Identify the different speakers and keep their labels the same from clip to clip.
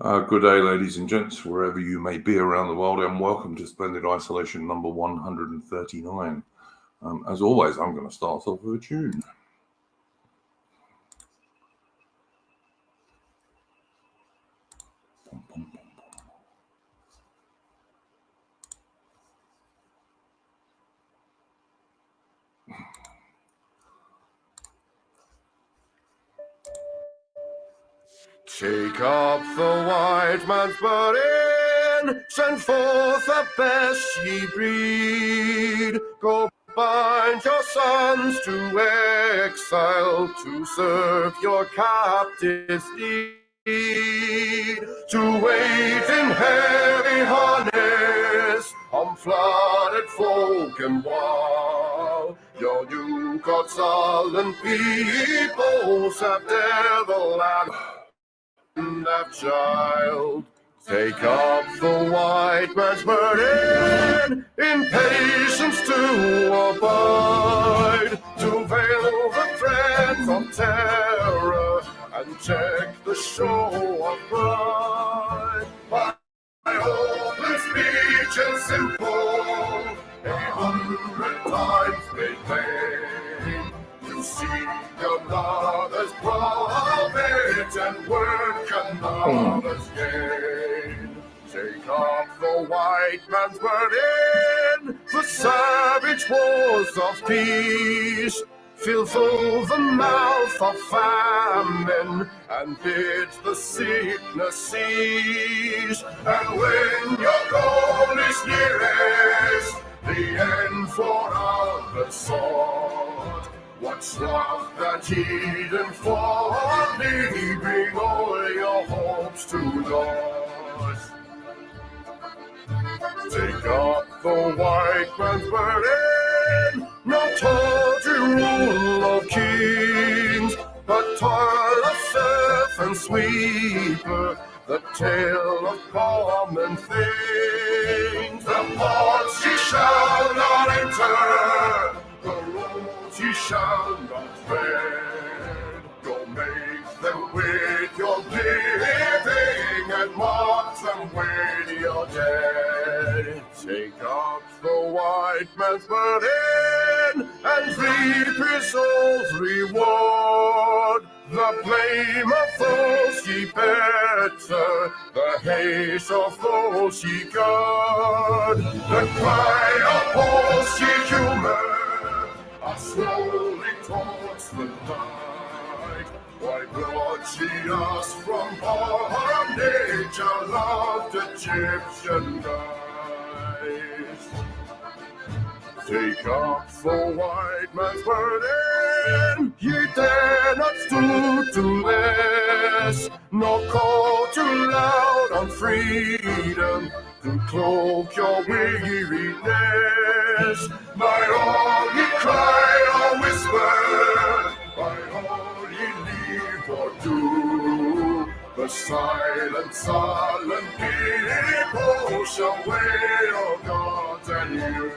Speaker 1: Good day, ladies and gents, wherever you may be around the world, and welcome to Splendid Isolation number 139. As always, I'm going to start off with a tune.
Speaker 2: Take up the white man's burden, send forth the best ye breed. Go bind your sons to exile, to serve your captives need, to wait in heavy harness on flooded folk and wild. Your new God sullen peoples have devil and have child. Take up the white man's burden, in patience to abide, to veil the threats of terror and check the show of pride. My open speech and simple, 100 times made plain, you see your mother's profit and work another's gain. Take up the white man's burden, the savage wars of peace. Fill full the mouth of famine and bid the sickness cease. And when your goal is nearest, the end for others sought, what's love that Eden for thee? Bring all your hopes to Lord. Take up the white man's burden, not tawdry rule of kings, but toil of serf and sweeper, the tale of common things. The ports ye shall not enter, the roads ye shall not tread. Go make them with your living and mark them with your dead. Take up the white man's burden and reap his soul's reward. The blame of those ye better, the hate of those ye guard. The cry of those ye humor are slowly towards the light. Why brought ye us from bondage, our loved Egyptian guys? Take up the white man's burden, ye dare not stoop to less, nor call too loud on freedom to cloak your weariness. By all ye cry or whisper, by all ye leave or do, the silent, sullen people shall wail gods and you.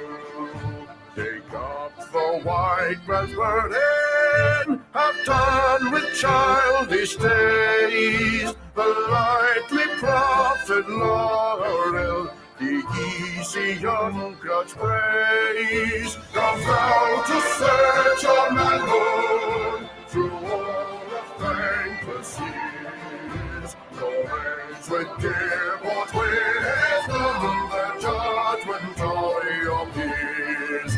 Speaker 2: Take up the white man's burden, have done with childish days, the lightly proffered laurel, the easy young grudge praise. Come thou to search your manhood through all of thankless years. No hands would give what wisdom the judgment of your peers.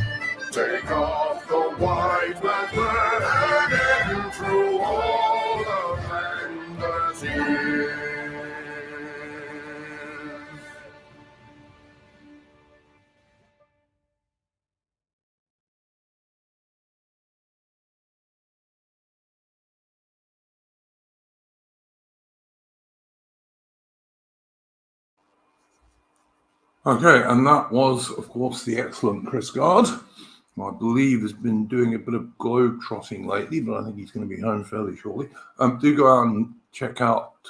Speaker 2: Take off the white man's burden through all the thankless years.
Speaker 1: Okay, and that was, of course, the excellent Chris Gard, who I believe has been doing a bit of globe trotting lately, but I think he's going to be home fairly shortly. Do go out and check out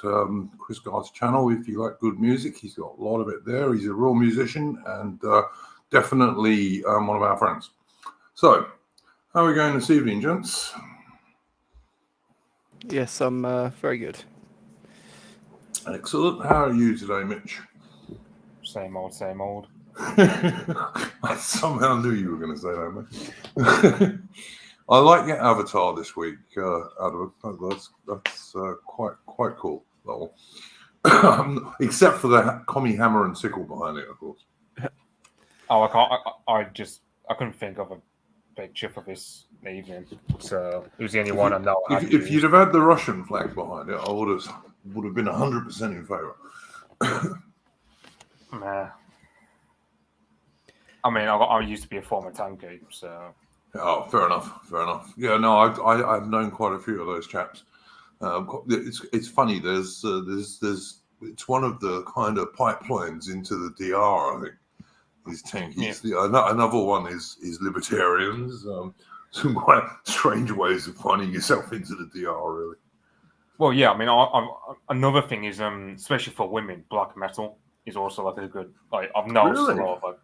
Speaker 1: Chris Gard's channel if you like good music. He's got a lot of it there. He's a real musician and definitely one of our friends. So, how are we going this evening, gents?
Speaker 3: Yes, I'm very good.
Speaker 1: Excellent. How are you today, Mitch?
Speaker 3: Same old, same old.
Speaker 1: I somehow knew you were going to say that, mate. I like your avatar this week, Adam. That's quite cool. That one. Except for the commie hammer and sickle behind it, of course.
Speaker 3: Oh, I couldn't think of a picture for this evening, so it was the only one I know.
Speaker 1: If you'd have had the Russian flag behind it, I would have been 100% in favour.
Speaker 3: Nah. I mean, I used to be a former tanky, so.
Speaker 1: Oh, fair enough. Yeah, no, I've known quite a few of those chaps. It's funny. There's it's one of the kind of pipelines into the DR. I think is tankies. Yeah. Another one is libertarians. Some quite strange ways of finding yourself into the DR, really.
Speaker 3: Well, yeah. I mean, another thing is, especially for women, black metal is also like a good. Like I've noticed a lot of like.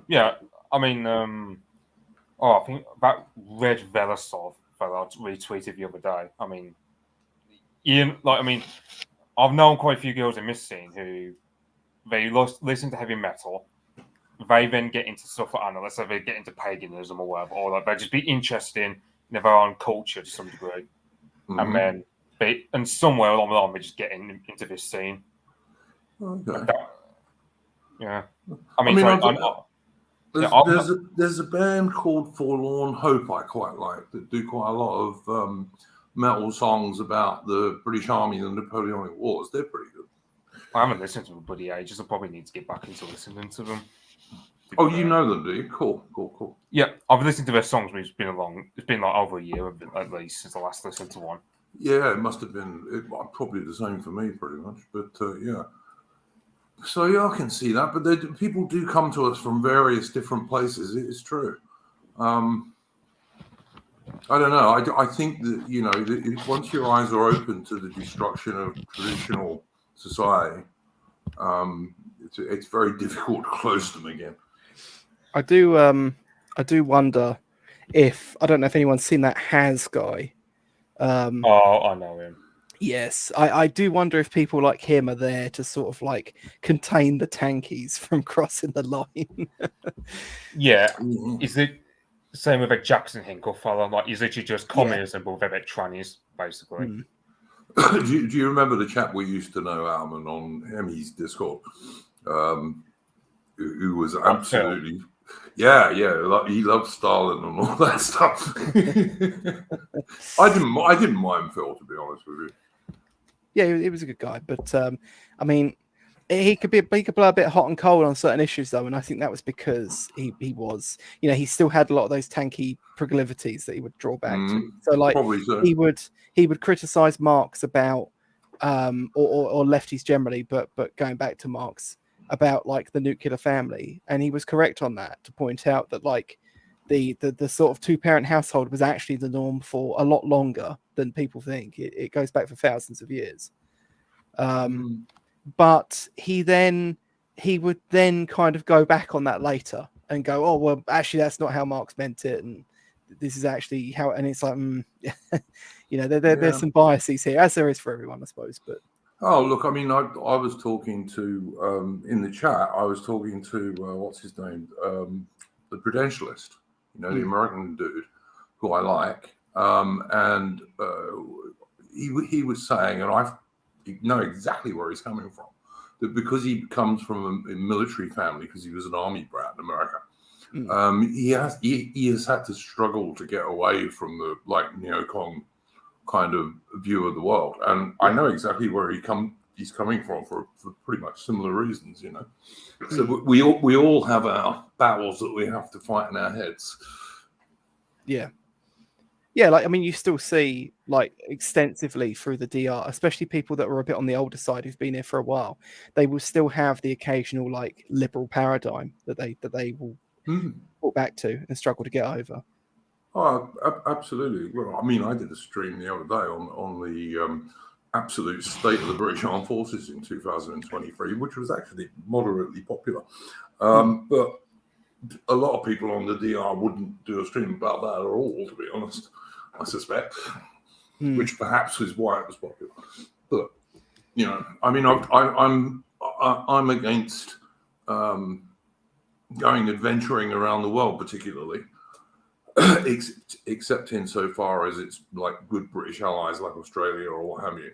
Speaker 3: Yeah, I mean, I think that Red Velasov fella retweeted the other day. I mean, I've known quite a few girls in this scene who they listen to heavy metal. They then get into stuff like let's say they get into paganism or whatever, or like they just be interested in their own culture to some degree, and then somewhere along the line they just get into this scene.
Speaker 1: Okay.
Speaker 3: Yeah,
Speaker 1: there's a band called Forlorn Hope I quite like that do quite a lot of metal songs about the British Army and the Napoleonic Wars. They're pretty good.
Speaker 3: I haven't listened to them bloody ages. I probably need to get back into listening to them.
Speaker 1: Oh, you know them, do you? Cool.
Speaker 3: Yeah, I've listened to their songs, but it's been like over a year at least since I last listened to one.
Speaker 1: Yeah, it must have been probably the same for me, pretty much. But yeah. So yeah, I can see that. But people do come to us from various different places. It is true. I don't know. I think that once your eyes are open to the destruction of traditional society, it's very difficult to close them again.
Speaker 4: I do wonder if I don't know if anyone's seen that Has guy.
Speaker 3: I know him.
Speaker 4: Yes, I do wonder if people like him are there to sort of like contain the tankies from crossing the line.
Speaker 3: Yeah, is it same with a Jackson Hinkle fellow? Like, he's literally just communism but with a bit trannies, basically.
Speaker 1: Do you remember the chap we used to know, Alman, on Emmy's Discord, who was absolutely... Yeah, he loved Stalin and all that stuff. I didn't mind Phil, to be honest with you.
Speaker 4: Yeah, he was a good guy, but I mean, he could blow a bit hot and cold on certain issues though, and I think that was because he was, he still had a lot of those tanky proclivities that he would draw back to. So like he would criticize Marx about or lefties generally, but going back to Marx about like the nuclear family, and he was correct on that to point out that like the sort of two-parent household was actually the norm for a lot longer than people think. It goes back for thousands of years. But he would then kind of go back on that later and go, oh well, actually that's not how Marx meant it, and this is actually how. And it's like, there's some biases here, as there is for everyone, I suppose. But
Speaker 1: oh look, I mean, I was talking to in the chat. I was talking to what's his name, the Traditionalist, the American dude who I like, and he was saying, and I know exactly where he's coming from, that because he comes from a military family, because he was an army brat in America, he has had to struggle to get away from the neocon kind of view of the world, and I know exactly where he's coming from for pretty much similar reasons, So we all have our battles that we have to fight in our heads.
Speaker 4: Yeah, like I mean, you still see like extensively through the DR, especially people that were a bit on the older side who've been here for a while. They will still have the occasional like liberal paradigm that they will fall back to and struggle to get over.
Speaker 1: Oh, absolutely. Well, I mean, I did a stream the other day on the absolute state of the British Armed Forces in 2023, which was actually moderately popular. But a lot of people on the DR wouldn't do a stream about that at all, to be honest, I suspect, which perhaps is why it was popular. But you know, I mean, I'm against going adventuring around the world, particularly, except insofar as it's like good British allies like Australia or what have you,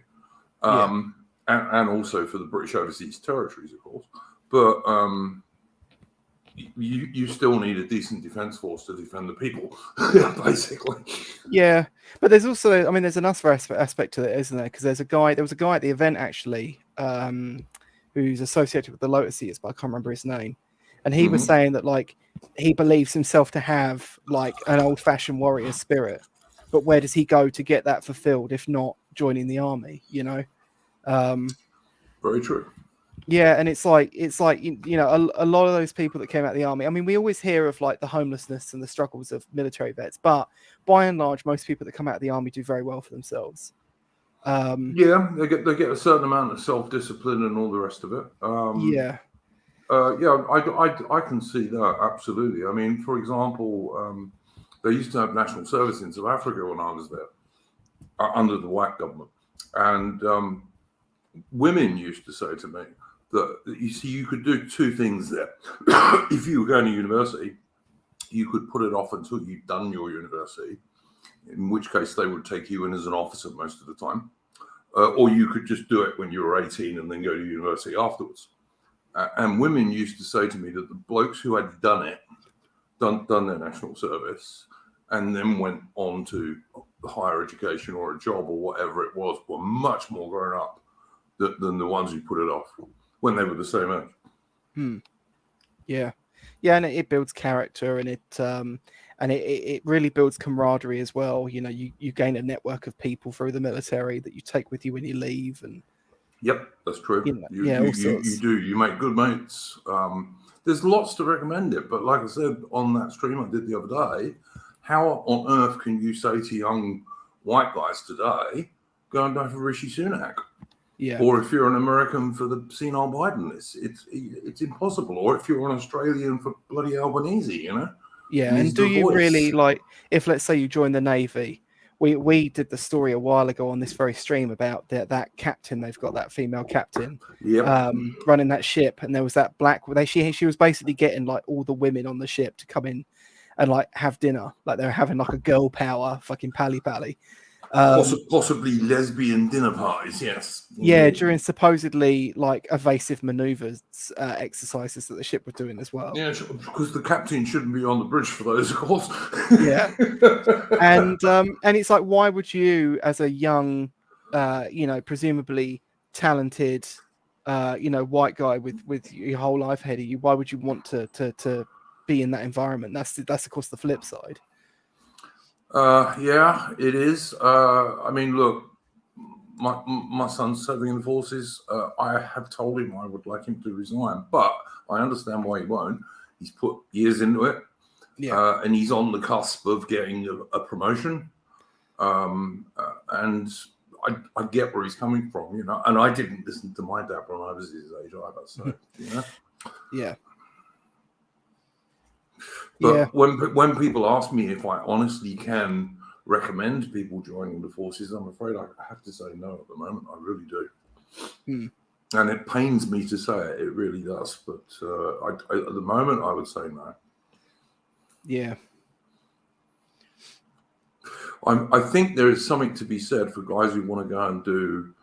Speaker 1: and also for the British overseas territories, of course. But you still need a decent defence force to defend the people, basically.
Speaker 4: Yeah, but there's also, I mean, there's another aspect to it, isn't there? Because there was a guy at the event actually, who's associated with the Lotus Eaters, but I can't remember his name, and he was saying that like he believes himself to have like an old-fashioned warrior spirit, but where does he go to get that fulfilled if not joining the army? You know.
Speaker 1: Very true.
Speaker 4: Yeah, and it's like you know, a lot of those people that came out of the army. I mean, we always hear of like the homelessness and the struggles of military vets, but by and large, most people that come out of the army do very well for themselves.
Speaker 1: Yeah, they get a certain amount of self-discipline and all the rest of it.
Speaker 4: Yeah,
Speaker 1: I can see that absolutely. I mean, for example, they used to have national service in South Africa when I was there under the white government, and women used to say to me that you see, you could do two things there. If you were going to university, you could put it off until you'd done your university, in which case they would take you in as an officer most of the time, or you could just do it when you were 18 and then go to university afterwards. And women used to say to me that the blokes who had done their national service and then went on to higher education or a job or whatever it was were much more grown up than the ones who put it off when they were the same age.
Speaker 4: Yeah, and it builds character, and it really builds camaraderie as well. You know, you gain a network of people through the military that you take with you when you leave, and
Speaker 1: yep, that's true.
Speaker 4: You know,
Speaker 1: you do. You make good mates. There's lots to recommend it, but like I said on that stream I did the other day, how on earth can you say to young white guys today, go and vote for Rishi Sunak?
Speaker 4: Yeah.
Speaker 1: Or if you're an American for the senile Biden, it's impossible. Or if you're an Australian for bloody Albanese, you know?
Speaker 4: Yeah, and do you really like, if let's say you join the Navy, we did the story a while ago on this very stream about that captain. They've got that female captain running that ship, and there was that black. She was basically getting like all the women on the ship to come in and like have dinner, like they're having like a girl power fucking pally.
Speaker 1: Possibly lesbian dinner parties, yes.
Speaker 4: Yeah, during supposedly like evasive maneuvers exercises that the ship were doing as well.
Speaker 1: Yeah, because the captain shouldn't be on the bridge for those, of course.
Speaker 4: Yeah, and it's like, why would you, as a young, you know, presumably talented, you know, white guy with your whole life ahead of you, why would you want to be in that environment? That's of course the flip side.
Speaker 1: Yeah, it is. I mean, look, my son's serving in the forces. I have told him I would like him to resign, but I understand why he won't. He's put years into it, and he's on the cusp of getting a promotion. And I get where he's coming from, you know. And I didn't listen to my dad when I was his age either, so you know.
Speaker 4: Yeah.
Speaker 1: But when people ask me if I honestly can recommend people joining the forces, I'm afraid I have to say no at the moment. I really do. And it pains me to say it. It really does. But at the moment, I would say no.
Speaker 4: Yeah.
Speaker 1: I think there is something to be said for guys who want to go and do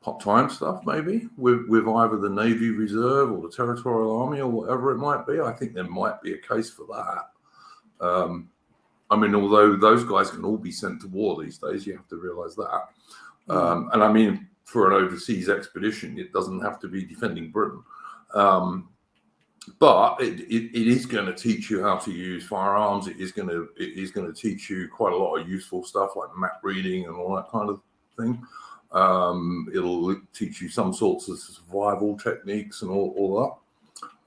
Speaker 1: part-time stuff, maybe with either the Navy Reserve or the Territorial Army or whatever it might be. I think there might be a case for that. I mean, although those guys can all be sent to war these days, you have to realize that. And I mean, for an overseas expedition, it doesn't have to be defending Britain. But it is going to teach you how to use firearms. It is going to teach you quite a lot of useful stuff like map reading and all that kind of thing. It'll teach you some sorts of survival techniques and all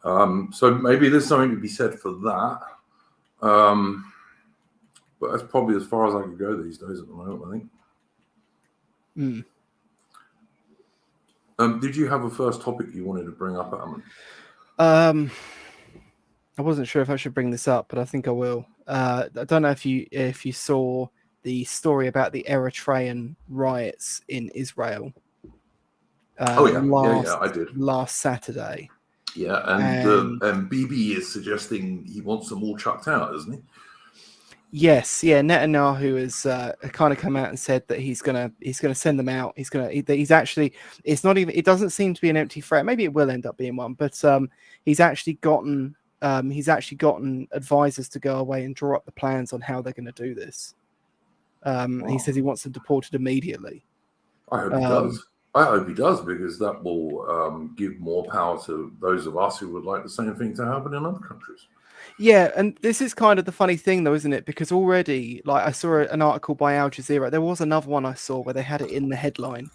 Speaker 1: that. So maybe there's something to be said for that. But that's probably as far as I could go these days at the moment, I think. Did you have a first topic you wanted to bring up, Alan?
Speaker 4: I wasn't sure if I should bring this up, but I think I will. I don't know if you saw the story about the Eritrean riots in Israel.
Speaker 1: I did.
Speaker 4: Last Saturday.
Speaker 1: Yeah, and Bibi is suggesting he wants them all chucked out, isn't he?
Speaker 4: Yes, yeah. Netanyahu has kind of come out and said that he's gonna send them out. He's actually, it's not even, it doesn't seem to be an empty threat. Maybe it will end up being one, but he's actually gotten advisors to go away and draw up the plans on how they're going to do this. He says he wants them deported immediately.
Speaker 1: I hope he does. I hope he does, because that will give more power to those of us who would like the same thing to happen in other countries.
Speaker 4: Yeah, and this is kind of the funny thing, though, isn't it? Because already, like, I saw an article by Al Jazeera. There was another one I saw where they had it in the headline,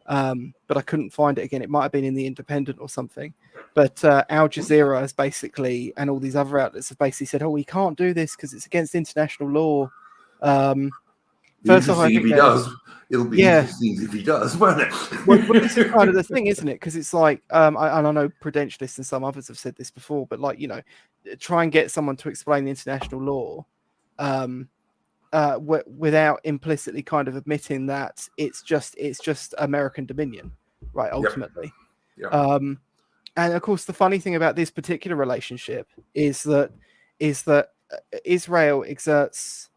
Speaker 4: but I couldn't find it again. It might have been in the Independent or something. But Al Jazeera has basically, and all these other outlets have basically said, "Oh, we can't do this because it's against international law." First off, I think
Speaker 1: it'll be interesting if he does, won't it?
Speaker 4: well, this is kind of the thing, isn't it? Because it's like, I know Prudentialists and some others have said this before, but like, try and get someone to explain the international law without implicitly kind of admitting that it's just American dominion, right? Ultimately,
Speaker 1: Yep.
Speaker 4: And of course, the funny thing about this particular relationship is that Israel exerts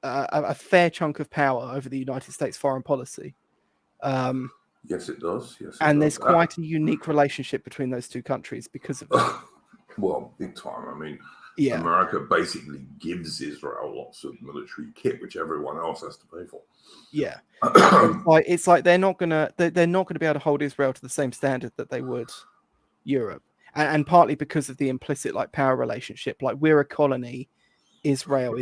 Speaker 4: a fair chunk of power over the United States foreign policy.
Speaker 1: Yes, it does. Yes,
Speaker 4: there's quite a unique relationship between those two countries because of that.
Speaker 1: Well, big time. I mean,
Speaker 4: Yeah.
Speaker 1: America basically gives Israel lots of military kit, which everyone else has to pay for.
Speaker 4: Yeah, it's like they're not gonna be able to hold Israel to the same standard that they would Europe, and partly because of the implicit like power relationship. Like, we're a colony. Israel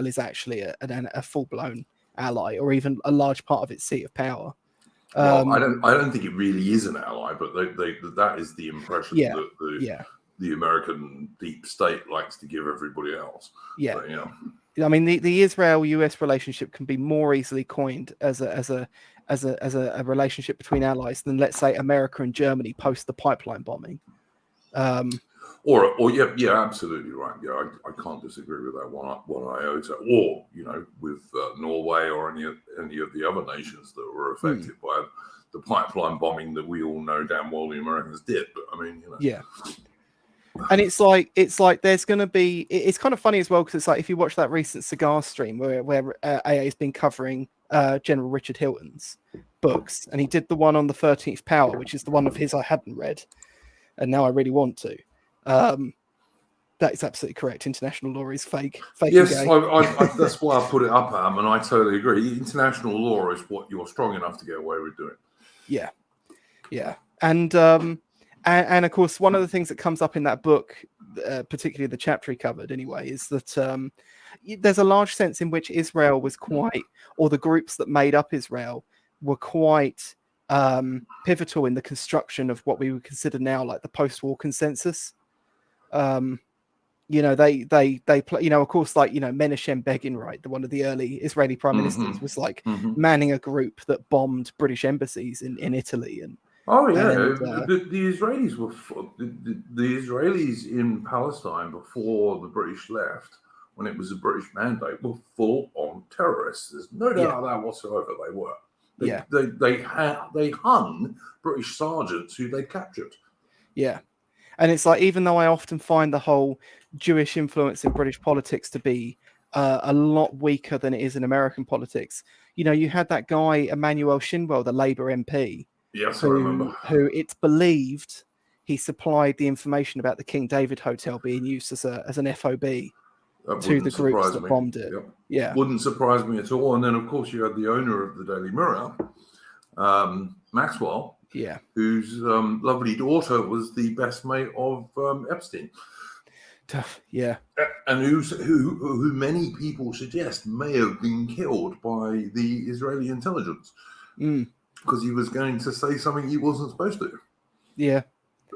Speaker 4: is actually a full-blown ally, or even a large part of its seat of power.
Speaker 1: Well, I don't think it really is an ally, but that is the impression that the American deep state likes to give everybody else.
Speaker 4: Yeah,
Speaker 1: but,
Speaker 4: I mean, the Israel-US relationship can be more easily coined as a relationship between allies than, let's say, America and Germany post the pipeline bombing.
Speaker 1: Or yeah, absolutely right. Yeah, I can't disagree with that one iota. Or with Norway or any of the other nations that were affected by the pipeline bombing that we all know damn well the Americans did. But I mean,
Speaker 4: yeah. And it's like there's going to be. It's kind of funny as well, because it's like, if you watch that recent cigar stream where AA has been covering General Richard Hilton's books, and he did the one on the 13th Power, which is the one of his I hadn't read, and now I really want to. That is absolutely correct. International law is fake.
Speaker 1: Yes, that's why I put it up, and I totally agree. International law is what you're strong enough to get away with doing.
Speaker 4: Yeah, and of course, one of the things that comes up in that book, particularly the chapter he covered, anyway, is that there's a large sense in which Israel was quite, or the groups that made up Israel were quite pivotal in the construction of what we would consider now like the post-war consensus. They play, of course, like, Menachem Begin, right, one of the early Israeli prime ministers, was like manning a group that bombed British embassies in Italy. And
Speaker 1: the Israelis were the Israelis in Palestine before the British left, when it was a British mandate, were full on terrorists. There's no doubt about that whatsoever. They were. They hung British sergeants who they captured.
Speaker 4: Yeah. And it's like, even though I often find the whole Jewish influence in British politics to be a lot weaker than it is in American politics, you had that guy, Emmanuel Shinwell, the Labour MP.
Speaker 1: Yes, I remember.
Speaker 4: Who it's believed he supplied the information about the King David Hotel being used as an FOB to the groups that bombed it.
Speaker 1: Yep.
Speaker 4: Yeah.
Speaker 1: Wouldn't surprise me at all. And then, of course, you had the owner of the Daily Mirror, Maxwell.
Speaker 4: Yeah,
Speaker 1: whose lovely daughter was the best mate of Epstein.
Speaker 4: Tough, yeah,
Speaker 1: and who many people suggest may have been killed by the Israeli intelligence because he was going to say something he wasn't supposed to.
Speaker 4: Yeah,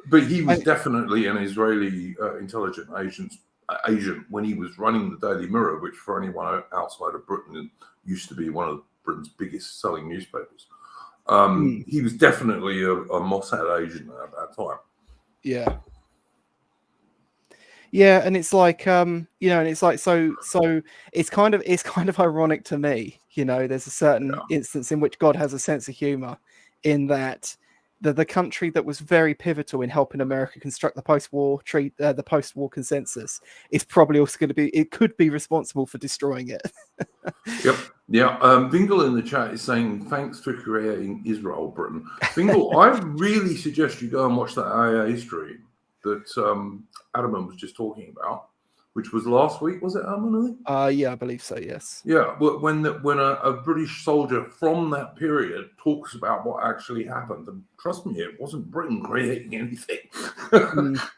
Speaker 1: but he was definitely an Israeli intelligence agent when he was running the Daily Mirror, which for anyone outside of Britain used to be one of Britain's biggest selling newspapers. He was definitely a Mossad agent at that time.
Speaker 4: Yeah. Yeah, and it's like and it's like so it's kind of ironic to me, there's a certain instance in which God has a sense of humor, in that the country that was very pivotal in helping America construct the post-war the post-war consensus is probably also going to be, it could be responsible for destroying it.
Speaker 1: Yep. Yeah. Bingle in the chat is saying, thanks for creating Israel, Britain. Bingle, I really suggest you go and watch that AA stream that Adam was just talking about, which was last week, was it, Adam?
Speaker 4: Yeah, I believe so, yes.
Speaker 1: Yeah, but when a British soldier from that period talks about what actually happened, and trust me, it wasn't Britain creating anything.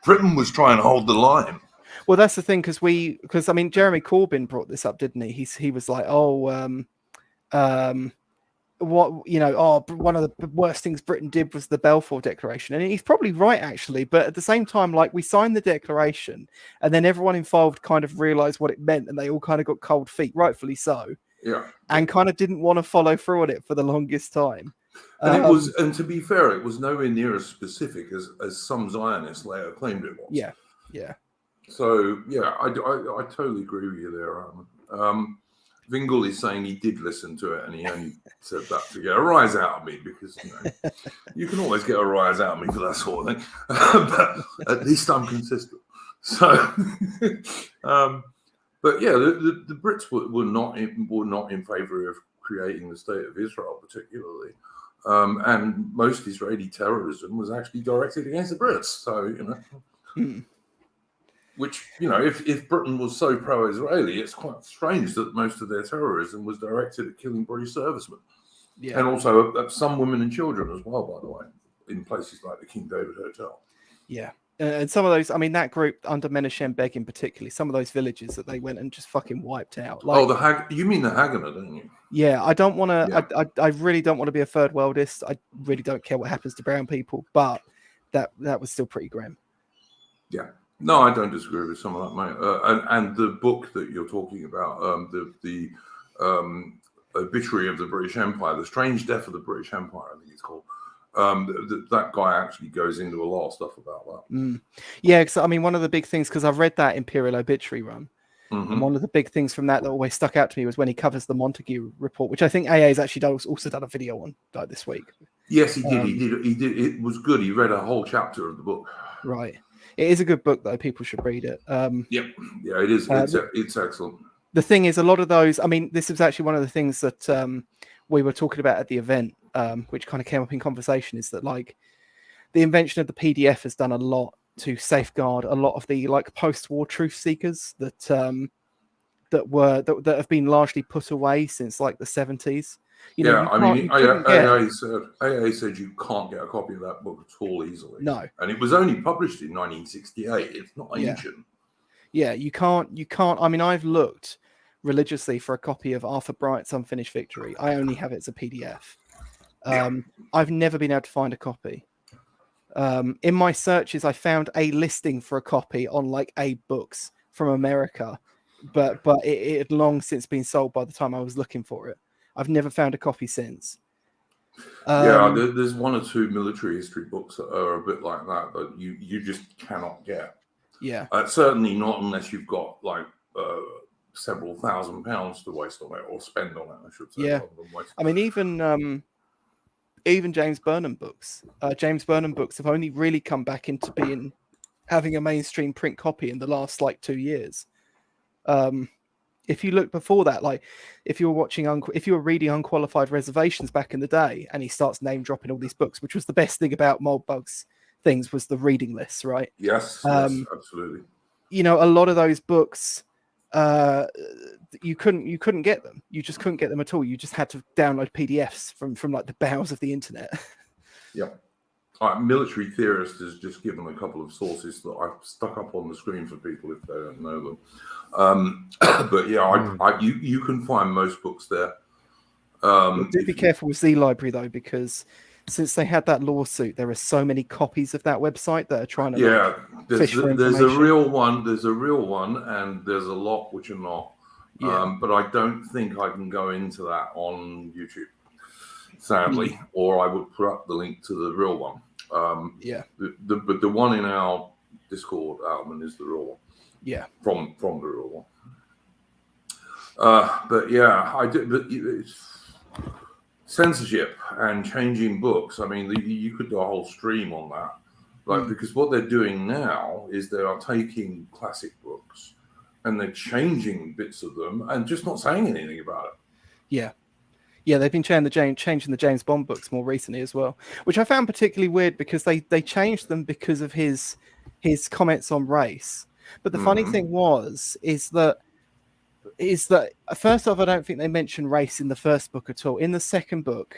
Speaker 1: Britain was trying to hold the line.
Speaker 4: Well, that's the thing, because I mean, Jeremy Corbyn brought this up, didn't he? He was like, what, you know, one of the worst things Britain did was the Balfour Declaration, and he's probably right, actually. But at the same time, like, we signed the declaration, and then everyone involved kind of realised what it meant, and they all kind of got cold feet, rightfully so.
Speaker 1: Yeah,
Speaker 4: and kind of didn't want to follow through on it for the longest time.
Speaker 1: And it was, and to be fair, it was nowhere near as specific as some Zionists later claimed it was.
Speaker 4: Yeah, yeah.
Speaker 1: So yeah, I totally agree with you there, Armin. Vingle is saying he did listen to it and he only said that to get a rise out of me, because you can always get a rise out of me for that sort of thing. But at least I'm consistent. So, but yeah, the Brits were not in favour of creating the state of Israel, particularly, and most Israeli terrorism was actually directed against the Brits. So Which, if Britain was so pro-Israeli, it's quite strange that most of their terrorism was directed at killing British servicemen. Yeah. And also some women and children as well, by the way, in places like the King David Hotel.
Speaker 4: Yeah. And some of those, I mean, that group under Menachem Begin particularly, some of those villages that they went and just fucking wiped out. Like,
Speaker 1: you mean the Haganah, don't you?
Speaker 4: Yeah, I don't want to, I really don't want to be a third worldist. I really don't care what happens to brown people, but that was still pretty grim.
Speaker 1: Yeah. No, I don't disagree with some of that, mate. And the book that you're talking about, the obituary of the British Empire, the strange death of the British Empire, I think it's called. That guy actually goes into a lot of stuff about that.
Speaker 4: Yeah, because I mean, one of the big things, because I've read that Imperial obituary run, and one of the big things from that always stuck out to me was when he covers the Montague report, which I think AA has actually also done a video on this week.
Speaker 1: Yes, he did. He did. It was good. He read a whole chapter of the book.
Speaker 4: Right. It is a good book, though. People should read it.
Speaker 1: Yep. Yeah, it is. It's excellent.
Speaker 4: The thing is, a lot of those, I mean, this is actually one of the things that we were talking about at the event, which kind of came up in conversation, is that, like, the invention of the PDF has done a lot to safeguard a lot of the, like, post-war truth seekers that have been largely put away since, like, the 70s.
Speaker 1: AA said you can't get a copy of that book at all easily.
Speaker 4: No.
Speaker 1: And it was only published in 1968. It's not ancient.
Speaker 4: Yeah, you can't. I mean, I've looked religiously for a copy of Arthur Bright's Unfinished Victory. I only have it as a PDF. I've never been able to find a copy. In my searches, I found a listing for a copy on, like, A-Books from America, but it had long since been sold by the time I was looking for it. I've never found a copy since.
Speaker 1: There's one or two military history books that are a bit like that you just cannot get.
Speaker 4: Yeah.
Speaker 1: Certainly not unless you've got, like, several £1,000s to waste on it, or spend on it, I should say.
Speaker 4: Yeah. I mean, even James Burnham books. James Burnham books have only really come back into having a mainstream print copy in the last, like, 2 years. If you look before that, like, if you were reading Unqualified Reservations back in the day, and he starts name dropping all these books, which was the best thing about Moldbug's things, was the reading lists, right?
Speaker 1: Yes, absolutely.
Speaker 4: A lot of those books, you couldn't get them. You just couldn't get them at all. You just had to download PDFs from like the bowels of the internet.
Speaker 1: Yeah. All right, Military Theorist has just given a couple of sources that I've stuck up on the screen for people if they don't know them. But yeah, you can find most books there.
Speaker 4: Do be careful with Z Library, though, because since they had that lawsuit, there are so many copies of that website that are trying to
Speaker 1: there's a real one, and there's a lot which are not. But I don't think I can go into that on YouTube, sadly, or I would put up the link to the real one. But the one in our Discord, Alman, is the real one.
Speaker 4: Yeah,
Speaker 1: from the real one. But yeah, I did. But censorship and changing books. I mean, you could do a whole stream on that. Like, because what they're doing now is they are taking classic books and they're changing bits of them and just not saying anything about it.
Speaker 4: Yeah, they've been changing the James Bond books more recently as well, which I found particularly weird because they changed them because of his comments on race. But the funny thing is that first off, I don't think they mention race in the first book at all. In the second book,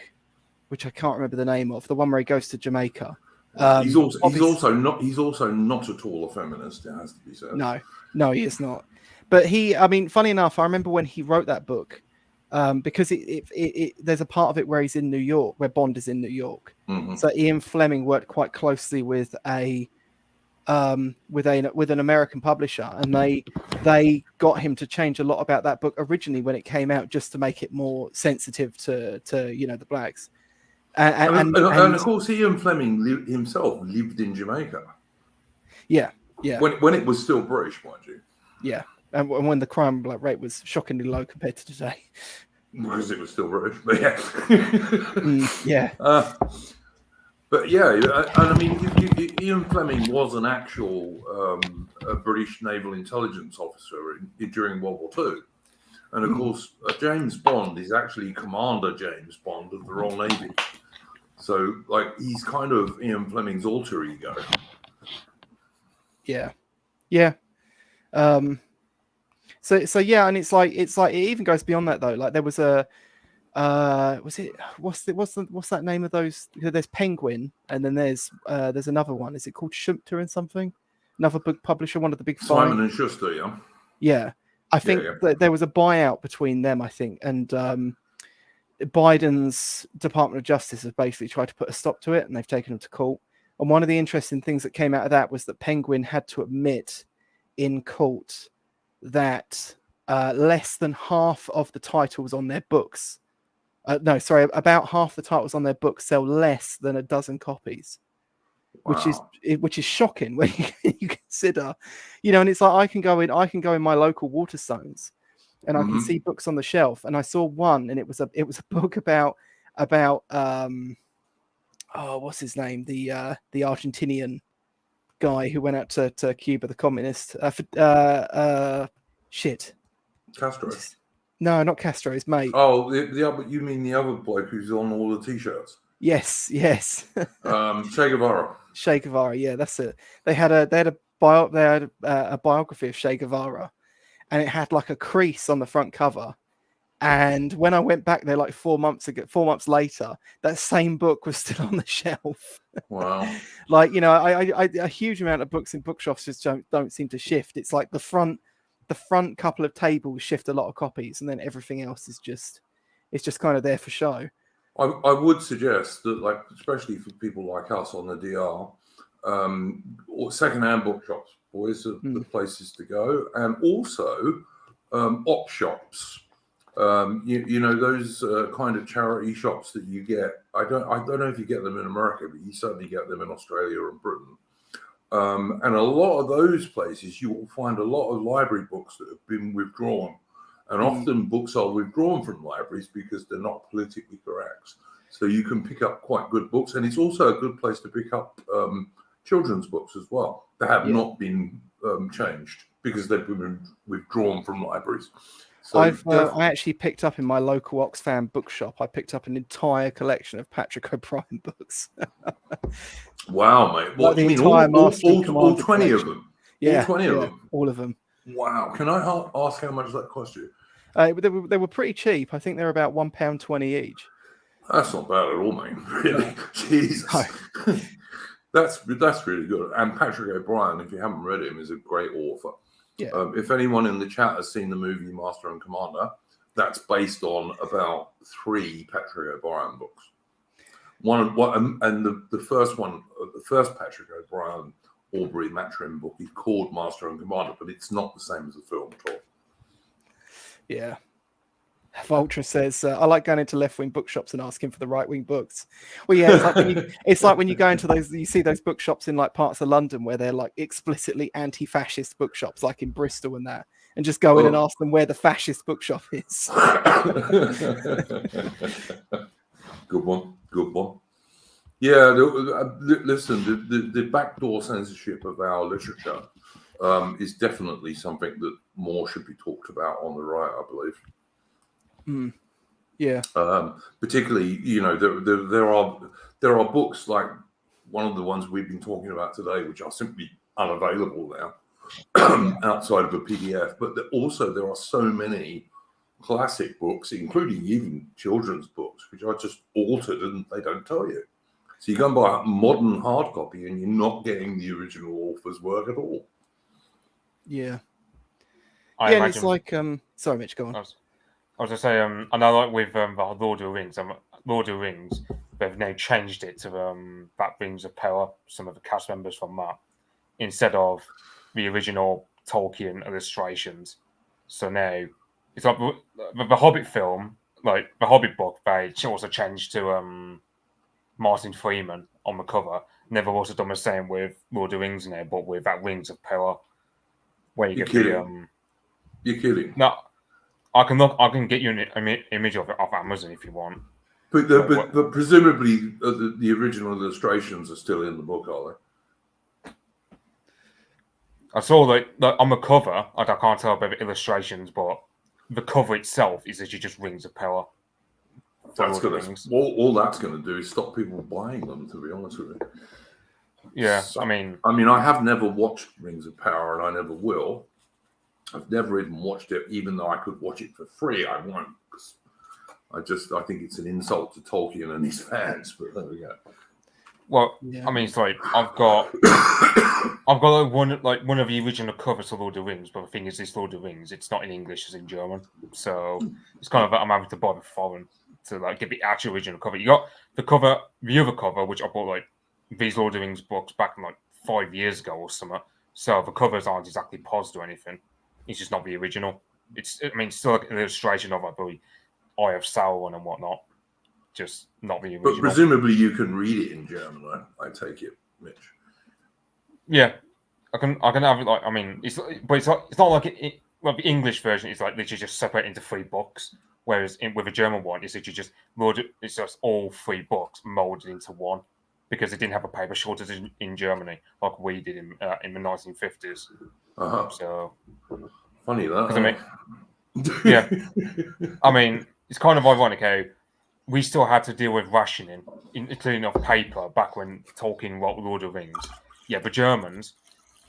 Speaker 4: which I can't remember the name of, the one where he goes to Jamaica.
Speaker 1: He's also not at all a feminist. It has to be said.
Speaker 4: No, he is not. But funny enough, I remember when he wrote that book, because there's a part of it where he's in New York, where Bond is in New York. So Ian Fleming worked quite closely with an American publisher, and they got him to change a lot about that book originally when it came out, just to make it more sensitive to the blacks. And
Speaker 1: of course, Ian Fleming himself lived in Jamaica.
Speaker 4: Yeah.
Speaker 1: When it was still British, mind you.
Speaker 4: Yeah, and when the crime rate was shockingly low compared to today.
Speaker 1: Because it was still British, but yeah. But yeah, and I mean, Ian Fleming was an actual British naval intelligence officer during World War II. And of course, James Bond is actually Commander James Bond of the Royal Navy. So, like, he's kind of Ian Fleming's alter ego.
Speaker 4: Yeah. So yeah, and it's like it even goes beyond that though. Like there was a what's that name of those? There's Penguin, and then there's another one. Is it called Schumpeter and something? Another book publisher, one of the big five.
Speaker 1: Simon and Schuster, yeah.
Speaker 4: Yeah, I think that there was a buyout between them. I think, and Biden's Department of Justice has basically tried to put a stop to it, and they've taken them to court. And one of the interesting things that came out of that was that Penguin had to admit in court that less than half of the titles on their books, about half the titles on their books sell less than a dozen copies. Wow. which is shocking when you consider, and it's like I can go in my local Waterstones and I can see books on the shelf, and I saw one, and it was a book about what's his name, the Argentinian guy who went out to Cuba, the communist.
Speaker 1: Castro.
Speaker 4: No, not Castro. His mate.
Speaker 1: Oh, the other. You mean the other bloke who's on all the T-shirts?
Speaker 4: Yes.
Speaker 1: Che Guevara.
Speaker 4: Che Guevara. Yeah, that's it. They had a biography of Che Guevara, and it had like a crease on the front cover. And when I went back there like 4 months later, that same book was still on the shelf.
Speaker 1: Wow.
Speaker 4: Like, a huge amount of books in bookshops just don't seem to shift. It's like the front couple of tables shift a lot of copies, and then everything else is just kind of there for show.
Speaker 1: I would suggest that, like, especially for people like us on the DR, or second-hand bookshops, boys, are the places to go, and also op shops. Those kind of charity shops that you get. I don't know if you get them in America, but you certainly get them in Australia and Britain. And a lot of those places, you will find a lot of library books that have been withdrawn. And often books are withdrawn from libraries because they're not politically correct. So you can pick up quite good books. And it's also a good place to pick up children's books as well that have not been changed because they've been withdrawn from libraries. So
Speaker 4: I actually picked up in my local Oxfam bookshop. I picked up an entire collection of Patrick O'Brien books.
Speaker 1: Wow, mate! What do you mean? All 20 of them?
Speaker 4: Yeah,
Speaker 1: all 20 of them.
Speaker 4: All of them.
Speaker 1: Wow! Can I ask how much that cost you?
Speaker 4: They were pretty cheap. I think they're about £1.20 each.
Speaker 1: That's not bad at all, mate. Really, Jesus. That's really good. And Patrick O'Brien, if you haven't read him, is a great author.
Speaker 4: Yeah.
Speaker 1: If anyone in the chat has seen the movie Master and Commander, that's based on about 3 Patrick O'Brien books. The first Patrick O'Brien Aubrey Matrim book is called Master and Commander, but it's not the same as the film at all.
Speaker 4: Yeah. Vulture says, I like going into left-wing bookshops and asking for the right-wing books. Well, yeah, it's like when you go into those, you see those bookshops in like parts of London where they're like explicitly anti-fascist bookshops, like in Bristol and that, and just go in and ask them where the fascist bookshop is.
Speaker 1: Good one. Good one. Yeah, listen, the backdoor censorship of our literature is definitely something that more should be talked about on the right, I believe.
Speaker 4: Yeah.
Speaker 1: Particularly, you know, there are books like one of the ones we've been talking about today, which are simply unavailable now outside of a PDF. But also there are so many classic books, including even children's books, which are just altered and they don't tell you. So you go and buy a modern hard copy and you're not getting the original author's work at all.
Speaker 4: Yeah.
Speaker 3: I
Speaker 4: And
Speaker 3: imagine,
Speaker 4: it's like sorry, Mitch, go on.
Speaker 3: I was going to say, I know, like with the Lord of the Rings, they've now changed it to that Rings of Power. Some of the cast members from that, instead of the original Tolkien illustrations. So now it's like the Hobbit film, like the Hobbit book. They also changed to Martin Freeman on the cover. And they've also done the same with Lord of the Rings now, but with that Rings of Power, where you
Speaker 1: You're
Speaker 3: get
Speaker 1: kidding. You're kidding.
Speaker 3: No, I can get you an image of it off Amazon if you want.
Speaker 1: But presumably the original illustrations are still in the book, are they?
Speaker 3: I saw like on the cover. I can't tell about the illustrations, but the cover itself is actually just Rings of Power.
Speaker 1: That's all that's going to do is stop people buying them, to be honest with you.
Speaker 3: Yeah,
Speaker 1: so,
Speaker 3: I mean,
Speaker 1: I have never watched Rings of Power, and I never will. I've never even watched it, even though I could watch it for free. I won't, because I think it's an insult to Tolkien and his fans. But there we go.
Speaker 3: Well, yeah. I mean, it's like I've got one of the original covers of Lord of the Rings, but the thing is, this Lord of the Rings, it's not in English; it's in German. So it's kind of I'm having to buy the foreign to like get the actual original cover. You got the other cover, which I bought like these Lord of the Rings books back like 5 years ago or something. So the covers aren't exactly paused or anything. It's just not the original. It's still like an illustration of like the Eye of Sauron and whatnot. Just not the original.
Speaker 1: But presumably you can read it in German, right? I take it, Mitch.
Speaker 3: Yeah, I can have it. Like it's not like the English version is like literally just separate into 3 books, whereas with a German one, it's literally just it's just all 3 books molded into one, because they didn't have a paper shortage in Germany like we did in the 1950s. So
Speaker 1: funny that.
Speaker 3: Yeah, it's kind of ironic how we still had to deal with rationing, including of paper, back when Tolkien wrote Lord of the Rings. Yeah, the Germans,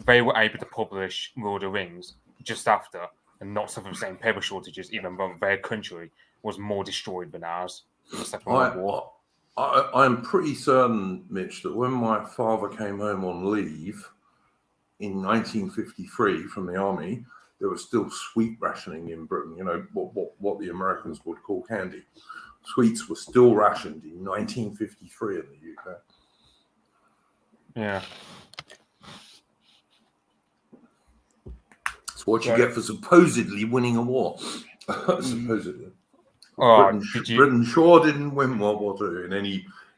Speaker 3: they were able to publish Lord of the Rings just after and not suffer the same paper shortages, even though their country was more destroyed than ours in the Second World War.
Speaker 1: I'm pretty certain, Mitch, that when my father came home on leave in 1953 from the army, there was still sweet rationing in Britain, you know, what the Americans would call candy. Sweets were still rationed in 1953 in the UK.
Speaker 3: Yeah.
Speaker 1: It's what you get for supposedly winning a war. Supposedly. Britain sure didn't win World War II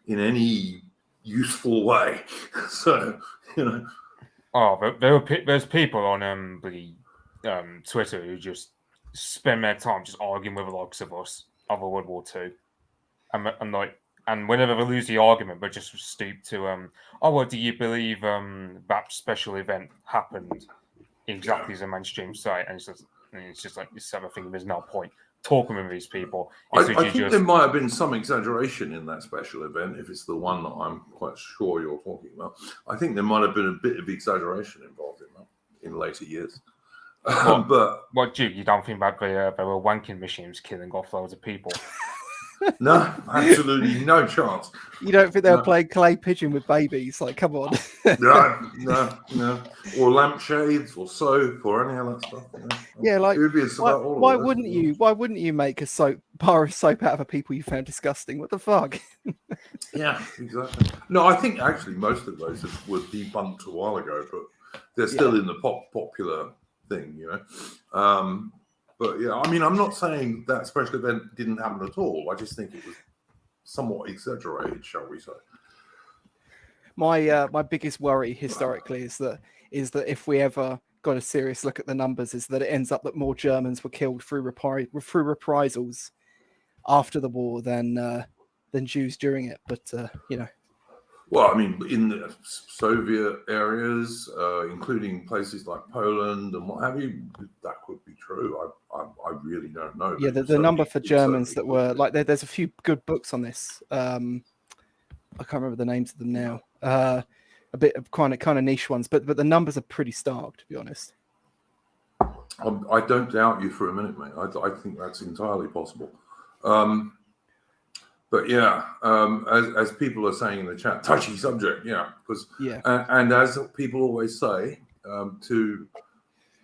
Speaker 1: in any useful way. So, you know.
Speaker 3: Oh, there's people on Twitter who just spend their time just arguing with the likes of us over World War II, and whenever they lose the argument, they just stoop to do you believe that special event happened exactly as a mainstream say? And it's just like this other thing. There's no point talking with these people.
Speaker 1: I think there might have been some exaggeration in that special event, if it's the one that I'm quite sure you're talking about. I think there might have been a bit of exaggeration involved in that in later years.
Speaker 3: What, Duke? You don't think that there were wanking machines killing off loads of people?
Speaker 1: No, absolutely no chance.
Speaker 4: You don't think they were playing clay pigeon with babies? Like, come on.
Speaker 1: No. Or lampshades or soap or any of that stuff. You know?
Speaker 4: Yeah, like why wouldn't you make a bar of soap out of the people you found disgusting? What the fuck?
Speaker 1: Yeah, exactly. No, I think actually most of those were debunked a while ago, but they're still in the popular thing, you know. But yeah, I'm not saying that special event didn't happen at all. I just think it was somewhat exaggerated, shall we say.
Speaker 4: My biggest worry historically is that if we ever got a serious look at the numbers, is that it ends up that more Germans were killed through reprisals after the war than Jews during it. But
Speaker 1: Well, I mean, in the Soviet areas, including places like Poland and what have you, that could be true. I really don't know.
Speaker 4: Yeah, the number for Germans that were like there's a few good books on this. I can't remember the names of them now. A bit of kind of niche ones, but the numbers are pretty stark, to be honest.
Speaker 1: I don't doubt you for a minute, mate. I think that's entirely possible. But yeah, as people are saying in the chat, touchy subject, because and as people always say, to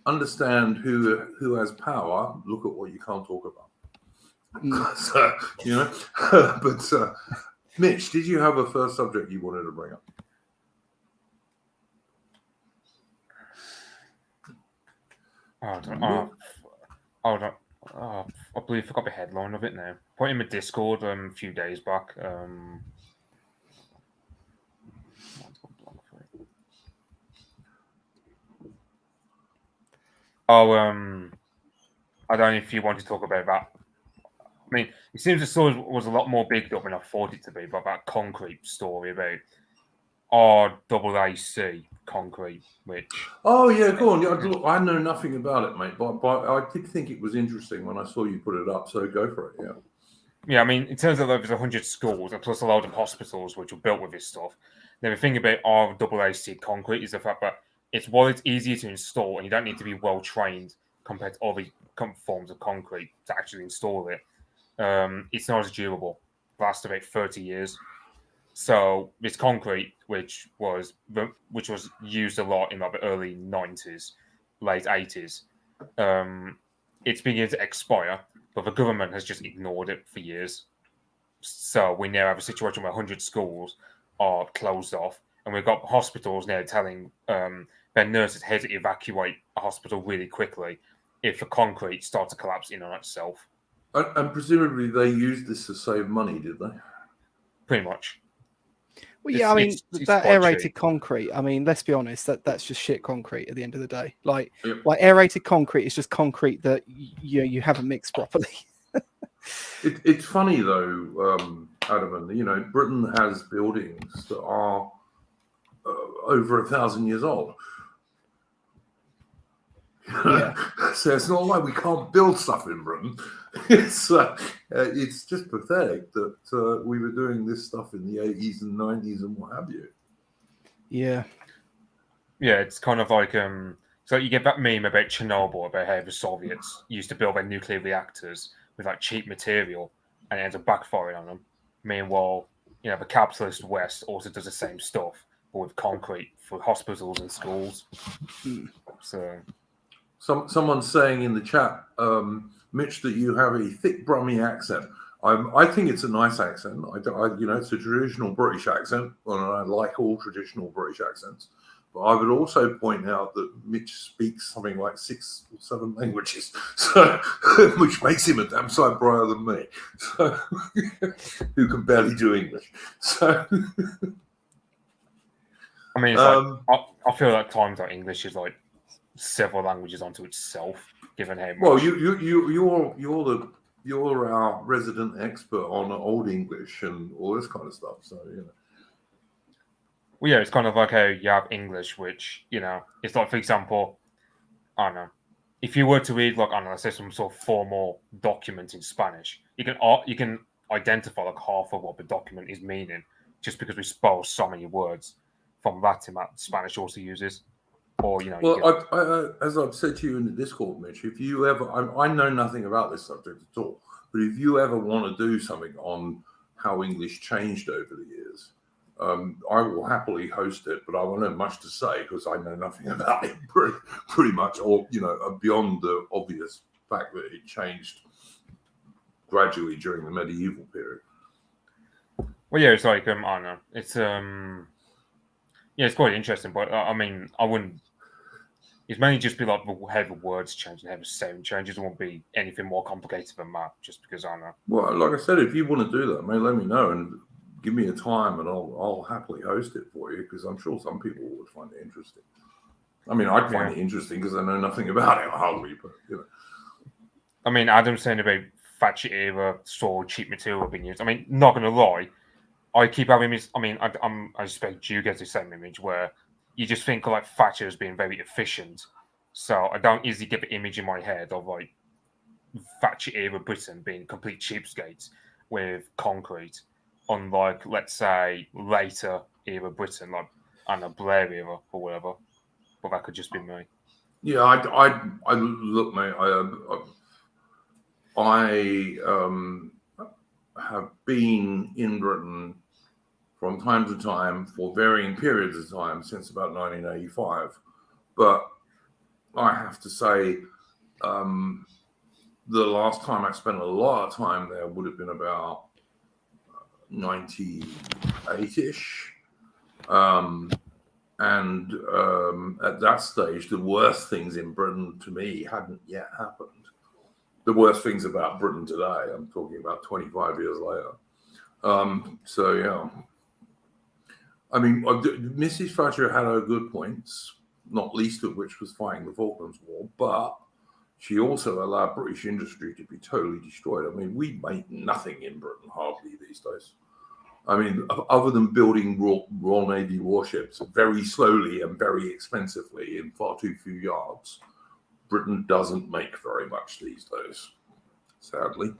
Speaker 1: understand who has power, look at what you can't talk about. So, but Mitch, did you have a first subject you wanted to bring up?
Speaker 3: I believe I forgot the headline of it now. Put in my Discord a few days back. I don't know if you want to talk about that. I mean, it seems the story was a lot more big up than I thought it to be, but that concrete story about RAAC concrete, which...
Speaker 1: Oh, yeah, go on. Look, I know nothing about it, mate, but I did think it was interesting when I saw you put it up, so go for it, yeah.
Speaker 3: Yeah, I mean, in terms of there's 100 schools, and plus a load of hospitals which were built with this stuff. Now, the thing about RAAC concrete is the fact that it's easier to install, and you don't need to be well-trained compared to other forms of concrete to actually install it. It's not as durable. It lasts about 30 years. So this concrete, which was used a lot in like the early 90s, late 80s, it's beginning to expire, but the government has just ignored it for years. So we now have a situation where 100 schools are closed off, and we've got hospitals now telling their nurses how to evacuate a hospital really quickly if the concrete starts to collapse in on itself.
Speaker 1: And presumably they used this to save money, did they?
Speaker 3: Pretty much.
Speaker 4: Well, yeah, I mean, that aerated concrete, I mean, let's be honest, that's just shit concrete at the end of the day. Like aerated concrete is just concrete that you haven't mixed properly.
Speaker 1: It's funny, though, Adam, Britain has buildings that are over 1,000 years old.
Speaker 4: Yeah.
Speaker 1: So it's not like we can't build stuff in Britain. It's just pathetic that we were doing this stuff in the 80s and 90s and what have you.
Speaker 4: Yeah.
Speaker 3: Yeah, it's kind of like so you get that meme about Chernobyl, about how the Soviets used to build their nuclear reactors with like cheap material and it ends up backfiring on them. Meanwhile, the capitalist West also does the same stuff, but with concrete for hospitals and schools. So
Speaker 1: someone's saying in the chat, Mitch, that you have a thick Brummie accent. I think it's a nice accent. It's a traditional British accent, and I like all traditional British accents. But I would also point out that Mitch speaks something like 6 or 7 languages, so which makes him a damn sight brighter than me, so, who can barely do English. So,
Speaker 3: I mean, it's I feel like times like English is like several languages onto itself, given how much.
Speaker 1: Well, you're our resident expert on Old English and all this kind of stuff. So
Speaker 3: Well, yeah, it's kind of like how you have English, which it's like, for example, I don't know, if you were to read like let's say some sort of formal document in Spanish, you can identify like half of what the document is meaning just because we borrow so many words from Latin that Spanish also uses. Or,
Speaker 1: Well, as I've said to you in the Discord, Mitch, if you ever, I know nothing about this subject at all, but if you ever want to do something on how English changed over the years, I will happily host it, but I won't have much to say because I know nothing about it pretty much, or, beyond the obvious fact that it changed gradually during the medieval period.
Speaker 3: Well, yeah, it's like, I don't know, it's, it's quite interesting, but I mean, I wouldn't. It's mainly just be like how the words change and how the sound changes. It won't be anything more complicated than that, just because I know.
Speaker 1: Well, like I said, if you want to do that, mate, let me know and give me a time, and I'll happily host it for you because I'm sure some people would find it interesting. I mean, I'd find it interesting because I know nothing about it, hardly, but
Speaker 3: I mean, Adam's saying about Thatcher era saw cheap material being used. I mean, not going to lie, I keep having this. I mean, I expect you get the same image where you just think like Thatcher as being very efficient. So I don't easily get the image in my head of like Thatcher era Britain being complete cheapskates with concrete, unlike let's say later era Britain, like I don't know, Blair era or whatever. But that could just be me.
Speaker 1: Yeah, I look, mate. I have been in Britain from time to time for varying periods of time since about 1985. But I have to say, the last time I spent a lot of time there would have been about 98-ish. And at that stage, the worst things in Britain to me hadn't yet happened. The worst things about Britain today, I'm talking about 25 years later. So, yeah. I mean, Mrs. Thatcher had her good points, not least of which was fighting the Falklands War, but she also allowed British industry to be totally destroyed. I mean, we make nothing in Britain hardly these days. I mean, other than building Royal Navy warships very slowly and very expensively in far too few yards, Britain doesn't make very much these days, sadly.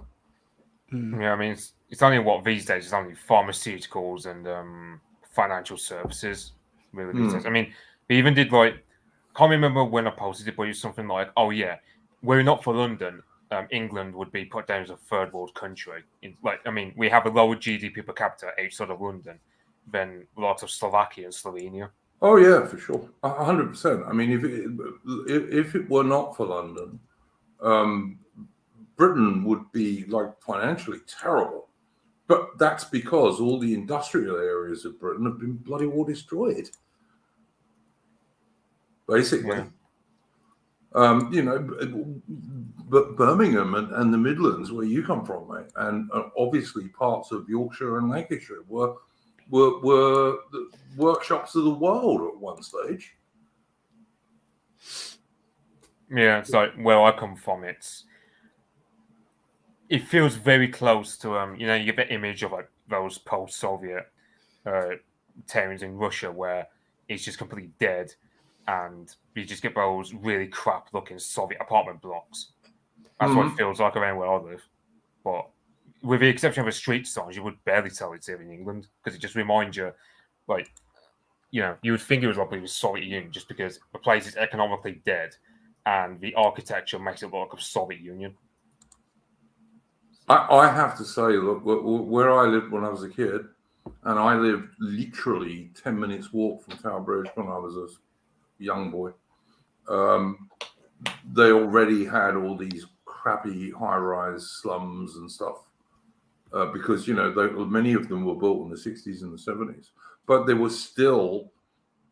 Speaker 3: Yeah, I mean, it's only what these days. It's only pharmaceuticals and financial services, really. These days. I mean, we even did like, can't remember when I posted it, but it was something like, "Oh yeah, were it not for London, England would be put down as a third world country." I mean, we have a lower GDP per capita outside of London than lots of Slovakia and Slovenia.
Speaker 1: Oh yeah, for sure, 100%. I mean, if it were not for London, Britain would be like financially terrible. But that's because all the industrial areas of Britain have been bloody well destroyed. Basically, but Birmingham and the Midlands, where you come from, mate, and obviously parts of Yorkshire and Lancashire were the workshops of the world at one stage.
Speaker 3: Yeah, so where I come from, it feels very close to you get the image of like those post-Soviet towns in Russia where it's just completely dead, and you just get those really crap-looking Soviet apartment blocks. That's what it feels like around where I live. But with the exception of the street signs, you would barely tell it's here in England because it just reminds you, like, you would think it was like the Soviet Union just because the place is economically dead and the architecture makes it look like a Soviet Union.
Speaker 1: I have to say, look, where I lived when I was a kid, and I lived literally 10 minutes walk from Tower Bridge when I was a young boy, they already had all these crappy high-rise slums and stuff because, many of them were built in the 60s and the 70s. But there was still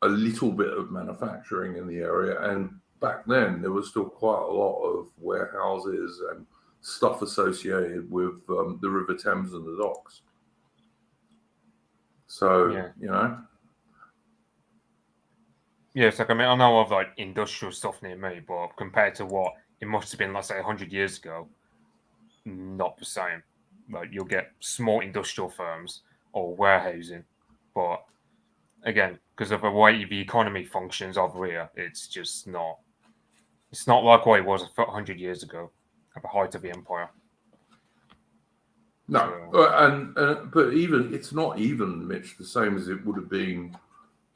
Speaker 1: a little bit of manufacturing in the area. And back then, there was still quite a lot of warehouses and stuff associated with the River Thames and the docks. So,
Speaker 3: Yeah, it's like, I mean, I know of like industrial stuff near me, but compared to what it must have been, let's say, 100 years ago, not the same. Like, you'll get small industrial firms or warehousing, but again, because of the way the economy functions over here, it's just not. It's not like what it was 100 years ago at the height of the empire.
Speaker 1: No, but even it's not even, Mitch, the same as it would have been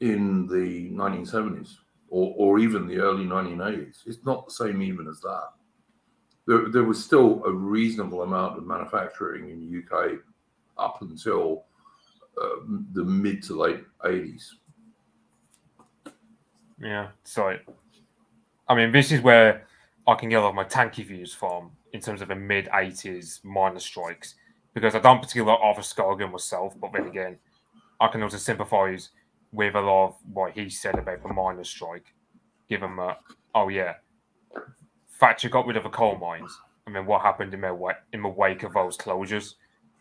Speaker 1: in the 1970s or even the early 1980s. It's not the same even as that. There was still a reasonable amount of manufacturing in the UK up until the mid to late 80s.
Speaker 3: Yeah, so I mean, this is where I can get a lot of my tanky views from in terms of the mid 80s miners' strikes, because I don't particularly like Arthur Scargill myself, but then again, I can also sympathise with a lot of what he said about the miners' strike, given that, Thatcher got rid of the coal mines, and then what happened in the wake of those closures?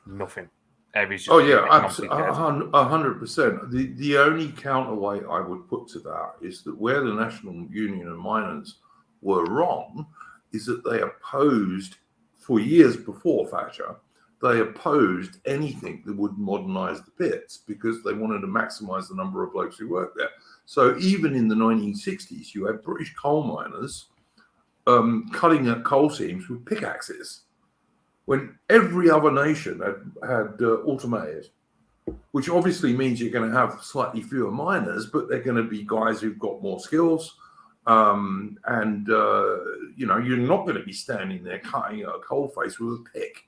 Speaker 3: Nothing.
Speaker 1: Absolutely, 100%. The only counterweight I would put to that is that where the National Union and miners were wrong is that they opposed for years before Thatcher, they opposed anything that would modernise the pits because they wanted to maximise the number of blokes who worked there. So even in the 1960s, you had British coal miners cutting at coal seams with pickaxes, when every other nation had automated, which obviously means you're going to have slightly fewer miners, but they're going to be guys who've got more skills. You're not going to be standing there cutting a coal face with a pick.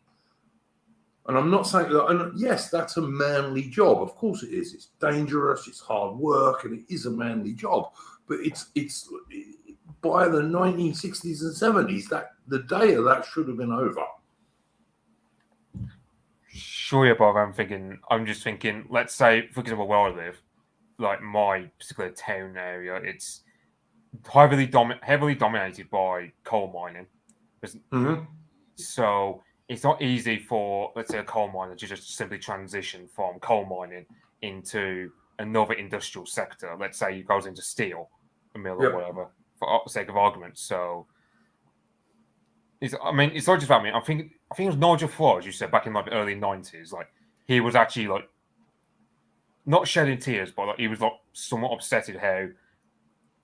Speaker 1: And I'm not saying that, and yes, that's a manly job. Of course it is. It's dangerous, it's hard work, and it is a manly job. But it's by the 1960s and 70s, that the day of that should have been over.
Speaker 3: Sure, yeah, Bob. I'm just thinking, let's say, for example, where I live, like my particular town area, it's heavily dominated by coal mining.
Speaker 1: Mm-hmm.
Speaker 3: So it's not easy for, let's say, a coal miner to just simply transition from coal mining into another industrial sector. Let's say he goes into steel, a mill or whatever, for the sake of argument. So, it's not just about me. I think it was Nigel Farage, you said, back in like the early 90s. Like, he was actually like not shedding tears, but like he was like somewhat upset at how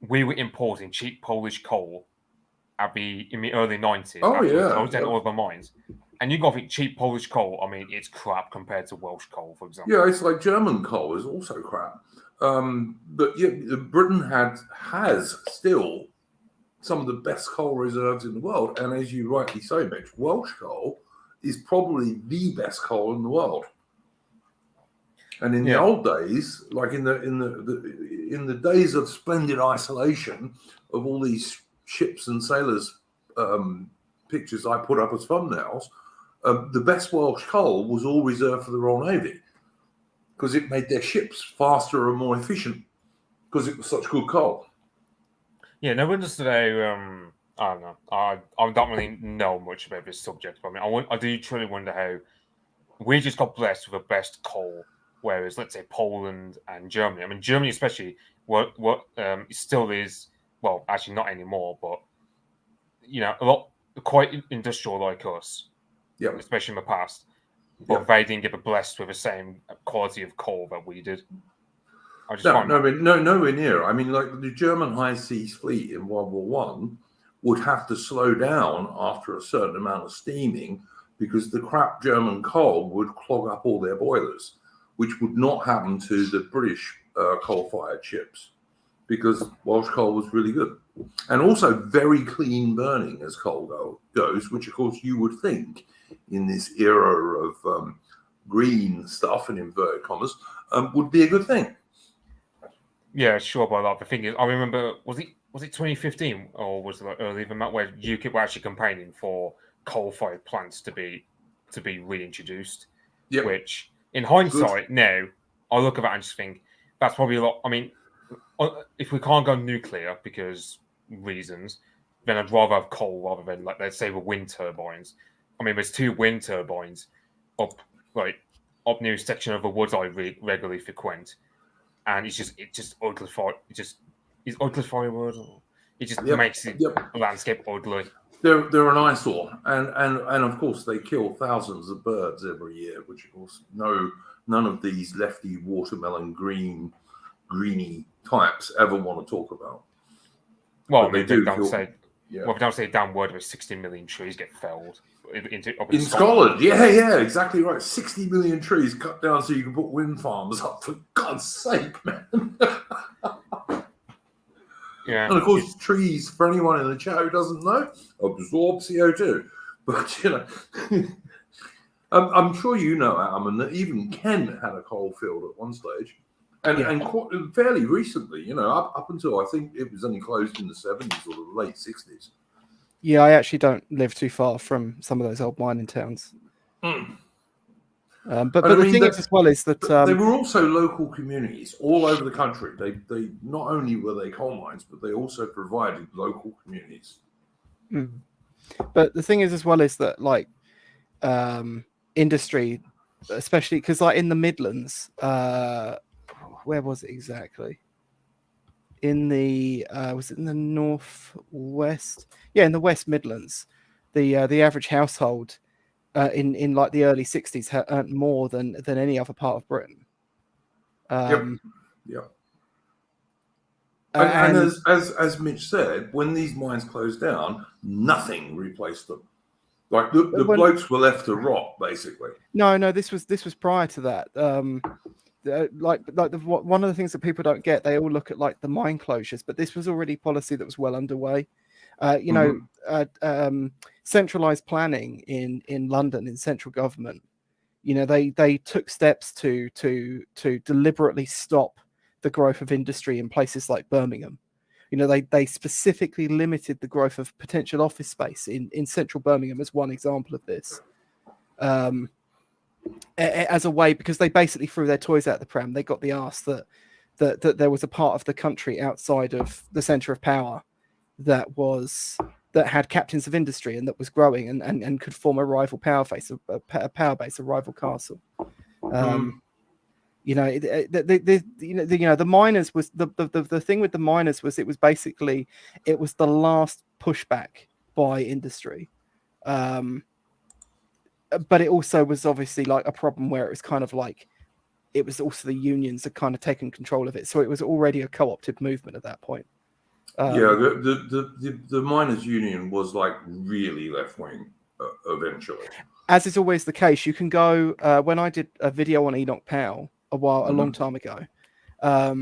Speaker 3: we were importing cheap Polish coal in the early 90s.
Speaker 1: Oh,
Speaker 3: after
Speaker 1: yeah.
Speaker 3: Closed down all of the mines. And you got to think cheap Polish coal, it's crap compared to Welsh coal, for example.
Speaker 1: Yeah, it's like German coal is also crap. But yeah, Britain has still some of the best coal reserves in the world. And as you rightly say, Mitch, Welsh coal is probably the best coal in the world. And in the old days, like in the days of splendid isolation of all these ships and sailors pictures I put up as thumbnails, the best Welsh coal was all reserved for the Royal Navy because it made their ships faster and more efficient because it was such good coal.
Speaker 3: Yeah, no one understood how. I don't know. I don't really know much about this subject, but I do truly wonder how we just got blessed with the best coal, whereas let's say Poland and Germany. Germany especially, what still is, well, actually not anymore, but a lot quite industrial like us, especially in the past. But they didn't get blessed with the same quality of coal that we did.
Speaker 1: Nowhere near. Like the German high seas fleet in World War One would have to slow down after a certain amount of steaming because the crap German coal would clog up all their boilers, which would not happen to the British coal-fired ships because Welsh coal was really good. And also very clean burning as coal goes, which of course you would think in this era of green stuff, in inverted commas, would be a good thing.
Speaker 3: Yeah, sure. But like, the thing is, I remember, was it 2015 or was it like earlier than that, where UKIP were actually campaigning for coal-fired plants to be reintroduced?
Speaker 1: Yep.
Speaker 3: Which, in hindsight, now I look at that and just think that's probably a lot. If we can't go nuclear because reasons, then I'd rather have coal rather than, like, let's say, the wind turbines. There's 2 wind turbines up near a section of the woods I regularly frequent. And it's just uglified. Is uglified a word? It just makes the landscape ugly.
Speaker 1: They're an eyesore, and of course they kill thousands of birds every year, which of course none of these lefty watermelon greeny types ever want to talk about.
Speaker 3: Well, they don't say a damn word where 60 million trees get felled in
Speaker 1: Scotland. Yeah, exactly right. 60 million trees cut down so you can put wind farms up. For God's sake, man.
Speaker 3: Yeah.
Speaker 1: And of course, trees, for anyone in the chat who doesn't know, absorb CO2. But I'm sure you know, Adam, that even Ken had a coal field at one stage. And fairly recently, up until I think it was only closed in the 70s or the late 60s.
Speaker 4: Yeah, I actually don't live too far from some of those old mining towns.
Speaker 1: Mm.
Speaker 4: But the thing is, as well, is that
Speaker 1: they were also local communities all over the country. They not only were they coal mines, but they also provided local communities.
Speaker 4: Mm. But the thing is, as well, is that industry, especially because in the Midlands, where was it exactly? Was it in the northwest? Yeah, in the West Midlands, the average household in like the early 60s earned more than any other part of Britain.
Speaker 1: Yep. And as Mitch said, when these mines closed down, nothing replaced them. Like the blokes were left to rot, basically.
Speaker 4: No, this was prior to that. One of the things that people don't get, they all look at like the mine closures, but this was already policy that was well underway. Centralized planning in London, in central government, they took steps to deliberately stop the growth of industry in places like Birmingham. They specifically limited the growth of potential office space in central Birmingham as one example of this. As a way, because they basically threw their toys out the pram. They got the arse that there was a part of the country outside of the center of power that had captains of industry and that was growing and could form a rival power base, a power base, a rival castle. The miners was the thing with the miners was it was the last pushback by industry. But it also was obviously like a problem where it was kind of like it was also the unions had kind of taken control of it, so it was already a co-opted movement at that point.
Speaker 1: The miners' union was like really left wing eventually.
Speaker 4: As is always the case, you can go when I did a video on Enoch Powell a long time ago. I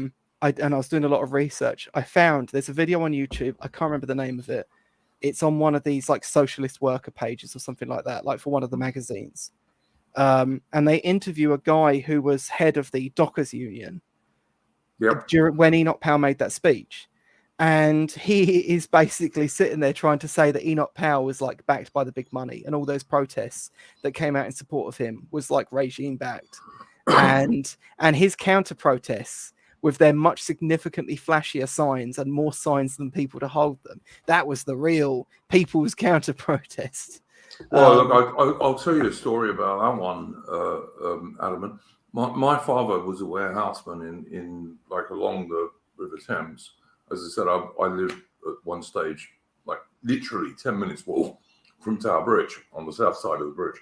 Speaker 4: was doing a lot of research. I found there's a video on YouTube. I can't remember the name of it. It's on one of these like socialist worker pages or something like that, like for one of the magazines. And they interview a guy who was head of the Dockers Union when Enoch Powell made that speech. And he is basically sitting there trying to say that Enoch Powell was like backed by the big money, and all those protests that came out in support of him was like regime backed. and his counter protests with their much significantly flashier signs and more signs than people to hold them. That was the real people's counter protest.
Speaker 1: Well, look, I'll tell you a story about that one, Adam. My father was a warehouseman in like along the River Thames. As I said, I lived at one stage, like literally 10 minutes walk from Tower Bridge on the south side of the bridge.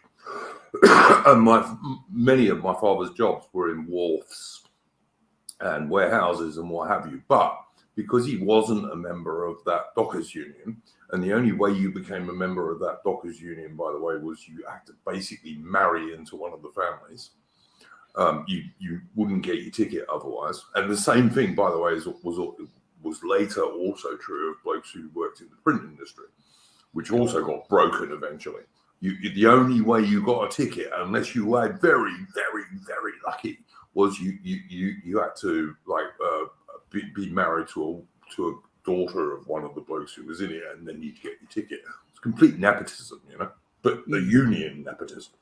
Speaker 1: And many of my father's jobs were in wharfs and warehouses and what have you. But because he wasn't a member of that Dockers Union, and the only way you became a member of that Dockers Union, by the way, was you had to basically marry into one of the families. You wouldn't get your ticket otherwise. And the same thing, by the way, was later also true of blokes who worked in the print industry, which also got broken eventually. The only way you got a ticket, unless you were very, very, very lucky, was you had to like be married to a daughter of one of the blokes who was in it, and then you'd get your ticket. It's complete nepotism, but the union nepotism.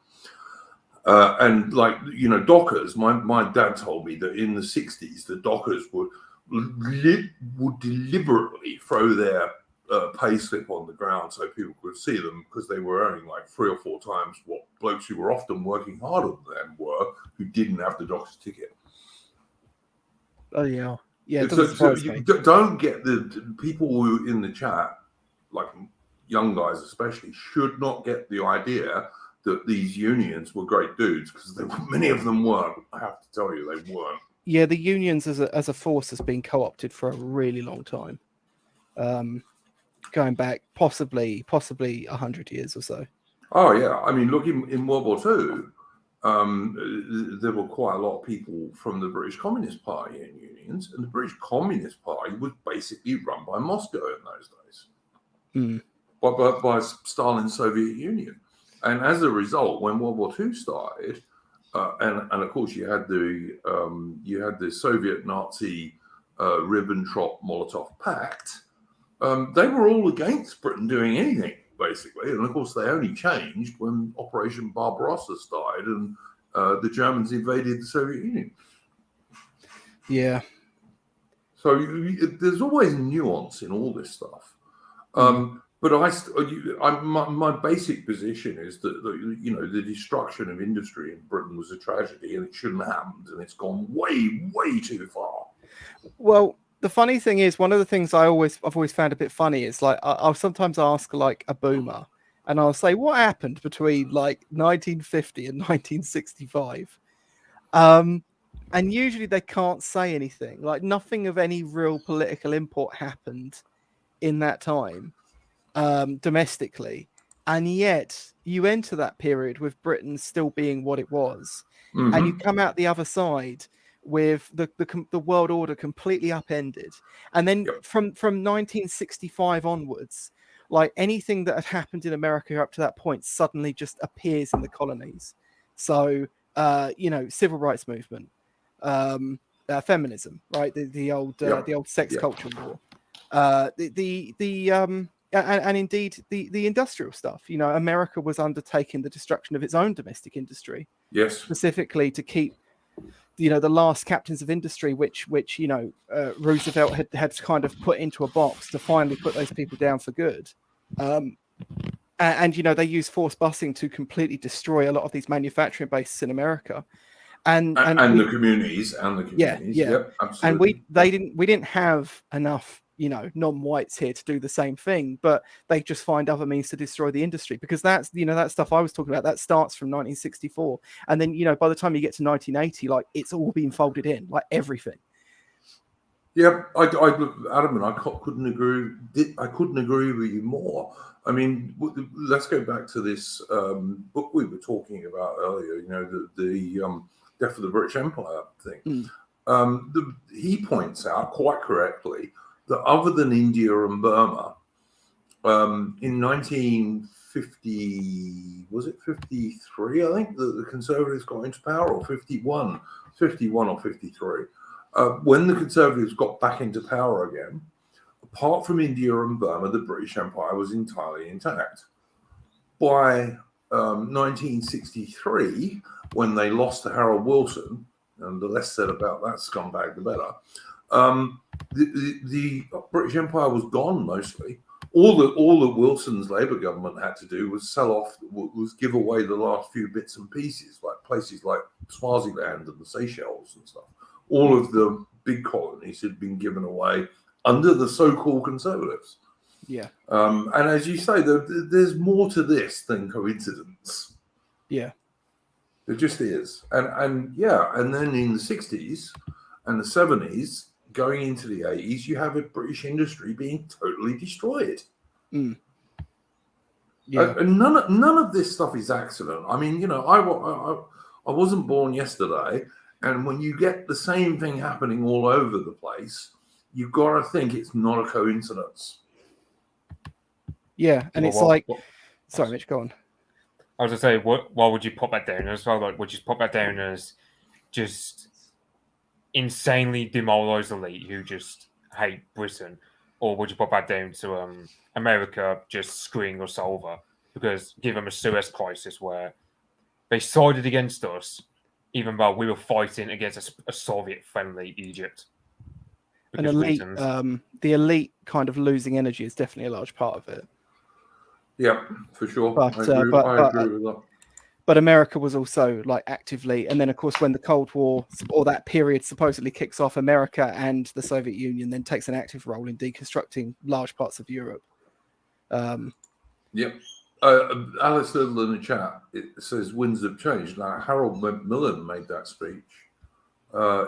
Speaker 1: And like, Dockers, my dad told me that in the 60s, the Dockers would deliberately throw their pay slip on the ground so people could see them, because they were earning like 3 or 4 times what blokes who were often working harder than them were, who didn't have the Dockers ticket.
Speaker 4: Oh yeah. Yeah,
Speaker 1: so you don't get the people who in the chat, like young guys especially, should not get the idea that these unions were great dudes, because many of them weren't. I have to tell you, they weren't.
Speaker 4: Yeah, the unions as a force has been co-opted for a really long time, going back possibly 100 years or so.
Speaker 1: Oh yeah, I mean, look, in World War II, there were quite a lot of people from the British Communist Party in unions, and the British Communist Party was basically run by Moscow in those days, by Stalin's Soviet Union. And as a result, when World War II started, and of course you had the Soviet Nazi Ribbentrop-Molotov Pact, they were all against Britain doing anything, basically. And of course they only changed when Operation Barbarossa started and the Germans invaded the Soviet Union.
Speaker 4: Yeah.
Speaker 1: So there's always nuance in all this stuff. But my basic position is that the destruction of industry in Britain was a tragedy, and it shouldn't have happened, and it's gone way, way too far.
Speaker 4: Well, the funny thing is, one of the things I've always found a bit funny is like I'll sometimes ask like a boomer, and I'll say, what happened between like 1950 and 1965? And usually they can't say anything. Like nothing of any real political import happened in that time, domestically. And yet you enter that period with Britain still being what it was, and you come out the other side with the world order completely upended. And then from 1965 onwards, like anything that had happened in America up to that point suddenly just appears in the colonies. So civil rights movement, feminism, right? The old sex culture war, and indeed the industrial stuff. America was undertaking the destruction of its own domestic industry, specifically to keep the last captains of industry, which Roosevelt had kind of put into a box to finally put those people down for good. And they use forced busing to completely destroy a lot of these manufacturing bases in America, and
Speaker 1: the communities, Yep, absolutely.
Speaker 4: And we didn't have enough non-whites here to do the same thing, but they just find other means to destroy the industry, because that's that stuff I was talking about that starts from 1964, and then by the time you get to 1980, like it's all been folded in, like everything.
Speaker 1: Yeah, Adam and I couldn't agree. I couldn't agree with you more. I mean, let's go back to this book we were talking about earlier. The Death of the British Empire thing. He points out quite correctly that other than India and Burma, in 1950, was it 53? I think the Conservatives got into power, or 51 or 53. When the Conservatives got back into power again, apart from India and Burma, the British Empire was entirely intact. By 1963, when they lost to Harold Wilson, and the less said about that scumbag, the better, the British Empire was gone mostly. All that Wilson's Labour government had to do was give away the last few bits and pieces, like places like Swaziland and the Seychelles and stuff. All of the big colonies had been given away under the so-called Conservatives.
Speaker 4: Yeah.
Speaker 1: And as you say, there's more to this than coincidence.
Speaker 4: Yeah.
Speaker 1: There just is. And then in the 60s and the 70s, going into the 80s, you have a British industry being totally destroyed.
Speaker 4: Yeah.
Speaker 1: And none of this stuff is accident. I mean, I wasn't born yesterday, and when you get the same thing happening all over the place, you've got to think it's not a coincidence.
Speaker 4: Yeah, and sorry, Mitch, go on.
Speaker 3: I was going to say, why would you put that down as well? Like, would you put that down as just insanely demoralised elite who just hate Britain, or would you put that down to America just screwing us over because give them a Suez crisis where they sided against us, even though we were fighting against a Soviet-friendly Egypt?
Speaker 4: An elite, the elite kind of losing energy is definitely a large part of it.
Speaker 1: Yeah, for sure.
Speaker 4: But,
Speaker 1: I agree with that.
Speaker 4: But America was also like actively, and then of course when the Cold War or that period supposedly kicks off, America and the Soviet Union then takes an active role in deconstructing large parts of Europe.
Speaker 1: Yep. Alice Little in the chat, it says winds have changed. Now, Harold Macmillan made that speech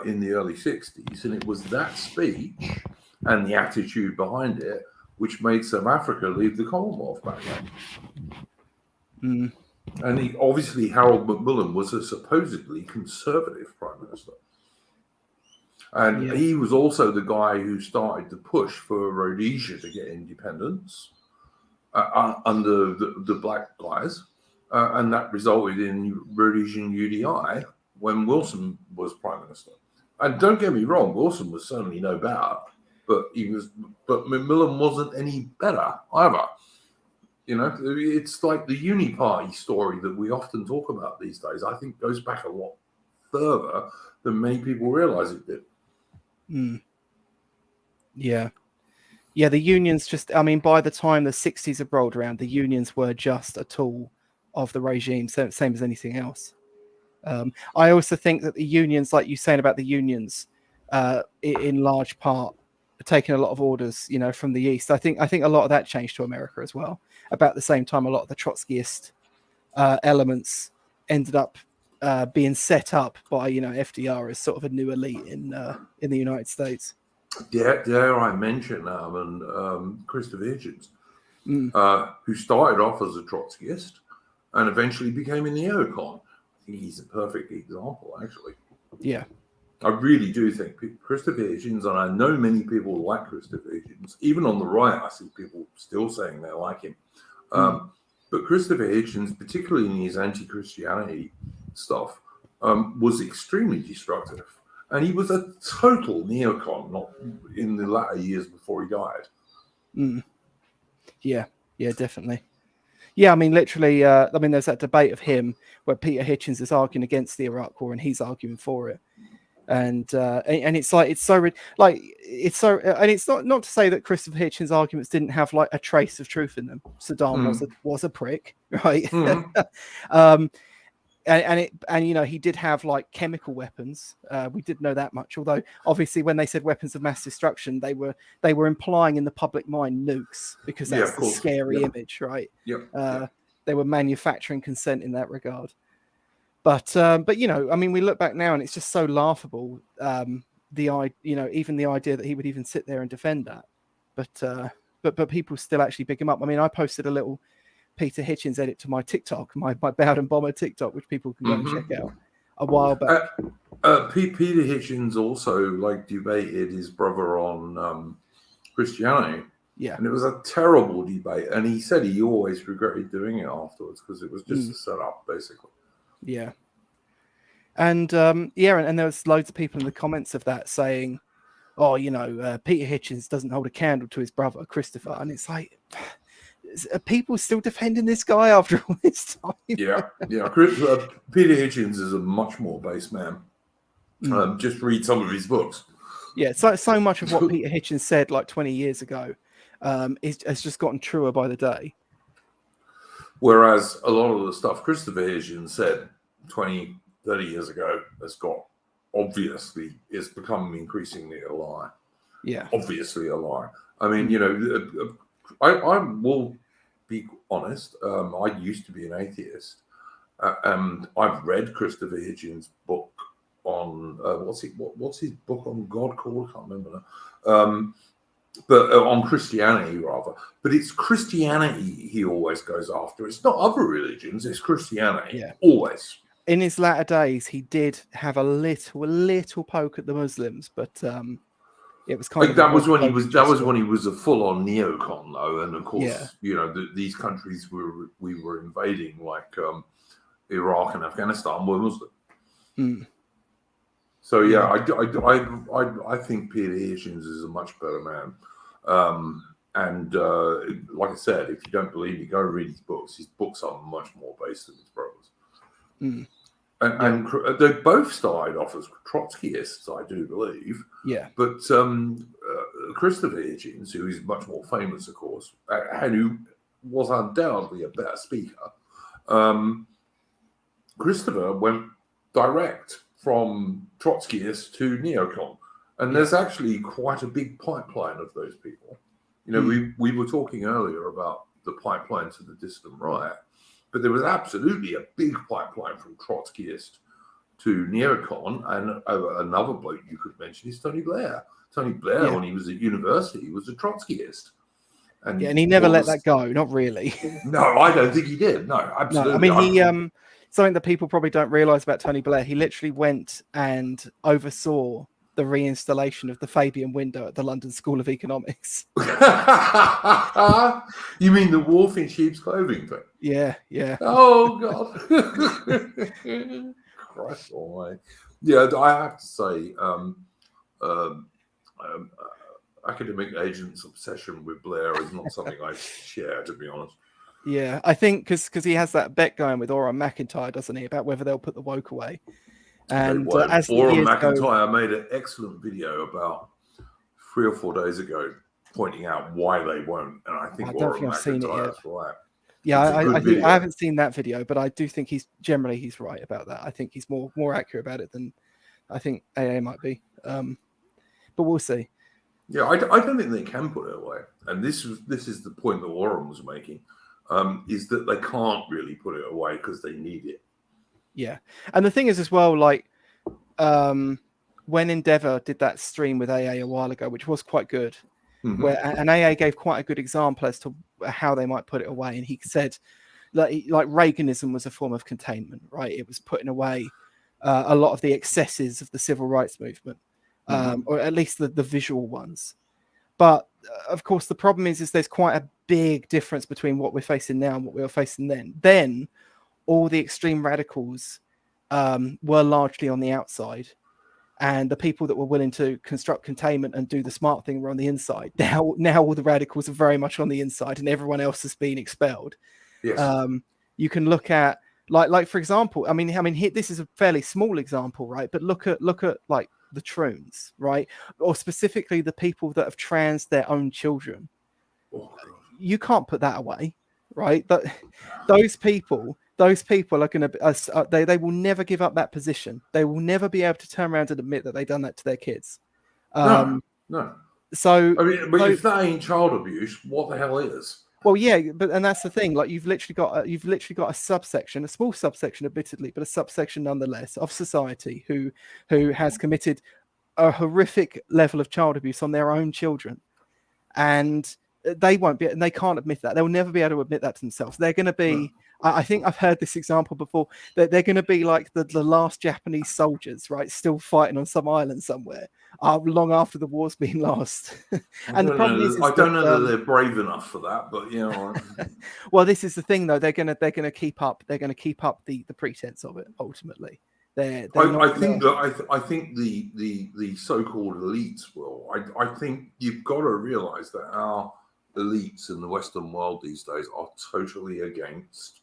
Speaker 1: in the early 60s, and it was that speech and the attitude behind it which made South Africa leave the Commonwealth back then. And Harold Macmillan was a supposedly conservative prime minister. And he was also the guy who started to push for Rhodesia to get independence under the black guys. And that resulted in Rhodesian UDI when Wilson was prime minister. And don't get me wrong, Wilson was certainly no better, but Macmillan wasn't any better either. It's like the Uni-Party story that we often talk about these days. I think goes back a lot further than many people realize it did.
Speaker 4: Yeah, the unions by the time the 60s had rolled around, the unions were just a tool of the regime, same as anything else. I also think that the unions, like you saying about the unions, in large part, taking a lot of orders, from the East. I think a lot of that changed to America as well. about the same time a lot of the Trotskyist elements ended up being set up by FDR as sort of a new elite in the United States.
Speaker 1: Dare I mention Christopher Hitchens, who started off as a Trotskyist and eventually became a neocon. I think he's a perfect example, actually.
Speaker 4: Yeah.
Speaker 1: I really do think Christopher Hitchens, and I know many people like Christopher Hitchens, even on the right, I see people still saying they like him. But Christopher Hitchens, particularly in his anti-Christianity stuff, was extremely destructive. And he was a total neocon, not in the latter years before he died.
Speaker 4: Yeah, definitely. Yeah, I mean, literally, there's that debate of him where Peter Hitchens is arguing against the Iraq War and he's arguing for it. And it's like, it's so, like, it's so, and it's not to say that Christopher Hitchens' arguments didn't have like a trace of truth in them. Saddam was a prick, right? And he did have like chemical weapons. We did know that much. Although obviously, when they said weapons of mass destruction, they were implying in the public mind nukes, because that's the scary image, right? They were manufacturing consent in that regard. But I mean, we look back now and it's just so laughable. Even the idea that he would even sit there and defend that. But people still actually pick him up. I mean, I posted a little Peter Hitchens edit to my TikTok, my Bowden Bomber TikTok, which people can go and check out a while back.
Speaker 1: Peter Hitchens also debated his brother on Christianity.
Speaker 4: Yeah.
Speaker 1: And it was a terrible debate. And he said he always regretted doing it afterwards because it was just a setup, basically.
Speaker 4: Yeah. And and there was loads of people in the comments of that saying, oh, Peter Hitchens doesn't hold a candle to his brother, Christopher. And it's like, are people still defending this guy after all this time?
Speaker 1: Yeah. Peter Hitchens is a much more base man. Just read some of his books.
Speaker 4: Yeah, it's like so much of what Peter Hitchens said like 20 years ago has just gotten truer by the day.
Speaker 1: Whereas a lot of the stuff Christopher Hitchens said 20, 30 years ago is becoming increasingly a lie.
Speaker 4: Yeah.
Speaker 1: Obviously a lie. I mean, I will be honest. I used to be an atheist, and I've read Christopher Hitchens' book on what's his book on God called? I can't remember now. But on Christianity rather. But it's Christianity he always goes after. It's not other religions. It's Christianity.
Speaker 4: Yeah.
Speaker 1: Always.
Speaker 4: In his latter days, he did have a little poke at the Muslims, but it was kind of
Speaker 1: that was when he was a full-on neocon, though, and of course, these countries we were invading, like Iraq and Afghanistan, were Muslim. So I think Peter Hitchens is a much better man. And like I said, if you don't believe me, go read his books. His books are much more based than his brothers. And they both started off as Trotskyists, I do believe.
Speaker 4: Yeah. But
Speaker 1: Christopher Hitchens, who is much more famous, of course, and who was undoubtedly a better speaker, Christopher went direct from Trotskyist to neocon. And there's actually quite a big pipeline of those people. We were talking earlier about the pipeline to the distant right, but there was absolutely a big pipeline from Trotskyist to neocon. And another bloke you could mention is Tony Blair. Tony Blair, when he was at university, was a Trotskyist. And
Speaker 4: he never let that go. Not really.
Speaker 1: No, I don't think he did. No, absolutely.
Speaker 4: No, I mean, something that people probably don't realize about Tony Blair, he literally went and oversaw the reinstallation of the Fabian window at the London School of Economics.
Speaker 1: You mean the wolf in sheep's clothing thing?
Speaker 4: Yeah.
Speaker 1: Oh, God. Christ almighty. Yeah, I have to say, academic agent's obsession with Blair is not something I share, to be honest.
Speaker 4: Yeah, I think because he has that bet going with Oran McIntyre, doesn't he, about whether they'll put the woke away. And as
Speaker 1: Oran McIntyre made an excellent video about 3 or 4 days ago, pointing out why they won't. And I think Oran McIntyre is right.
Speaker 4: Yeah, I haven't seen that video, but I do think he's right about that. I think he's more accurate about it than I think AA might be. But we'll see.
Speaker 1: Yeah, I don't think they can put it away. And this is the point that Warren was making. is that they can't really put it away because they need it.
Speaker 4: Yeah, and the thing is as well, like when Endeavour did that stream with AA a while ago, which was quite good, where and AA gave quite a good example as to how they might put it away, and he said like Reaganism was a form of containment, right? It was putting away a lot of the excesses of the civil rights movement, or at least the visual ones. But of course, the problem is there's quite a big difference between what we're facing now and what we were facing then. Then all the extreme radicals were largely on the outside, and the people that were willing to construct containment and do the smart thing were on the inside. Now all the radicals are very much on the inside, and everyone else has been expelled.
Speaker 1: Yes.
Speaker 4: You can look at like for example, I mean, here, this is a fairly small example, right? But look at like the Troons, right? Or specifically the people that have transed their own children. You can't put that away, right? But those people are going to they will never give up that position. They will never be able to turn around and admit that they've done that to their kids.
Speaker 1: No.
Speaker 4: So
Speaker 1: I mean, but if that ain't child abuse, what the hell is?
Speaker 4: Well, yeah, and that's the thing. Like you've literally got a subsection, a small subsection, admittedly, but a subsection nonetheless of society who has committed a horrific level of child abuse on their own children, and they won't be, and they can't admit that. They'll never be able to admit that to themselves. They're going to be. I think I've heard this example before. That they're going to be like the last Japanese soldiers, right, still fighting on some island somewhere, long after the war's been lost. And the problem is
Speaker 1: I don't know that they're brave enough for that, but you know.
Speaker 4: Well, this is the thing, though. They're gonna keep up. They're gonna keep up the pretense of it. Ultimately, I
Speaker 1: think the so-called elites will. I think you've got to realise that our elites in the Western world these days are totally against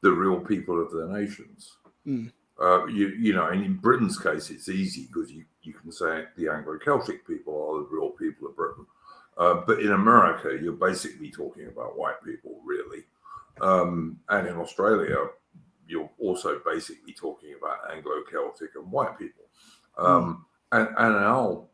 Speaker 1: the real people of their nations. You know, and in Britain's case, it's easy because you can say the Anglo-Celtic people are the real people of Britain. But in America, you're basically talking about white people, really. And in Australia, you're also basically talking about Anglo-Celtic and white people. And our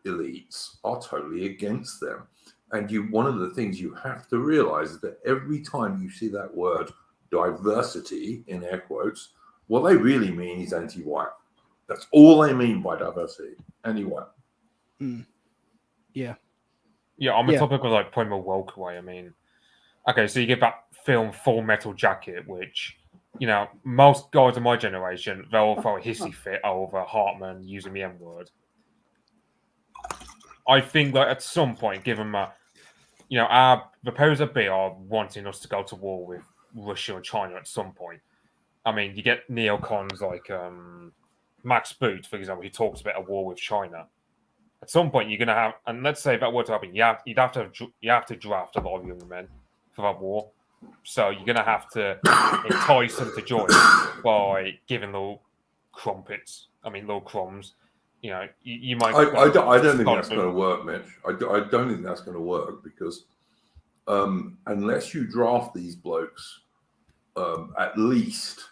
Speaker 1: elites are totally against them. And one of the things you have to realize is that every time you see that word diversity in air quotes, what they really mean is anti-white. That's all they mean by diversity, anti-white.
Speaker 3: Yeah, on the topic of like putting more woke away, I mean, okay, so you get that film Full Metal Jacket, which, you know, most guys of my generation, they'll throw a hissy fit over Hartman using the N-word. I think that at some point, given you know, the powers that be are wanting us to go to war with Russia or China at some point. I mean, you get neocons like Max Boot, for example, who talks about a war with China. At some point, you're going to have, and let's say if that were to happen, you have to draft a lot of young men for that war. So you're going to have to entice them to join by giving little crumbs. You know, you might.
Speaker 1: I don't think that's going to work, Mitch. I don't think that's going to work because unless you draft these blokes at least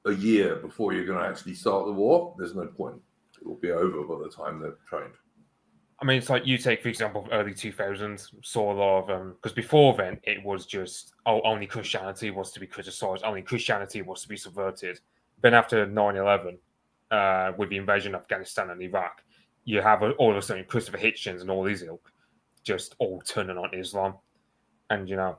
Speaker 1: a year before you're going to actually start the war, there's no point. It will be over by the time they're trained.
Speaker 3: I mean, it's like you take, for example, early 2000s, saw a lot of because before then it was just only Christianity was to be criticised, only Christianity was to be subverted. Then after 9/11, with the invasion of Afghanistan and Iraq, you have all of a sudden Christopher Hitchens and all these ilk just all turning on Islam, and you know,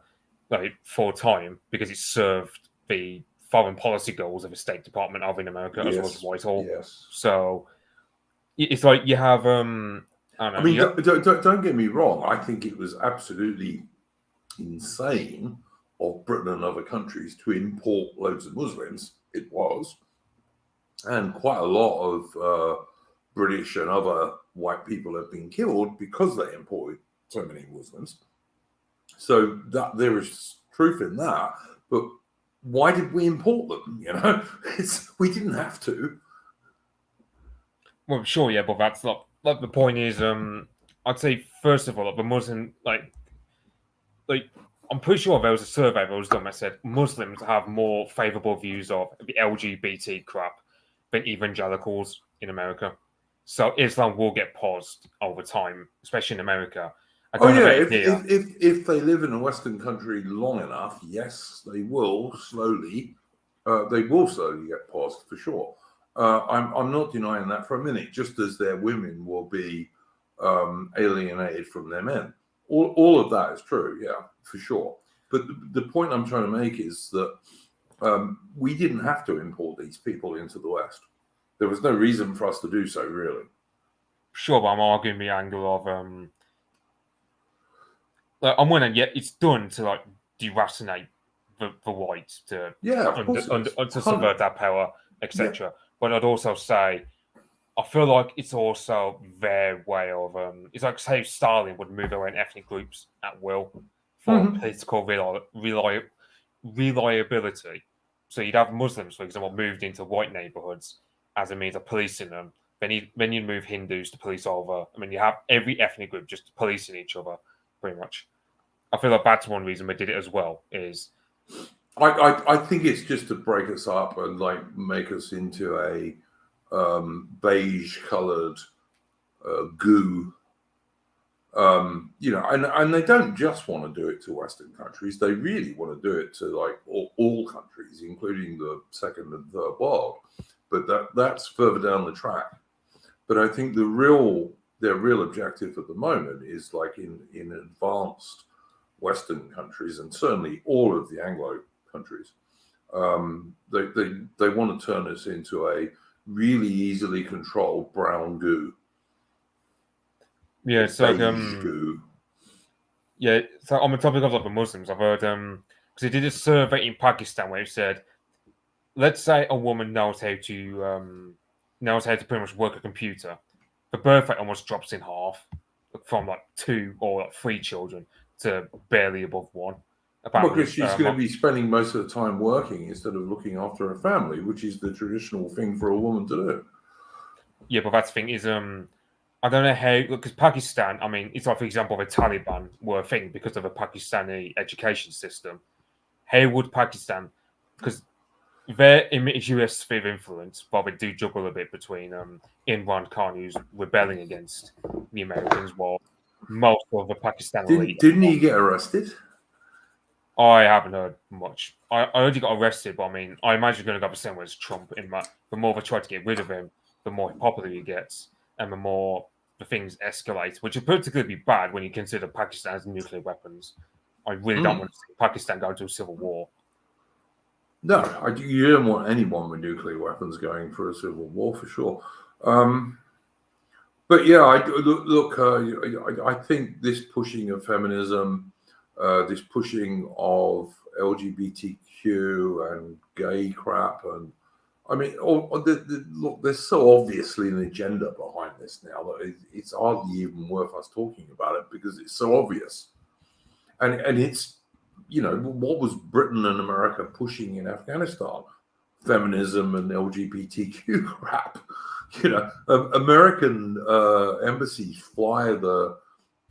Speaker 3: like for a time because it served the foreign policy goals of the State Department of in America as well as Whitehall.
Speaker 1: Yes.
Speaker 3: So it's like you have I
Speaker 1: mean, don't get me wrong. I think it was absolutely insane of Britain and other countries to import loads of Muslims. It was. And quite a lot of British and other white people have been killed because they imported so many Muslims. So that there is truth in that. But why did we import them? You know, we didn't have to.
Speaker 3: Well, sure, yeah, but that's not like the point. Is I'd say first of all, the Muslim like I'm pretty sure there was a survey that was done that said Muslims have more favourable views of the LGBT crap than evangelicals in America. So Islam will get paused over time, especially in America, I
Speaker 1: Oh
Speaker 3: don't know
Speaker 1: yeah,
Speaker 3: about here.
Speaker 1: if they live in a Western country long enough, yes, they will slowly. They will slowly get past for sure. I'm not denying that for a minute. Just as their women will be alienated from their men, all of that is true. Yeah, for sure. But the point I'm trying to make is that we didn't have to import these people into the West. There was no reason for us to do so, really.
Speaker 3: Sure, but I'm arguing the angle of on one hand, yeah, it's done to like deracinate the whites to
Speaker 1: Yeah, of course it is.
Speaker 3: to subvert our power, etc. But I'd also say I feel like it's also their way of it's like say Stalin would move around ethnic groups at will for political reliability. So you'd have Muslims, for example, moved into white neighborhoods as a means of policing them. Then you move Hindus to police over. I mean, you have every ethnic group just policing each other, pretty much. I feel like that's one reason we did it as well. Is
Speaker 1: I think it's just to break us up and like make us into a beige coloured goo. And they don't just want to do it to Western countries. They really want to do it to like all countries, including the second and third world. But that's further down the track. But I think their real objective at the moment is like in advanced Western countries, and certainly all of the Anglo countries. They want to turn us into a really easily controlled brown goo.
Speaker 3: Yeah, so
Speaker 1: goo.
Speaker 3: Yeah, so on the topic of like the Muslims, I've heard because they did a survey in Pakistan where it said, let's say a woman knows how to pretty much work a computer, the birth rate almost drops in half from like 2 or like 3 children to barely above 1.
Speaker 1: Because she's going to be spending most of the time working instead of looking after her family, which is the traditional thing for a woman to do.
Speaker 3: Yeah, but that's the thing is, I don't know how, because Pakistan, I mean, it's like, for example, the Taliban were a thing because of a Pakistani education system. How would Pakistan, because they're in US sphere of influence, but they do juggle a bit between Imran Khan, who's rebelling against the Americans, while most of the Pakistani
Speaker 1: didn't he get arrested?
Speaker 3: I haven't heard much. I heard he got arrested, but I mean, I imagine he's going to go the same way as Trump. In that, the more they try to get rid of him, the more popular he gets, and the more the things escalate, which would particularly be bad when you consider Pakistan has nuclear weapons. I really don't want to see Pakistan go into a civil war.
Speaker 1: No, you don't want anyone with nuclear weapons going for a civil war for sure. But yeah, I think this pushing of feminism, this pushing of LGBTQ and gay crap, and I mean, look, there's so obviously an agenda behind this now that it's hardly even worth us talking about it because it's so obvious, and it's, you know, what was Britain and America pushing in Afghanistan? Feminism and LGBTQ crap. You know, American embassies fly the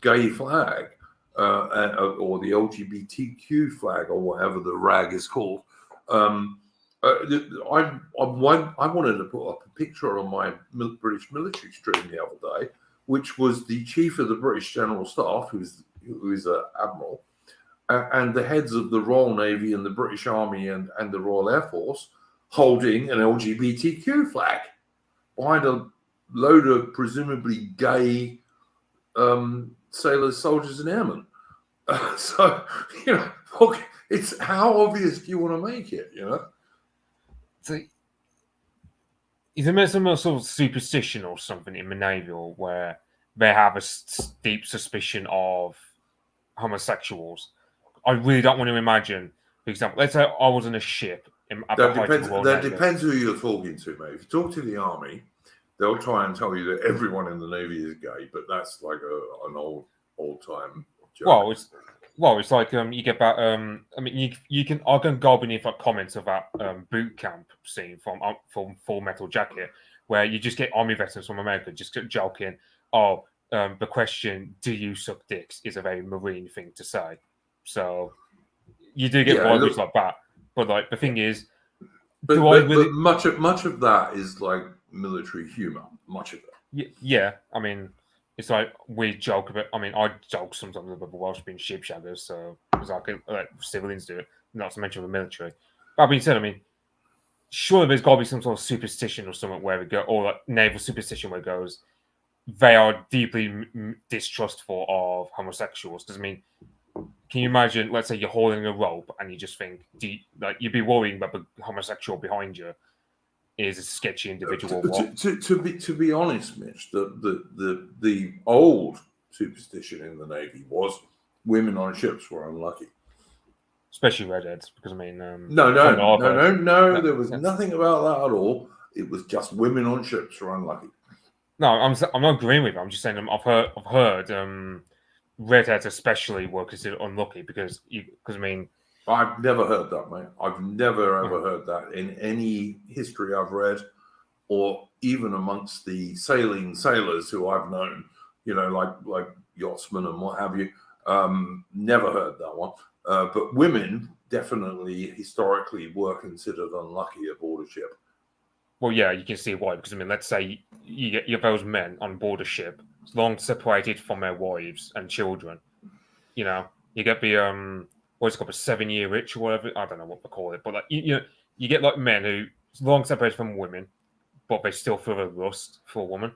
Speaker 1: gay flag or the LGBTQ flag or whatever the rag is called. I wanted to put up a picture on my British military stream the other day, which was the chief of the British General Staff, who is an admiral, and the heads of the Royal Navy and the British Army and the Royal Air Force holding an LGBTQ flag behind a load of presumably gay sailors, soldiers, and airmen. So, you know, look, it's how obvious do you want to make it, you know?
Speaker 3: So, is there some sort of superstition or something in the Navy where they have a deep suspicion of homosexuals? I really don't want to imagine, for example, let's say I was in a ship.
Speaker 1: That depends who you're talking to, mate. If you talk to the Army, they'll try and tell you that everyone in the Navy is gay, but that's like an old-time joke.
Speaker 3: Well, it's like you get that. I mean, I can go beneath like comments of that boot camp scene from Full Metal Jacket, where you just get Army veterans from America just joking. Oh, the question, "Do you suck dicks?" is a very Marine thing to say. So you do get rivalries like that. But like the thing is,
Speaker 1: but much of that is like military humor. Much of it.
Speaker 3: Yeah, I mean, it's like we joke about. I mean, I joke sometimes about the Welsh being sheep shaggers, so it's like civilians do it, not to mention the military. That being said, I mean, surely there's got to be some sort of superstition or something where we go, or like naval superstition where it goes, they are deeply distrustful of homosexuals. Because I mean, can you imagine? Let's say you're holding a rope and you just think, like you'd be worrying about the homosexual behind you is a sketchy individual.
Speaker 1: To be honest, Mitch, the old superstition in the Navy was women on ships were unlucky.
Speaker 3: Especially redheads, because I mean,
Speaker 1: no, there was nothing about that at all. It was just women on ships were unlucky.
Speaker 3: No, I'm not agreeing with you. I'm just saying I've heard redheads especially were considered unlucky because I mean,
Speaker 1: I've never heard that, mate. I've never ever heard that in any history I've read, or even amongst the sailing sailors who I've known. You know, like yachtsmen and what have you. Never heard that one. But women definitely historically were considered unlucky aboard a ship.
Speaker 3: Well, yeah, you can see why. Because I mean, let's say you get those men on board a ship, long separated from their wives and children. You know, you get the what's it called, a 7-year itch or whatever. I don't know what they call it, but like you get like men who long separated from women, but they still feel a lust for a woman.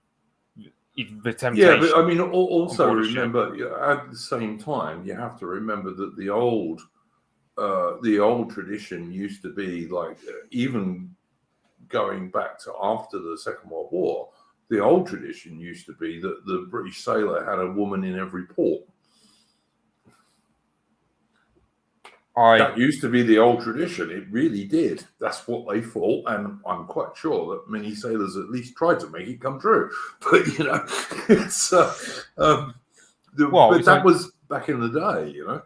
Speaker 3: The temptation.
Speaker 1: Yeah, but I mean, also remember at the same time, you have to remember that the old tradition used to be like even going back to after the Second World War. The old tradition used to be that the British sailor had a woman in every port. That used to be the old tradition. It really did. That's what they thought, and I'm quite sure that many sailors at least tried to make it come true. But you know, it's but that was back in the day, you know.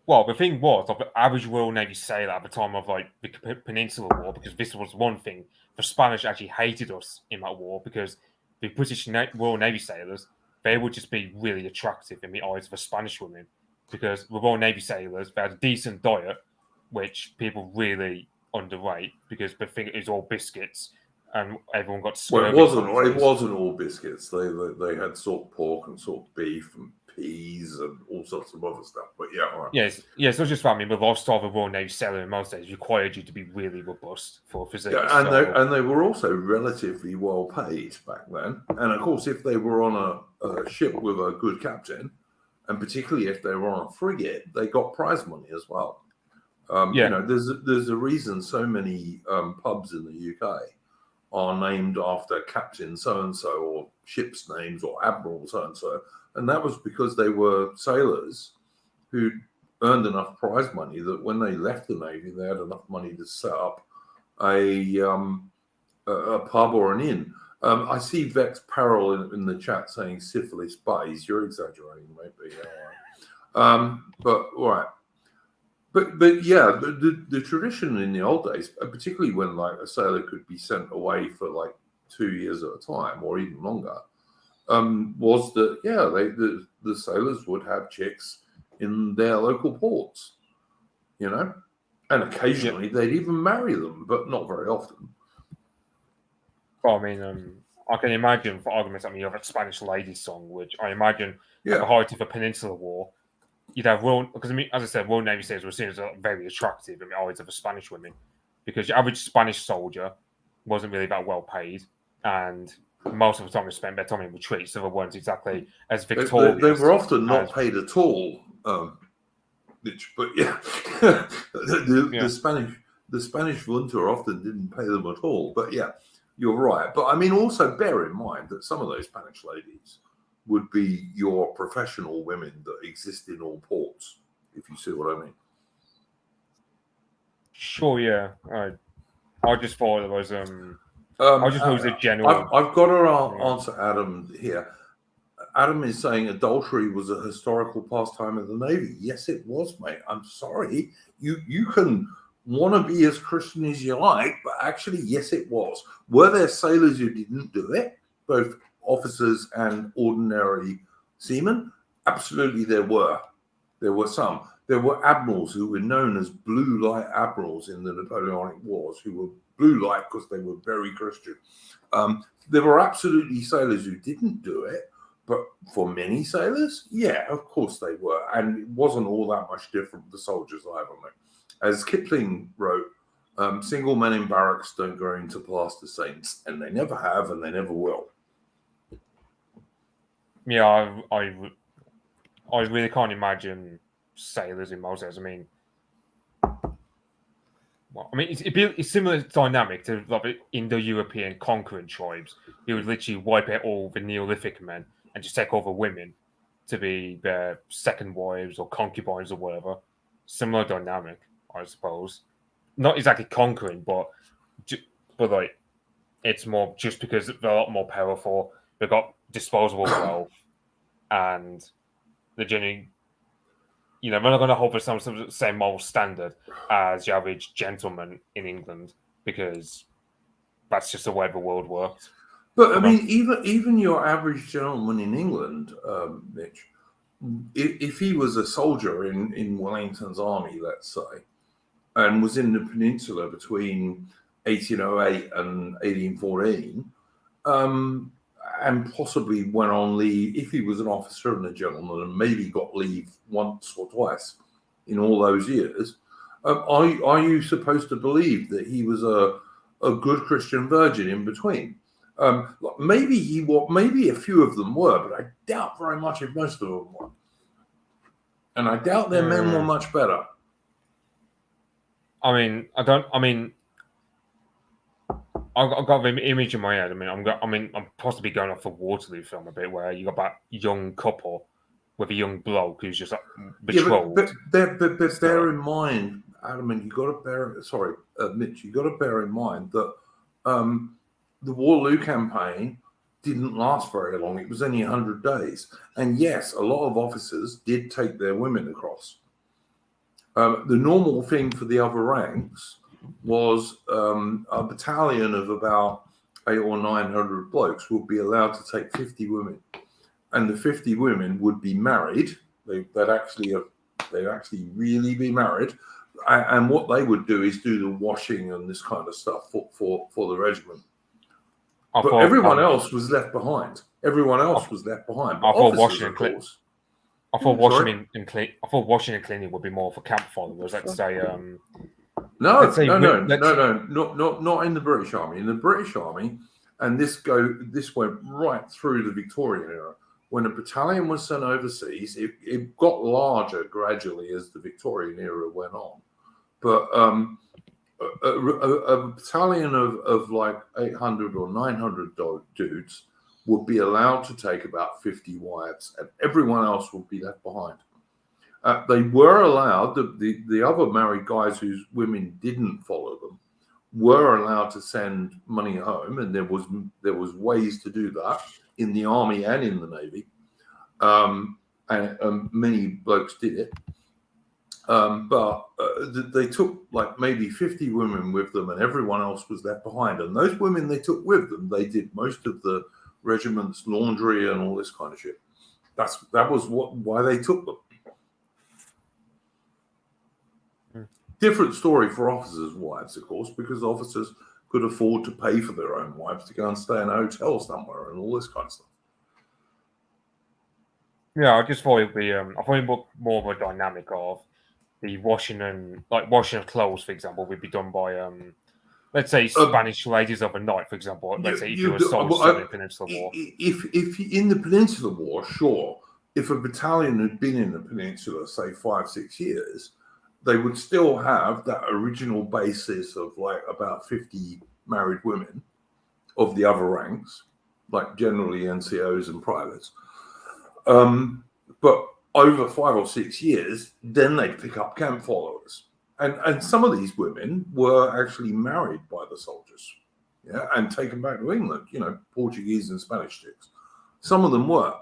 Speaker 3: Well, the thing was, like, the average Royal Navy sailor at the time of like the Peninsular War, because this was one thing, the Spanish actually hated us in that war because the British Royal Navy sailors, they would just be really attractive in the eyes of the Spanish women. Because the Royal Navy sailors, they had a decent diet, which people really underrate because they think it was all biscuits, and everyone got scurvy.
Speaker 1: Well, it wasn't all biscuits. They had salt pork and salt beef and peas and all sorts of other stuff. But yeah, all right.
Speaker 3: Yes, it's not just that. I mean, the lifestyle of a Royal Navy sailor in most days required you to be really robust for physique.
Speaker 1: Yeah, and they were also relatively well paid back then. And of course, if they were on a ship with a good captain, and particularly if they were on a frigate, they got prize money as well. You know, there's a reason so many pubs in the UK are named after Captain so-and-so or ships' names or Admiral so-and-so. And that was because they were sailors who earned enough prize money that when they left the Navy, they had enough money to set up a pub or an inn. I see Vex Parrell in the chat saying syphilis buddies. You're exaggerating, maybe. But all right. But yeah, the tradition in the old days, particularly when like a sailor could be sent away for like 2 years at a time or even longer, was that the sailors would have chicks in their local ports, you know, and occasionally they'd even marry them, but not very often.
Speaker 3: Well, I mean, I can imagine, for argument's sake, you have a Spanish lady song, which I imagine at the height of the Peninsular War, you'd have because I mean, as I said, Royal Navy sailors were seen as very attractive in the eyes of the Spanish women, because your average Spanish soldier wasn't really that well paid, and most of the time they spent their time in retreat, so they weren't exactly as victorious.
Speaker 1: They were often not paid at all, but yeah, the Spanish junta often didn't pay them at all. But yeah, you're right. But I mean, also bear in mind that some of those Spanish ladies would be your professional women that exist in all ports, if you see what I mean.
Speaker 3: Sure, yeah. I just thought it was I just thought it was a general.
Speaker 1: I've got to answer Adam here. Adam is saying adultery was a historical pastime of the Navy. Yes, it was, mate. I'm sorry. You can want to be as Christian as you like, but actually, yes, it was. Were there sailors who didn't do it, both officers and ordinary seamen? Absolutely, there were. There were some. There were admirals who were known as blue light admirals in the Napoleonic Wars, who were blue light because they were very Christian. There were absolutely sailors who didn't do it, But for many sailors, yeah, of course they were. And it wasn't all that much different for the soldiers either, mate. As Kipling wrote, single men in barracks don't grow into plaster saints, and they never have, and they never will.
Speaker 3: Yeah, I really can't imagine sailors in most days. I mean, well, I mean, it's similar dynamic to like Indo-European conquering tribes who would literally wipe out all the Neolithic men and just take over women to be their second wives or concubines or whatever. Similar dynamic, I suppose. Not exactly conquering, but like it's more just because they're a lot more powerful. They've got disposable wealth, and they're generally, they're not going to hold the same moral standard as the average gentleman in England because that's just the way the world works.
Speaker 1: But I mean, even your average gentleman in England, Mitch, if he was a soldier in Wellington's army, let's say, and was in the peninsula between 1808 and 1814, and possibly went on leave, if he was an officer and a gentleman, and maybe got leave once or twice in all those years, are you supposed to believe that he was a good Christian virgin in between? Maybe a few of them were, but I doubt very much if most of them were. And I doubt their men were much better.
Speaker 3: I've got the image in my head. I'm possibly going off the Waterloo film a bit, where you got that young couple with a young bloke who's just betrothed.
Speaker 1: Yeah, but bear in mind, Adam, and Mitch, you got to bear in mind that the Waterloo campaign didn't last very long. It was only 100 days. And yes, a lot of officers did take their women across. The normal thing for the other ranks was a battalion of about 800 or 900 blokes would be allowed to take 50 women. And the 50 women would be married. They'd actually really be married. And what they would do is do the washing and this kind of stuff for the regiment. But everyone else was left behind. Everyone else was left behind.
Speaker 3: I thought washing and cleaning. I thought washing and cleaning would be more for camp followers. Let's say.
Speaker 1: No, not in the British Army. In the British Army, and this went right through the Victorian era. When a battalion was sent overseas, it got larger gradually as the Victorian era went on. But a battalion of like 800 or 900 dudes would be allowed to take about 50 wives, and everyone else would be left behind. They were allowed, the other married guys whose women didn't follow them were allowed to send money home, and there was ways to do that in the army and in the navy, and many blokes did it. But they took like maybe 50 women with them, and everyone else was left behind. And those women they took with them, they did most of the regiment's laundry and all this kind of shit. That was why they took them. Different story for officers' wives, of course, because officers could afford to pay for their own wives to go and stay in a hotel somewhere and all this kind of stuff.
Speaker 3: Yeah, I just thought it'd be more of a dynamic of the washing of clothes, for example, would be done by let's say Spanish ladies of a night, for example. Let's say if you were soldiers in the Peninsular War.
Speaker 1: If in the Peninsular War, sure. If a battalion had been in the Peninsula, say 5-6 years, they would still have that original basis of like about 50 married women of the other ranks, like generally NCOs and privates. But over 5 or 6 years, then they'd pick up camp followers. And some of these women were actually married by the soldiers, yeah, and taken back to England, Portuguese and Spanish chicks. Some of them were,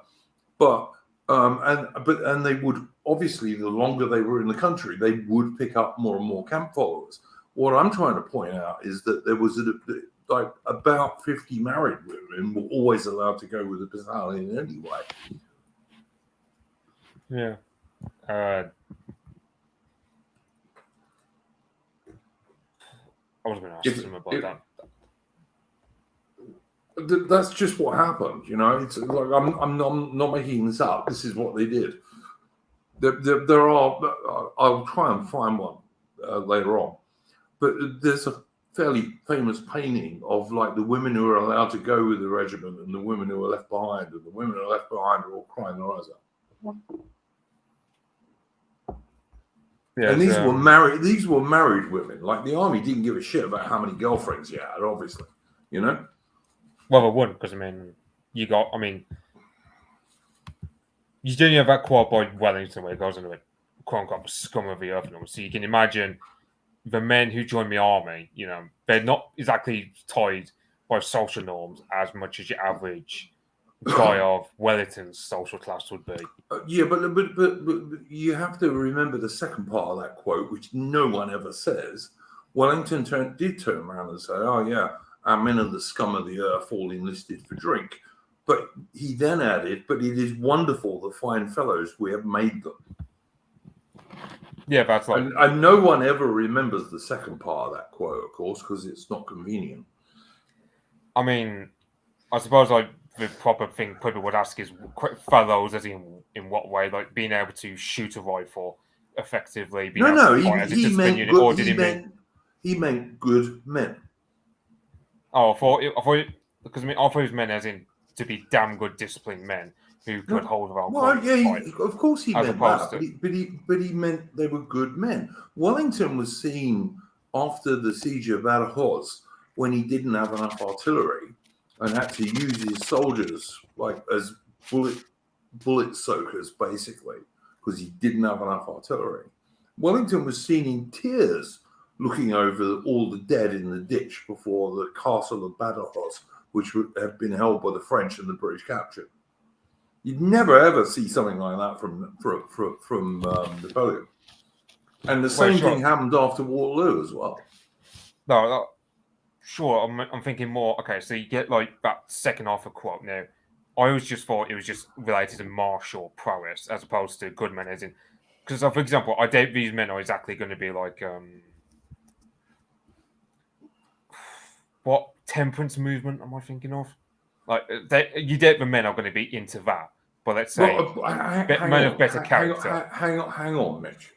Speaker 1: but they would obviously, the longer they were in the country, they would pick up more and more camp followers. What I'm trying to point out is that there was like about 50 married women were always allowed to go with the battalion anyway.
Speaker 3: Yeah. I was going to ask him about that.
Speaker 1: That's just what happened, you know. It's like I'm not making this up. This is what they did. There are. I'll try and find one later on, but there's a fairly famous painting of like the women who are allowed to go with the regiment and the women who are left behind, and the women who are left behind are all crying their eyes out.
Speaker 3: Yeah,
Speaker 1: and these were married. These were married women. Like the army didn't give a shit about how many girlfriends you had, obviously, you know.
Speaker 3: Well, they wouldn't, because I mean, you don't have that quote by Wellington where it goes into it, quote unquote, scum of the earth. So you can imagine the men who join the army, you know, they're not exactly tied by social norms as much as your average guy of Wellington's social class would be.
Speaker 1: Yeah, but you have to remember the second part of that quote, which no one ever says. Wellington did turn around and say, "Oh yeah, our men are the scum of the earth, all enlisted for drink." But he then added, "But it is wonderful the fine fellows we have made them."
Speaker 3: Yeah, that's like,
Speaker 1: and no one ever remembers the second part of that quote, of course, because it's not convenient.
Speaker 3: I mean, I suppose like the proper thing people would ask is fellows, as in what way, like being able to shoot a rifle effectively. He
Speaker 1: meant good men.
Speaker 3: Oh, I thought because I thought he was men as in to be damn good disciplined men who could hold their own.
Speaker 1: Well, yeah, of course he meant that, but he meant they were good men. Wellington was seen after the siege of Badajoz when he didn't have enough artillery and had to use his soldiers like as bullet soakers, basically, because he didn't have enough artillery. Wellington was seen in tears looking over all the dead in the ditch before the castle of Badajoz, which would have been held by the French and the British captured. You'd never ever see something like that from Napoleon. And the same thing happened after Waterloo as well.
Speaker 3: No, sure. I'm thinking more. Okay, so you get like that second half of quote. Now, I always just thought it was just related to martial prowess as opposed to good men, as in because, for example, I doubt these men are exactly going to be like what temperance movement am I thinking of? Like you doubt the men are going to be into that, but let's say men of better character.
Speaker 1: Hang on, Mitch.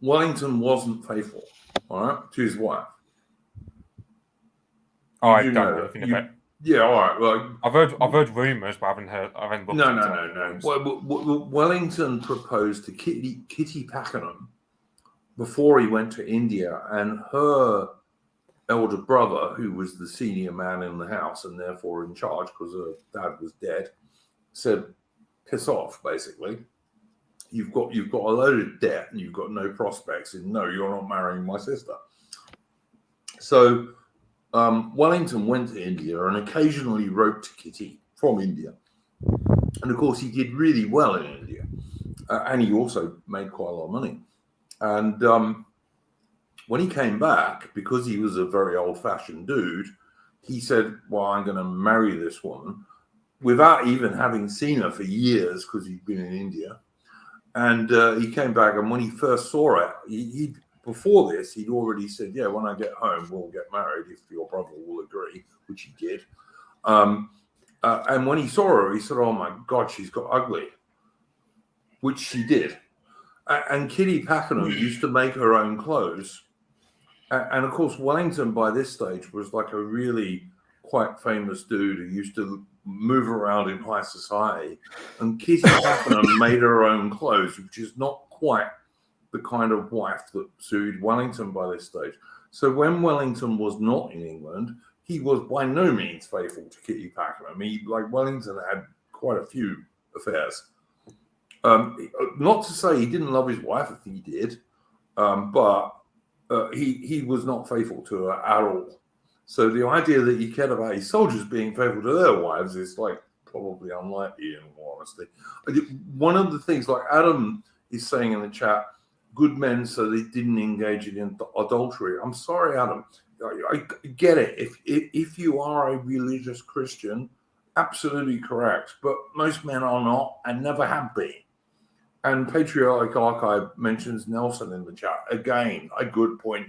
Speaker 1: Wellington wasn't faithful, all right, to his wife.
Speaker 3: Oh, I don't know anything about.
Speaker 1: Yeah, all right. Well,
Speaker 3: I've heard rumors, but I haven't looked.
Speaker 1: No. Well, Wellington proposed to Kitty Pakenham before he went to India, and her elder brother, who was the senior man in the house and therefore in charge because her dad was dead, said, "Piss off, basically. You've got a load of debt and you've got no prospects, and no, you're not marrying my sister." So Wellington went to India and occasionally wrote to Kitty from India. And of course, he did really well in India. And he also made quite a lot of money. And when he came back, because he was a very old-fashioned dude, he said, "Well, I'm going to marry this woman," without even having seen her for years because he'd been in India. And he came back, and when he first saw her, before this, he'd already said, "Yeah, when I get home, we'll get married if your brother will agree," which he did. And when he saw her, he said, "Oh my God, she's got ugly," which she did. And Kitty Pakenham used to make her own clothes. And of course, Wellington by this stage was like a really quite famous dude who used to move around in high society. And Kitty Pakenham made her own clothes, which is not quite the kind of wife that suited Wellington by this stage. So when Wellington was not in England, he was by no means faithful to Kitty Pakenham. Wellington had quite a few affairs. Not to say he didn't love his wife, I think he did, but he was not faithful to her at all. So the idea that he cared about his soldiers being faithful to their wives is like probably unlikely in all honesty. One of the things like Adam is saying in the chat, good men so they didn't engage in adultery. I'm sorry, Adam. I get it. If you are a religious Christian, absolutely correct. But most men are not and never have been. And Patriotic Archive mentions Nelson in the chat. Again, a good point.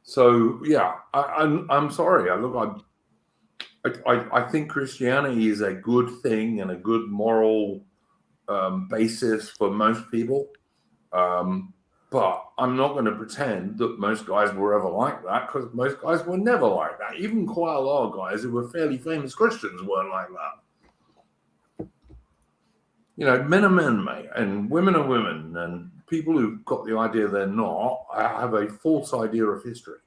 Speaker 1: So, yeah, I'm sorry. I think Christianity is a good thing and a good moral basis for most people. But I'm not going to pretend that most guys were ever like that, because most guys were never like that. Even quite a lot of guys who were fairly famous Christians weren't like that. You know, men are men, mate, and women are women, and people who've got the idea they're not have a false idea of history.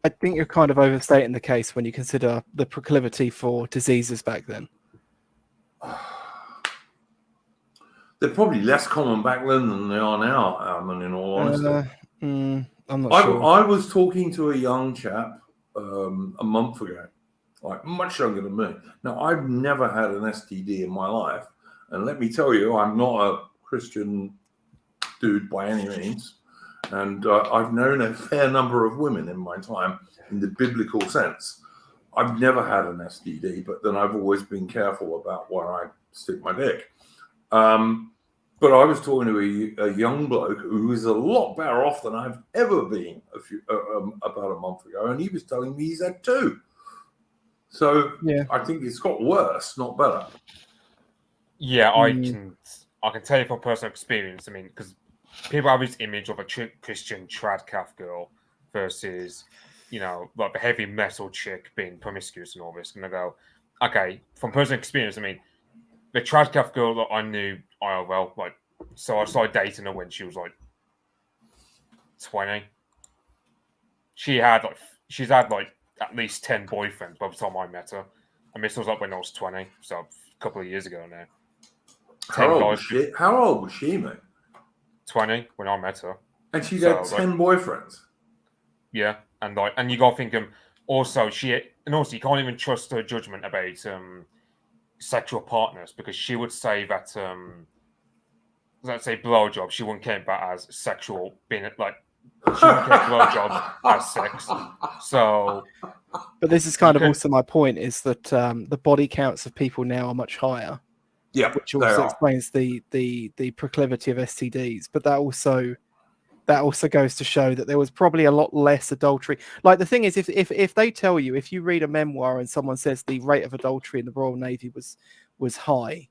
Speaker 4: I think you're kind of overstating the case when you consider the proclivity for diseases back then.
Speaker 1: They're probably less common back then than they are now, and in all honesty.
Speaker 4: I'm not sure.
Speaker 1: I was talking to a young chap a month ago, like much younger than me. Now, I've never had an STD in my life. And let me tell you, I'm not a Christian dude by any means. And I've known a fair number of women in my time in the biblical sense. I've never had an STD, but then I've always been careful about where I stick my dick. But I was talking to a young bloke who was a lot better off than I've ever been about a month ago, and he was telling me he's had two. So yeah. I think it's got worse, not better.
Speaker 3: Yeah, I can tell you from personal experience. I mean, because people have this image of a Christian trad calf girl versus, you know, like the heavy metal chick being promiscuous and all this, and I go, okay, from personal experience, I mean, the trad calf girl that I knew IRL, like, so I started dating her when she was like 20. She's had like at least 10 boyfriends by the time I met her. And this was like when I was 20, so a couple of years ago now.
Speaker 1: How old was she, mate?
Speaker 3: 20 when I met her.
Speaker 1: And she got 10 boyfriends.
Speaker 3: Yeah, and you gotta think also you can't even trust her judgment about sexual partners, because she would say that let's say blowjob, she wouldn't count that as sexual, being like she wouldn't count blowjobs as sex. So,
Speaker 4: but this is kind of also my point, is that the body counts of people now are much higher.
Speaker 1: Yeah,
Speaker 4: which also explains the proclivity of STDs. But that also goes to show that there was probably a lot less adultery. Like, the thing is, if they tell you, if you read a memoir and someone says the rate of adultery in the Royal Navy was high,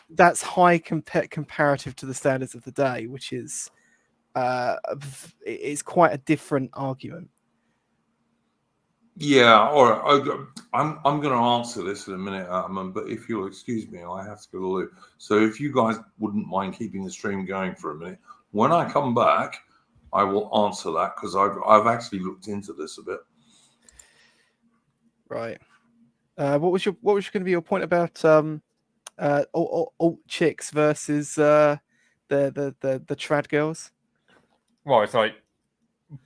Speaker 4: that's high comparative to the standards of the day, which is quite a different argument.
Speaker 1: Yeah, all right. I'm going to answer this in a minute, but if you'll excuse me, I have to go to the loo. So if you guys wouldn't mind keeping the stream going for a minute, when I come back, I will answer that, because I've actually looked into this a bit.
Speaker 4: Right. What was going to be your point about alt chicks versus the trad girls?
Speaker 3: Well, it's like,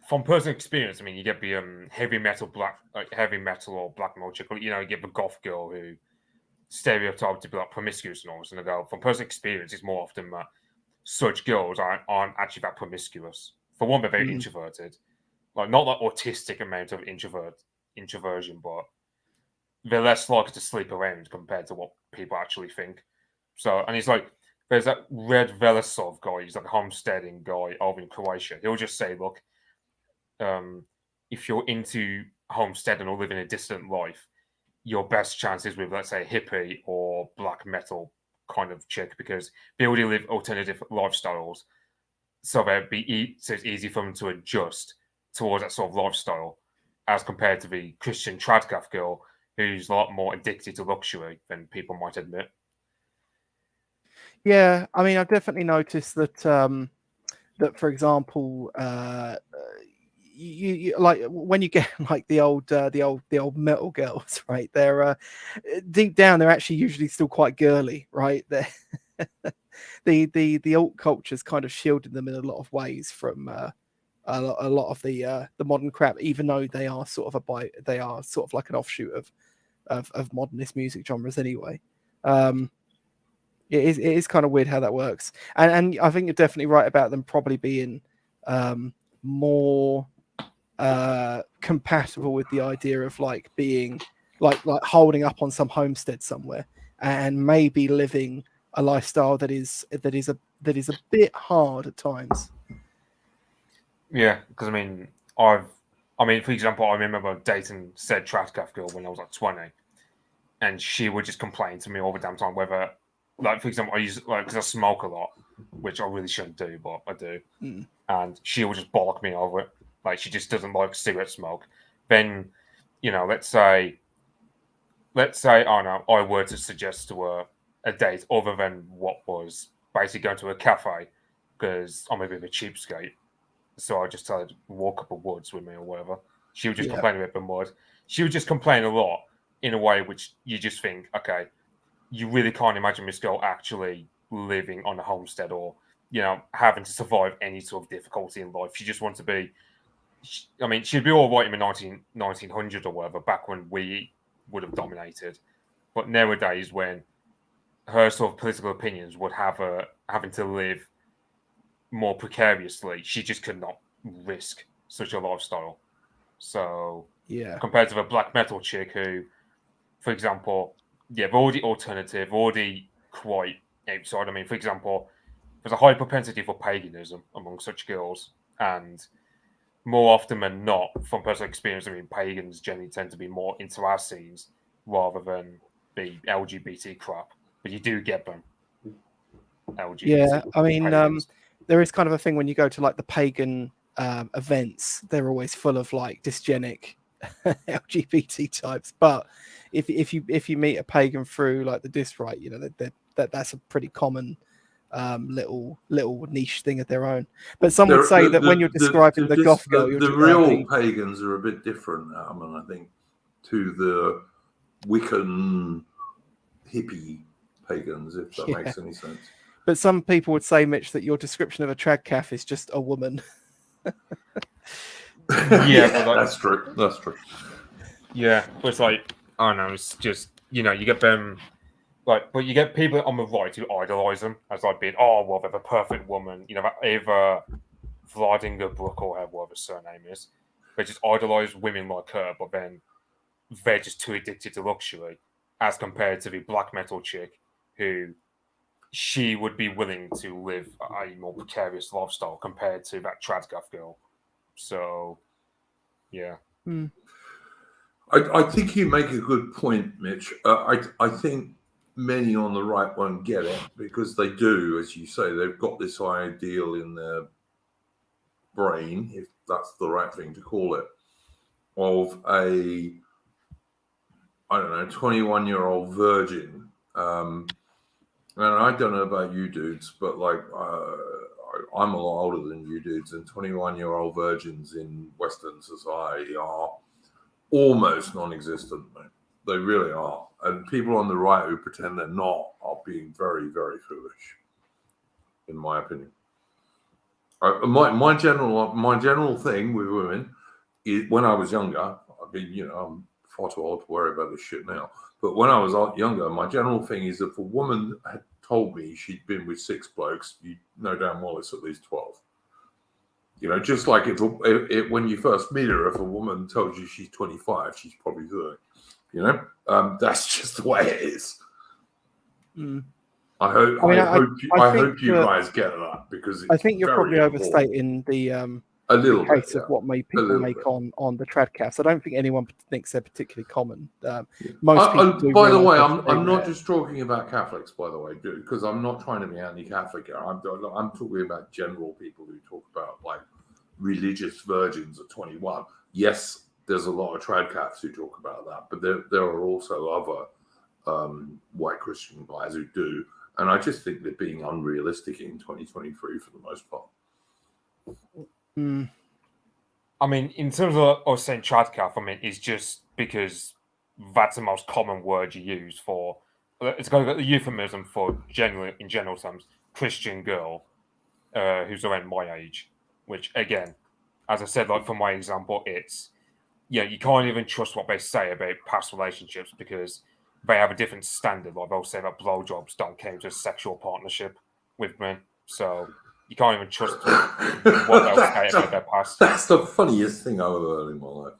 Speaker 3: from personal experience, I mean, you get the heavy metal or black metal chick, you know, you get the goth girl who stereotyped to be like promiscuous and all this, and I go, from personal experience, it's more often that such girls aren't actually that promiscuous. For one, they're very introverted, like not like autistic amount of introversion, but they're less likely to sleep around compared to what people actually think. So, and it's like, there's that Red Velasov guy, he's like a homesteading guy over in Croatia. He'll just say, look, if you're into homesteading or living a distant life, your best chances with, let's say, hippie or black metal kind of chick, because they already live alternative lifestyles, so it's easy for them to adjust towards that sort of lifestyle, as compared to the Christian trad calf girl, who's a lot more addicted to luxury than people might admit.
Speaker 4: Yeah, I mean, I've definitely noticed that that, for example, you like when you get like the old metal girls, right? They're deep down, they're actually usually still quite girly, right? The alt culture's kind of shielded them in a lot of ways from a lot of the modern crap, even though they are sort of like an offshoot of modernist music genres anyway. It is kind of weird how that works, and I think you're definitely right about them probably being more compatible with the idea of like being like holding up on some homestead somewhere and maybe living a lifestyle that is a bit hard at times.
Speaker 3: Yeah, because I mean, I've I mean, for example, I remember dating said Tradcath girl when I was like 20, and she would just complain to me all the damn time whether, like, for example, I use like because I smoke a lot, which I really shouldn't do, but I do, and she would just bollock me over it. Like, she just doesn't like cigarette smoke. Then, let's say, oh no, I were to suggest to her a date other than what was basically going to a cafe because I'm a bit of a cheapskate. So I just tell her to walk up the woods with me or whatever. She would just complain a bit more. She would just complain a lot in a way which you just think, okay, you really can't imagine this girl actually living on a homestead or, having to survive any sort of difficulty in life. She just wants to be, she'd be all right in the 1900 or whatever, back when we would have dominated. But nowadays, when her sort of political opinions would have her having to live more precariously, she just could not risk such a lifestyle. So, compared to the black metal chick who, for example, they're already alternative, already quite outside. I mean, for example, there's a high propensity for paganism among such girls, and more often than not, from personal experience, I mean, pagans generally tend to be more into our scenes rather than the LGBT crap. But you do get them. LGBT.
Speaker 4: Yeah, I mean, there is kind of a thing when you go to like the pagan events, they're always full of like dysgenic LGBT types. But if you meet a pagan through like the dis right, that's a pretty common little niche thing of their own. But some would say that when you're describing the goth girl,
Speaker 1: the real pagans are a bit different, I think, to the Wiccan hippie pagans, if that makes any sense.
Speaker 4: But some people would say, Mitch, that your description of a Tradcath is just a woman.
Speaker 1: That's true. That's true.
Speaker 3: Yeah, but it's like, I don't know, it's just, you get them, like, but you get people on the right who idolize them as like being, they're the perfect woman, either Vladinger Brook or whatever her surname is. They just idolize women like her, but then they're just too addicted to luxury, as compared to the black metal chick who she would be willing to live a more precarious lifestyle compared to that Tradcath girl. So, yeah.
Speaker 1: I think you make a good point, Mitch. I think many on the right won't get it because they do, as you say, they've got this ideal in their brain, if that's the right thing to call it, of a, 21-year-old virgin. And I don't know about you dudes, but like I'm a lot older than you dudes, and 21-year-old virgins in Western society are almost non-existent, mate. They really are. And people on the right who pretend they're not are being very, very foolish, in my opinion. My general thing with women is, when I was younger, I mean, I'm far too old to worry about this shit now. But when I was younger, my general thing is if a woman had told me she'd been with 6 blokes, you know damn well it's at least 12. Just like if when you first meet her, if a woman tells you she's 25, she's probably 30. That's just the way it is. I hope you guys get that, because
Speaker 4: I think you're probably overstating the
Speaker 1: a little
Speaker 4: case of what people make on the Tradcaths. I don't think anyone thinks they're particularly common. Most people do.
Speaker 1: By the way, I'm not just talking about Catholics, by the way, because I'm not trying to be anti-Catholic here. I'm talking about general people who talk about like religious virgins at 21. Yes, there's a lot of Tradcaths who talk about that, but there are also other white Christian guys who do, and I just think they're being unrealistic in 2023 for the most part.
Speaker 3: I mean, in terms of saying Tradcath, it's just because that's the most common word you use for. It's got the euphemism for in general terms, Christian girl who's around my age. Which, again, as I said, like for my example, it's you can't even trust what they say about past relationships because they have a different standard. Like they'll say that blowjobs don't count as sexual partnership with men, so you can't even trust what they'll say about their past.
Speaker 1: That's the funniest thing I've ever heard in my life.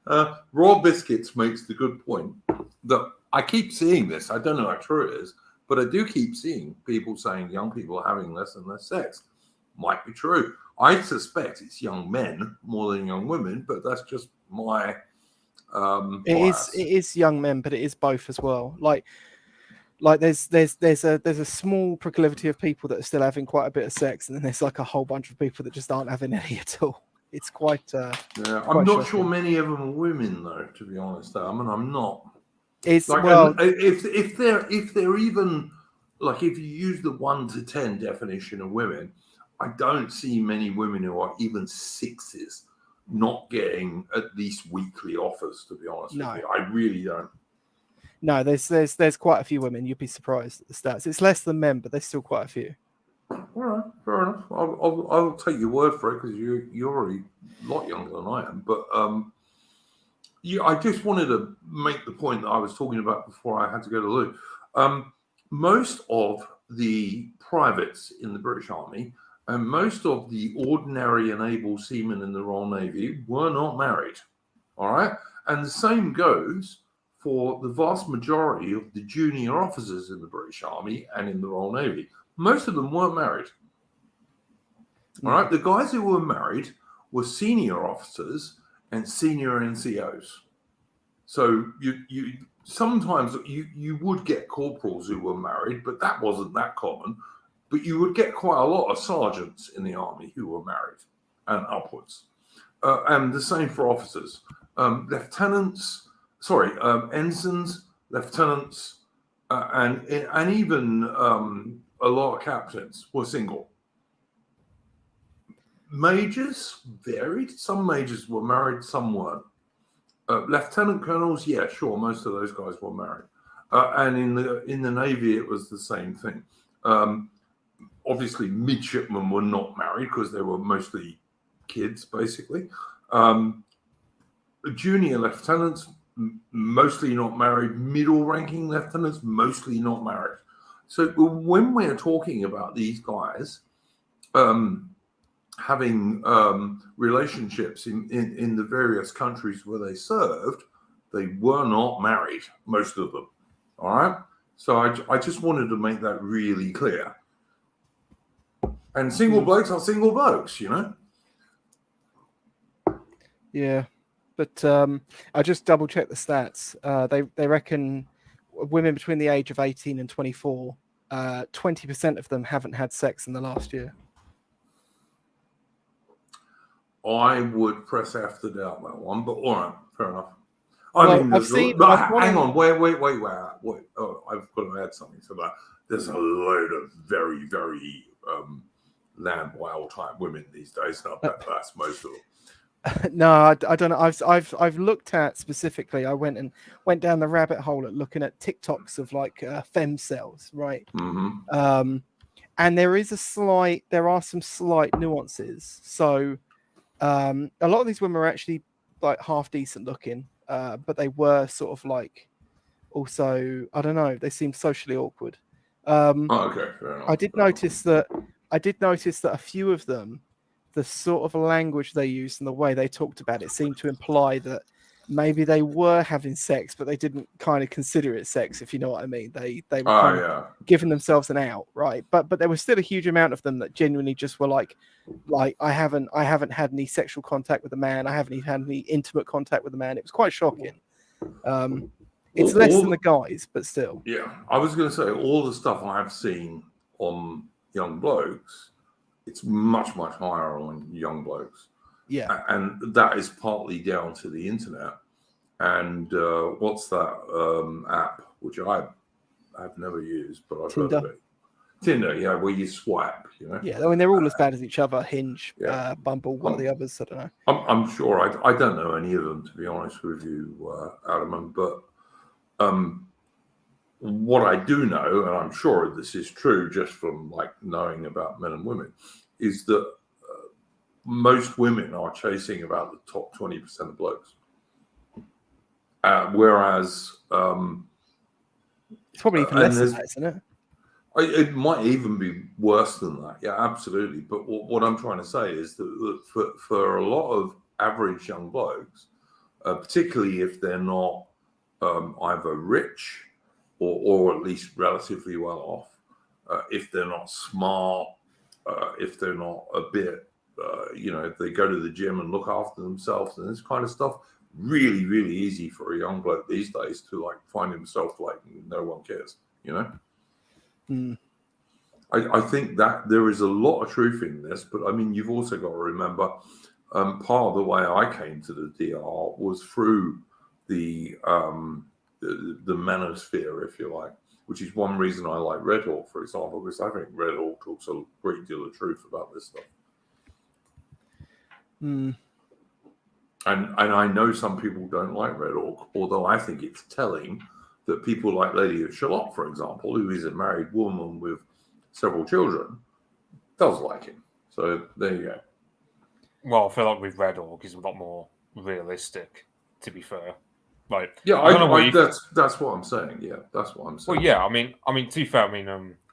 Speaker 1: But Raw Biscuits makes the good point that I keep seeing this. I don't know how true it is, but I do keep seeing people saying young people are having less and less sex. might be true. I suspect it's young men more than young women, but that's just my bias.
Speaker 4: It is young men, but it is both as well. Like there's a small proclivity of people that are still having quite a bit of sex, and then there's like a whole bunch of people that just aren't having any at all. It's quite
Speaker 1: I'm not sure many of them are women, though, to be honest. I mean, I'm not.
Speaker 4: It's
Speaker 1: like,
Speaker 4: well,
Speaker 1: if they're even like, if you use the 1 to 10 definition of women, I don't see many women who are even sixes not getting at least weekly offers, to be honest with you. I really don't.
Speaker 4: No, there's quite a few women. You'd be surprised at the stats. It's less than men, but there's still quite a few.
Speaker 1: All right, fair enough. I'll take your word for it, because you're already a lot younger than I am. But I just wanted to make the point that I was talking about before I had to go to the loo. Most of the privates in the British Army and most of the ordinary and able seamen in the Royal Navy were not married. All right, and the same goes for the vast majority of the junior officers in the British Army and in the Royal Navy. Most of them weren't married. All right, the guys who were married were senior officers and senior NCOs. So you sometimes you would get corporals who were married, but that wasn't that common. But you would get quite a lot of sergeants in the army who were married and upwards. And the same for officers. Ensigns, lieutenants, and even a lot of captains were single. Majors varied. Some majors were married, some weren't. Lieutenant colonels, yeah, sure, most of those guys were married. And in the Navy, it was the same thing. Obviously, midshipmen were not married because they were mostly kids, basically. Junior lieutenants, mostly not married. Middle-ranking lieutenants, mostly not married. So when we're talking about these guys having relationships in the various countries where they served, they were not married, most of them. All right? So I just wanted to make that really clear. And single blokes are single blokes, you know?
Speaker 4: Yeah. But I just double checked the stats. They reckon women between the age of 18 and 24, 20% of them haven't had sex in the last year.
Speaker 1: I would press F to doubt that one, but all right, fair enough.
Speaker 4: Hang
Speaker 1: on, wait. Oh, I've got to add something to that. There's a load of very, very land wild type women these days. Not that that's most of them.
Speaker 4: No, I don't know. I've looked at specifically. I went down the rabbit hole at looking at TikToks of like femcells, right?
Speaker 1: Mm-hmm.
Speaker 4: And there are some slight nuances. So a lot of these women were actually like half decent looking, but they were sort of like also, I don't know, they seemed socially awkward.
Speaker 1: Okay, fair enough.
Speaker 4: I did notice that a few of them, the sort of language they used and the way they talked about it seemed to imply that maybe they were having sex, but they didn't kind of consider it sex, if you know what I mean. They were kind of giving themselves an out, right? But there was still a huge amount of them that genuinely just were like I haven't had any sexual contact with a man. I haven't even had any intimate contact with a man. It was quite shocking. It's less than the guys, but still.
Speaker 1: Yeah, I was going to say, all the stuff I've seen on young blokes, it's much, much higher on young blokes.
Speaker 4: Yeah.
Speaker 1: And that is partly down to the internet. And what's that app, which I've never used, but I've heard of it. Tinder, yeah, where you swipe, you know.
Speaker 4: Yeah, I mean, they're all as bad as each other. Hinge, Bumble, one of the others, I don't know.
Speaker 1: I'm sure. I don't know any of them, to be honest with you, Adam. But what I do know, and I'm sure this is true just from like knowing about men and women, is that most women are chasing about the top 20% of blokes. Whereas
Speaker 4: it's probably even less than that, isn't it?
Speaker 1: It might even be worse than that. Yeah, absolutely. But what I'm trying to say is that for a lot of average young blokes, particularly if they're not either rich or at least relatively well off, if they're not smart, if they're not a bit, if they go to the gym and look after themselves and this kind of stuff, really, really easy for a young bloke these days to like find himself like no one cares, I think that there is a lot of truth in this, but I mean, you've also got to remember part of the way I came to the DR was through the manosphere, if you like, which is one reason I like Red Hawk, for example, because I think Red Hawk talks a great deal of truth about this stuff. And I know some people don't like Red Hawk, although I think it's telling that people like Lady of Shalott, for example, who is a married woman with several children, does like him. So there you go.
Speaker 3: Well, I feel like with Red Hawk, he's a lot more realistic, to be fair. Like,
Speaker 1: yeah, that's what I'm saying. Yeah, that's what I'm saying.
Speaker 3: Well, yeah, I mean, to be fair, I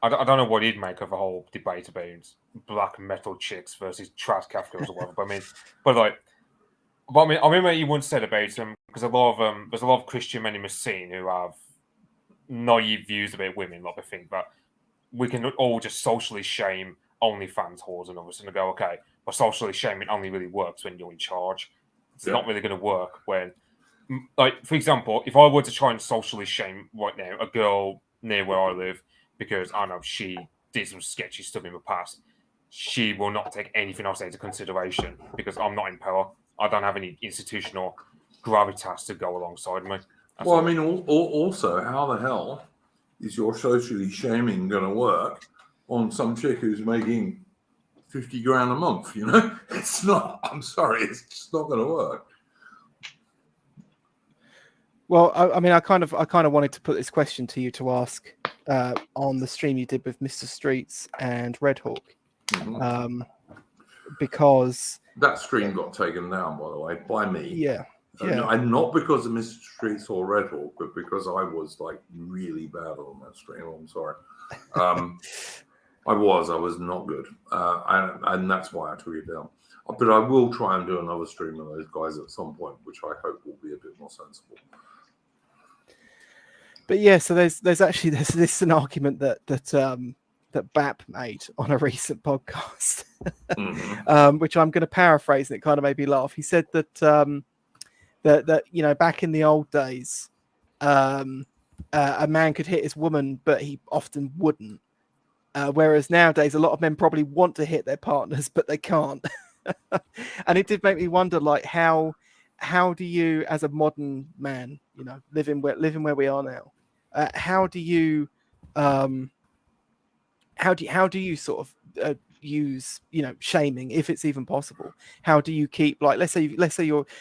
Speaker 3: don't know what he'd make of a whole debate about black metal chicks versus trad Kafkas or whatever. I remember what you once said about because there's a lot of Christian men in the scene who have naive views about women. Like, I think that we can all just socially shame OnlyFans whores and others, and go, okay, but socially shaming only really works when you're in charge. It's not really going to work when. Like, for example, if I were to try and socially shame right now a girl near where I live because, I don't know, she did some sketchy stuff in the past, she will not take anything else into consideration because I'm not in power. I don't have any institutional gravitas to go alongside me.
Speaker 1: Well, I mean, also, how the hell is your socially shaming going to work on some chick who's making 50 grand a month? It's not. I'm sorry, it's just not going to work.
Speaker 4: Well, I mean, I kind of wanted to put this question to you to ask on the stream you did with Mr. Streets and Red Hawk, because
Speaker 1: that stream got taken down, by the way, by me.
Speaker 4: Yeah.
Speaker 1: And not because of Mr. Streets or Red Hawk, but because I was like really bad on that stream. I'm sorry. I was not good, and that's why I took it down. But I will try and do another stream of those guys at some point, which I hope will be a bit more sensible.
Speaker 4: But yeah, so there's an argument that BAP made on a recent podcast, which I'm going to paraphrase, and it kind of made me laugh. He said that that back in the old days, a man could hit his woman, but he often wouldn't. Whereas nowadays, a lot of men probably want to hit their partners, but they can't. And it did make me wonder, like, how do you, as a modern man, living where we are now, how do you sort of use shaming, if it's even possible? How do you keep, like, let's say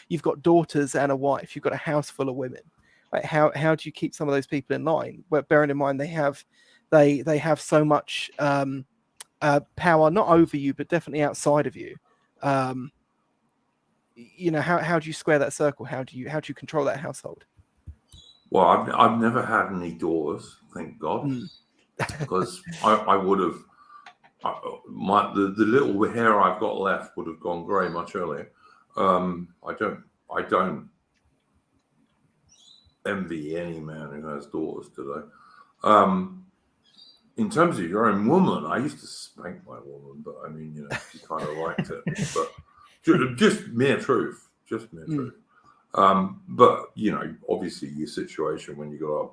Speaker 4: you've got daughters and a wife, you've got a house full of women, right? How do you keep some of those people in line? Well, bearing in mind they have so much power, not over you, but definitely outside of you. How do you square that circle? How do you control that household?
Speaker 1: Well, I've never had any daughters, thank God, because I would have. The little hair I've got left would have gone grey much earlier. I don't envy any man who has daughters today. In terms of your own woman, I used to spank my woman, but I mean, she kind of liked it. But just mere truth, truth. But obviously, your situation when you got a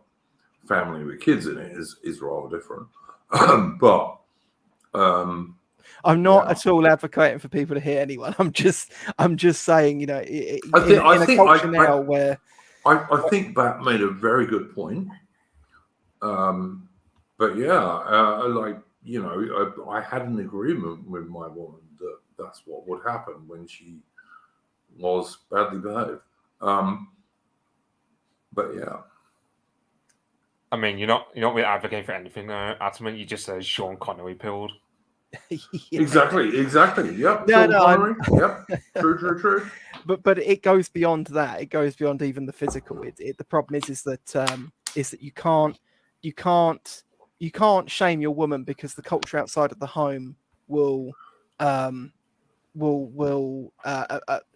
Speaker 1: family with kids in it is rather different. But
Speaker 4: I'm not at all advocating for people to hit anyone. I'm just saying, I
Speaker 1: think Bat made a very good point. But yeah, I had an agreement with my woman that that's what would happen when she was badly behaved. But yeah.
Speaker 3: I mean, you're not really advocating for anything, Atman. You just say Sean Connery pilled.
Speaker 1: Yeah. Exactly. Yep.
Speaker 4: No.
Speaker 1: Yep. True.
Speaker 4: But it goes beyond that. It goes beyond even the physical. The problem is that you can't shame your woman, because the culture outside of the home will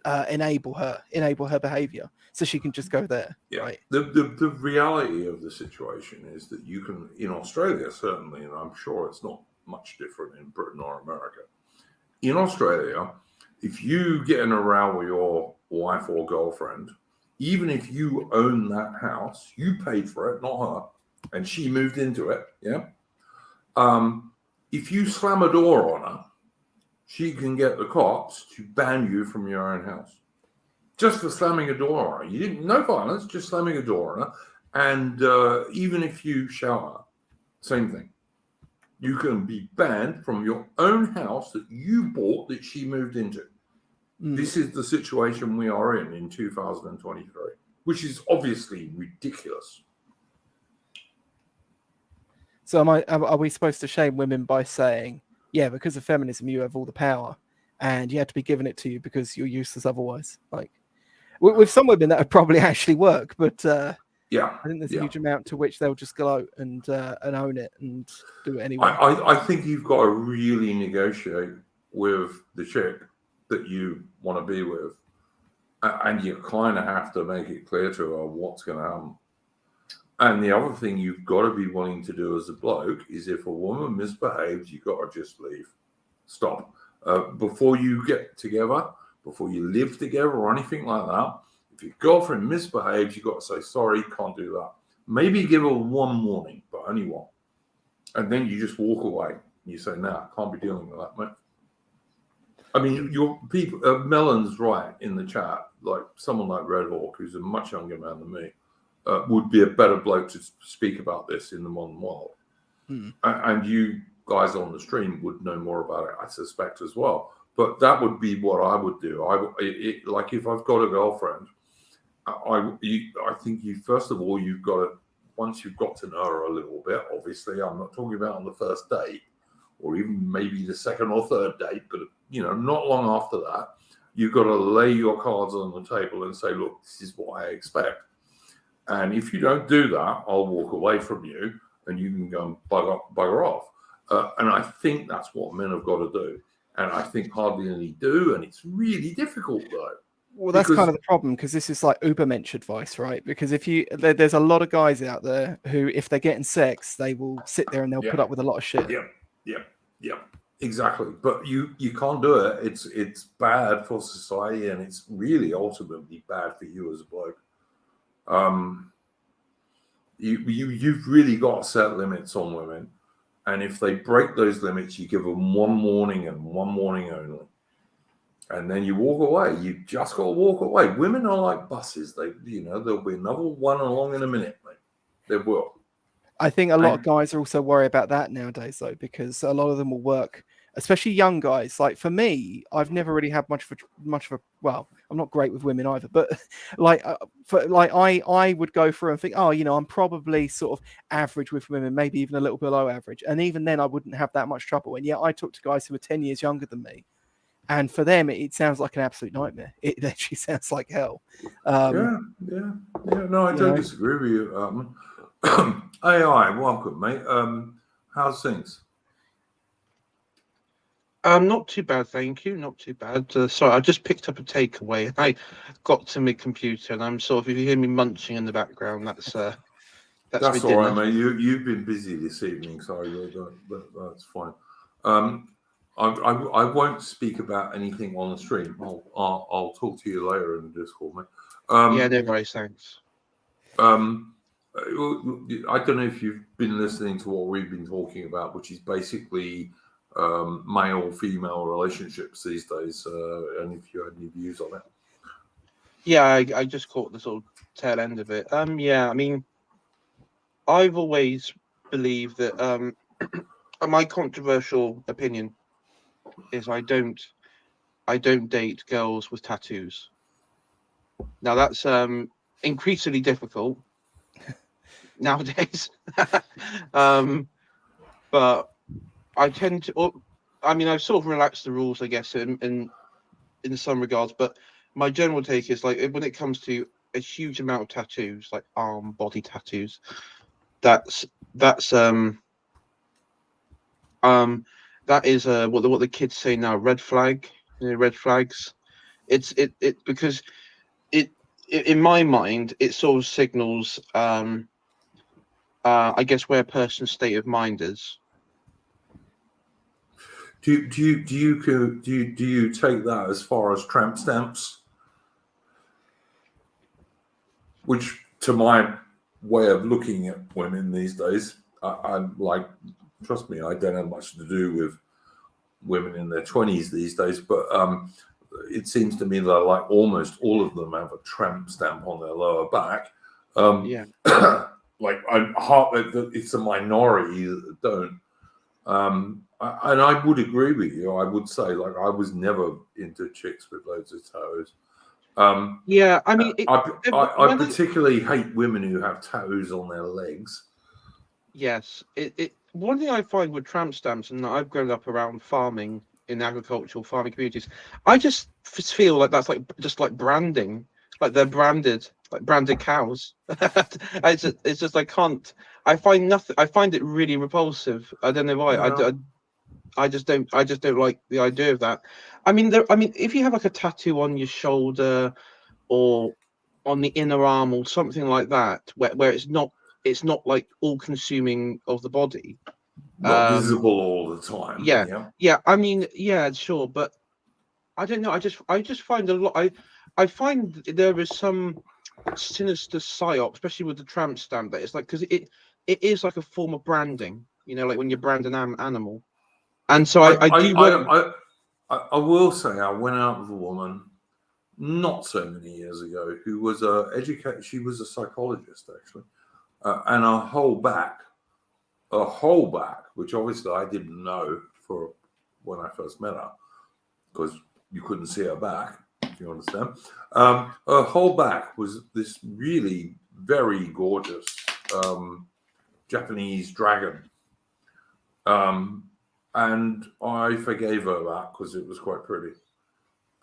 Speaker 4: enable her behavior, so she can just go there.
Speaker 1: Yeah.
Speaker 4: Right?
Speaker 1: The reality of the situation is that you can, in Australia certainly, and I'm sure it's not much different in Britain or America. In Australia, if you get in a row with your wife or girlfriend, even if you own that house, you paid for it, not her, and she moved into it, yeah? If you slam a door on her, she can get the cops to ban you from your own house. Just for slamming a door on her. You didn't, no violence, just slamming a door on her. And even if you shout her, same thing. You can be banned from your own house that you bought that she moved into. This is the situation we are in 2023, which is obviously ridiculous.
Speaker 4: So are we supposed to shame women by saying, yeah, because of feminism, you have all the power and you had to be given it to you because you're useless otherwise? Like, with some women, that would probably actually work, but
Speaker 1: yeah,
Speaker 4: I think there's a huge amount to which they'll just go out and own it and do it anyway.
Speaker 1: I think you've got to really negotiate with the chick that you want to be with, and you kind of have to make it clear to her what's going to happen. And the other thing you've got to be willing to do as a bloke is if a woman misbehaves, you've got to just leave. Stop. Before you get together, before you live together or anything like that, if your girlfriend misbehaves, you've got to say, sorry, can't do that. Maybe give her one warning, but only one. And then you just walk away. You say, nah, can't be dealing with that, mate. I mean, your people, Melon's right in the chat, like someone like Red Hawk, who's a much younger man than me, would be a better bloke to speak about this in the modern world. And you guys on the stream would know more about it, I suspect, as well. But that would be what I would do. Like if I've got a girlfriend, I think you, first of all, you've got to, once you've got to know her a little bit, obviously, I'm not talking about on the first date or even maybe the second or third date, but, you know, not long after that, you've got to lay your cards on the table and say, look, this is what I expect. And if you don't do that, I'll walk away from you and you can go and bugger off. And I think that's what men have got to do. And I think hardly any do. And it's really difficult, though.
Speaker 4: Well, that's kind of the problem, because this is like Ubermensch advice, right? Because if there's a lot of guys out there who, if they're getting sex, they will sit there and they'll put up with a lot of shit.
Speaker 1: Yeah, exactly. But you can't do it. It's bad for society, and it's really ultimately bad for you as a bloke. You've really got to set limits on women, and if they break those limits, you give them one warning and one warning only. And then you walk away. You just got to walk away. Women are like buses. There'll be another one along in a minute, mate. There will.
Speaker 4: I think a lot of guys are also worried about that nowadays, though, because a lot of them will work, especially young guys. Like for me, I've never really had much of a. Well, I'm not great with women either, but I would go through and think, oh, I'm probably sort of average with women, maybe even a little below average, and even then, I wouldn't have that much trouble. And yet, I talk to guys who are 10 years younger than me. And for them, it sounds like an absolute nightmare. It actually sounds like hell.
Speaker 1: Yeah. No, I don't disagree with you. AI, welcome, mate. How's things?
Speaker 5: Not too bad, thank you. Not too bad. Sorry, I just picked up a takeaway. I got to my computer, and I'm sort of, if you hear me munching in the background, that's all right,
Speaker 1: mate. You've been busy this evening, so that's fine. I won't speak about anything on the stream. I'll talk to you later in the Discord, mate.
Speaker 5: Yeah, no worries, thanks.
Speaker 1: I don't know if you've been listening to what we've been talking about, which is basically male-female relationships these days, and if you had any views on it.
Speaker 5: Yeah, I just caught the sort of tail end of it. Yeah, I mean, I've always believed that my controversial opinion is I don't date girls with tattoos. Now that's increasingly difficult nowadays. But I tend to, I mean, I've sort of relaxed the rules, I guess, in some regards, but my general take is like when it comes to a huge amount of tattoos, like arm, body tattoos, that is what the kids say now, red flag, red flags. It's because it in my mind it sort of signals I guess where a person's state of mind is.
Speaker 1: Do you take that as far as tramp stamps? Which, to my way of looking at women these days, I'm like, trust me, I don't have much to do with women in their 20s these days, but it seems to me that like almost all of them have a tramp stamp on their lower back.
Speaker 5: Yeah.
Speaker 1: Like it's a minority that don't. And I would agree with you. I would say, like, I was never into chicks with loads of toes.
Speaker 5: Yeah, I mean,
Speaker 1: I particularly hate women who have tattoos on their legs.
Speaker 5: yes, one thing I find with tramp stamps, and I've grown up around farming in agricultural farming communities, I just feel like that's like just like branding, like they're branded, like branded cows. It's just I can't. I find nothing. I find it really repulsive. I don't know why.
Speaker 1: Yeah.
Speaker 5: I just don't like the idea of that. I mean, if you have like a tattoo on your shoulder or on the inner arm or something like that, where it's not like all consuming of the body.
Speaker 1: Not visible all the time.
Speaker 5: Yeah. I mean, yeah, sure, but I don't know. I just find a lot. I find there is some sinister psyop, especially with the tramp stamp. That it's like because it is like a form of branding. You know, like when you brand an animal. And so I do worry.
Speaker 1: I will say I went out with a woman not so many years ago who was she was a psychologist actually, and her whole back, which obviously I didn't know for when I first met her because you couldn't see her back, if you understand. Her whole back was this really very gorgeous Japanese dragon. And I forgave her that because it was quite pretty.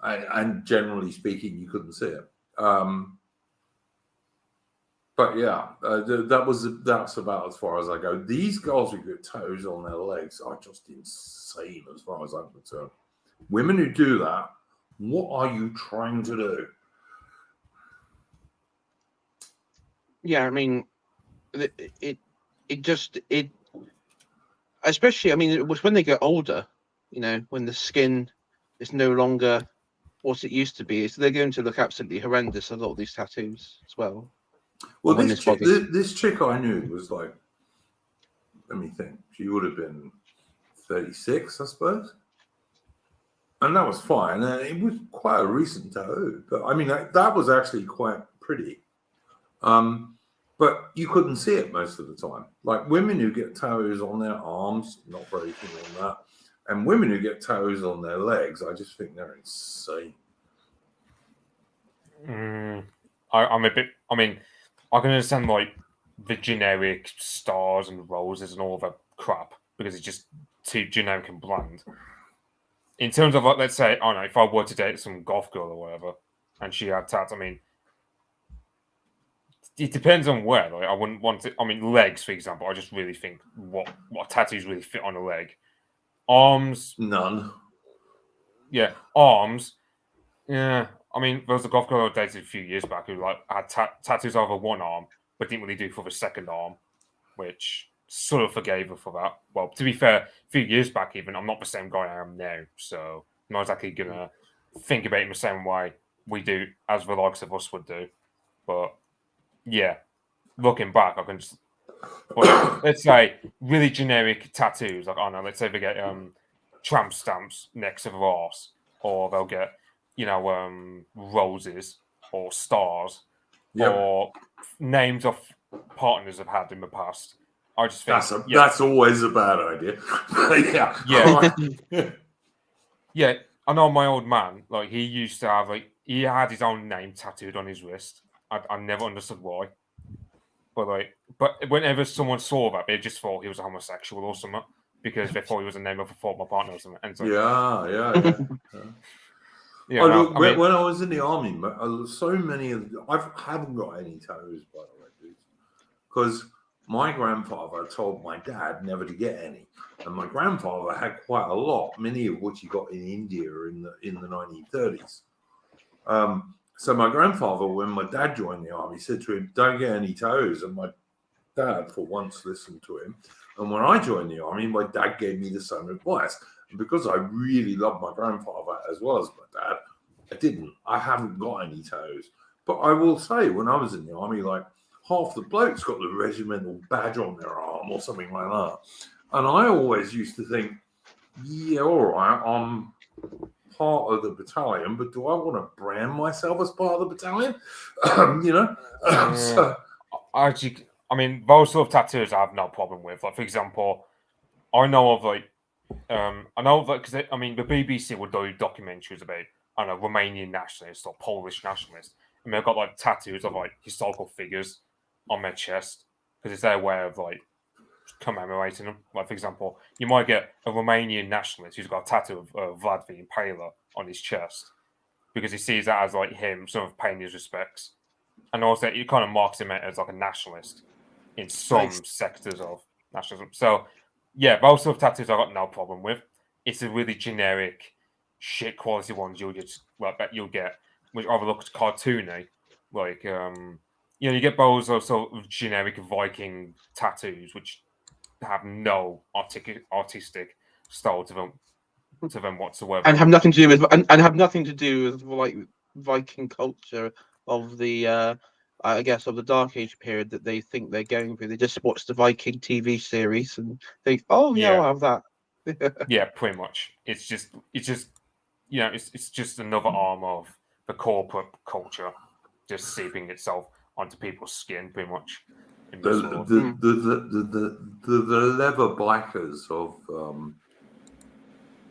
Speaker 1: And generally speaking, you couldn't see it. But yeah, that's about as far as I go. These girls who get toes on their legs are just insane as far as I'm concerned. Women who do that, what are you trying to do?
Speaker 5: Yeah, I mean, especially, I mean, it was when they get older, you know, when the skin is no longer what it used to be. So they're going to look absolutely horrendous, a lot of these tattoos as well.
Speaker 1: Well, this chick I knew was like, let me think, she would have been 36, I suppose. And that was fine. And it was quite a recent tattoo. But I mean, that was actually quite pretty. But you couldn't see it most of the time. Like women who get tattoos on their arms, not very keen on that. And women who get tattoos on their legs, I just think they're insane.
Speaker 3: I'm a bit. I mean, I can understand like the generic stars and roses and all that crap because it's just too generic and bland. In terms of like, let's say, I don't know, if I were to date some goth girl or whatever, and she had tats, I mean, it depends on where. Like, I wouldn't want to. I mean, legs, for example. I just really think what tattoos really fit on a leg. Arms,
Speaker 1: none.
Speaker 3: Yeah, arms. Yeah, I mean, there was a goth girl I dated a few years back who like had tattoos over one arm, but didn't really do for the second arm, which sort of forgave her for that. Well, to be fair, a few years back, even I'm not the same guy I am now, so I'm not exactly gonna think about it in the same way we do as the likes of us would do. But yeah, looking back, I can just let's say really generic tattoos. Like I don't know, let's say they get tramp stamps next to their arse, or they'll get roses or stars or names of partners I've had in the past. I just think
Speaker 1: that's always a bad idea.
Speaker 3: Yeah. I know my old man. Like he used to have he had his own name tattooed on his wrist. I never understood why. But whenever someone saw that, they just thought he was a homosexual or something because they thought he was a name of a former partner or something. And so,
Speaker 1: when I was in the army, so many of I haven't got any tattoos, by the way, dude, because my grandfather told my dad never to get any, and my grandfather had quite a lot, many of which he got in India in the 1930s. So my grandfather, when my dad joined the army, said to him, "Don't get any tattoos," and my dad, for once, listened to him. And when I joined the army, my dad gave me the same advice. And because I really loved my grandfather as well as my dad, I haven't got any tattoos. But I will say, when I was in the army, like half the blokes got the regimental badge on their arm or something like that. And I always used to think, yeah, all right, I'm part of the battalion, but do I want to brand myself as part of the battalion? You know? So,
Speaker 3: Actually, I mean, those sort of tattoos I have no problem with. Like, for example, I know of because I mean, the BBC will do documentaries about, I don't know, Romanian nationalists or Polish nationalists, and they've got like tattoos of like historical figures on their chest because it's their way of like commemorating them. Like, for example, you might get a Romanian nationalist who's got a tattoo of Vlad the Impaler on his chest because he sees that as like him sort of paying his respects, and also it kind of marks him as like a nationalist in some sectors of nationalism. So yeah, those sort of tattoos I got no problem with. It's a really generic, shit quality ones you'll get, which either looks cartoony, like you get those sort of generic Viking tattoos which have no artistic style to them whatsoever,
Speaker 5: and have nothing to do with and have nothing to do with like Viking culture of the I guess of the Dark Age period that they think they're going through. They just watch the Viking TV series and think, oh yeah, I'll have that.
Speaker 3: Yeah, pretty much. It's just it's just another arm of the corporate culture just seeping itself onto people's skin, pretty much.
Speaker 1: the leather bikers of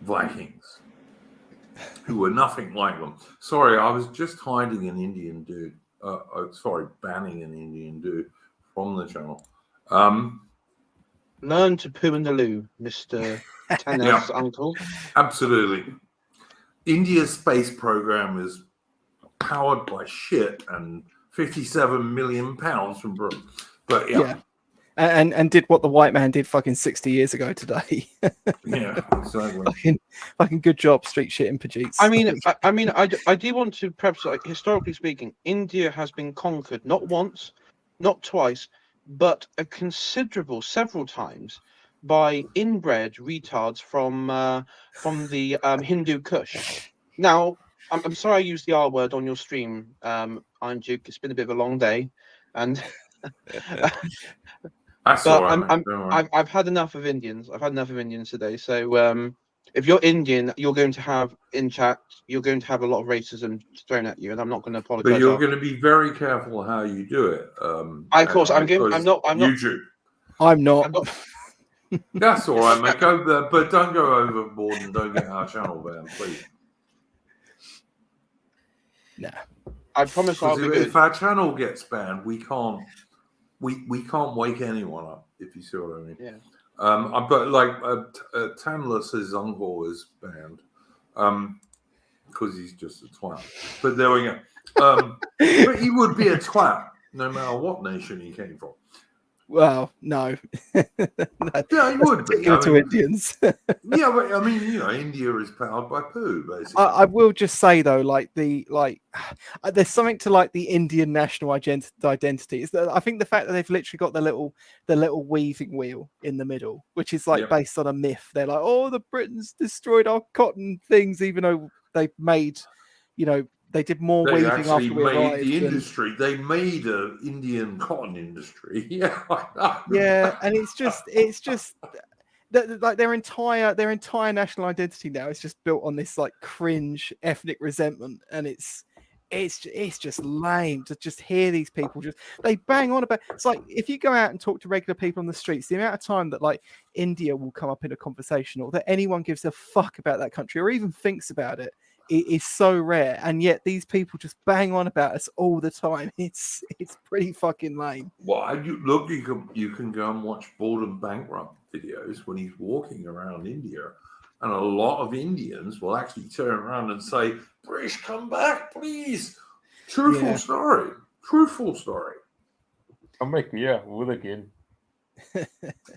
Speaker 1: Vikings, who were nothing like them. Sorry, I was just hiding an Indian dude. Banning an Indian dude from the channel.
Speaker 5: Learn to poo in the loo, Mr. Tanner's uncle.
Speaker 1: Absolutely. India's space program is powered by shit and 57 million pounds from Britain. But yeah.
Speaker 4: And did what the white man did fucking 60 years ago today.
Speaker 1: Yeah, exactly.
Speaker 4: Fucking good job, street shit in Pajeets.
Speaker 5: I do want to perhaps, like, historically speaking, India has been conquered not once, not twice, but several times by inbred retards from the Hindu Kush. Now, I'm sorry I used the R word on your stream, Iron Duke. It's been a bit of a long day, and
Speaker 1: that's all right,
Speaker 5: I've had enough of Indians. I've had enough of Indians today. So if you're Indian, you're going to have in chat, you're going to have a lot of racism thrown at you, and I'm not going to apologize.
Speaker 1: But you're going to be very careful how you do it.
Speaker 5: Of course, I'm not.
Speaker 1: YouTube.
Speaker 4: I'm not.
Speaker 1: That's all right, mate. Go there, but don't go overboard and don't get our channel banned, please.
Speaker 4: Nah.
Speaker 5: I promise I'll be good.
Speaker 1: If our channel gets banned, we can't wake anyone up, if you see what I mean.
Speaker 5: Yeah.
Speaker 1: But like Tanless's uncle is banned because he's just a twat. But there we go. But he would be a twat no matter what nation he came from.
Speaker 4: Well, no.
Speaker 1: Yeah, he would be.
Speaker 4: To Indians.
Speaker 1: Yeah, but I mean, India is powered by poo, basically.
Speaker 4: I will just say though, there's something to like the Indian national identity. Is that I think the fact that they've literally got the little weaving wheel in the middle, which is based on a myth. They're like, oh, the Britons destroyed our cotton things, even though they made, they did more weaving after we arrived.
Speaker 1: The industry. They made an Indian cotton industry. Yeah.
Speaker 4: Yeah, and it's just like their entire national identity now is just built on this like cringe ethnic resentment, and it's just lame to just hear these people they bang on about. It's like if you go out and talk to regular people on the streets, the amount of time that like India will come up in a conversation, or that anyone gives a fuck about that country or even thinks about it is so rare, and yet these people just bang on about us all the time. It's pretty fucking lame.
Speaker 1: Well, you can go and watch Boredom Bankrupt videos when he's walking around India, and a lot of Indians will actually turn around and say, "British, come back, please." Truthful story.
Speaker 3: I'm like, will again.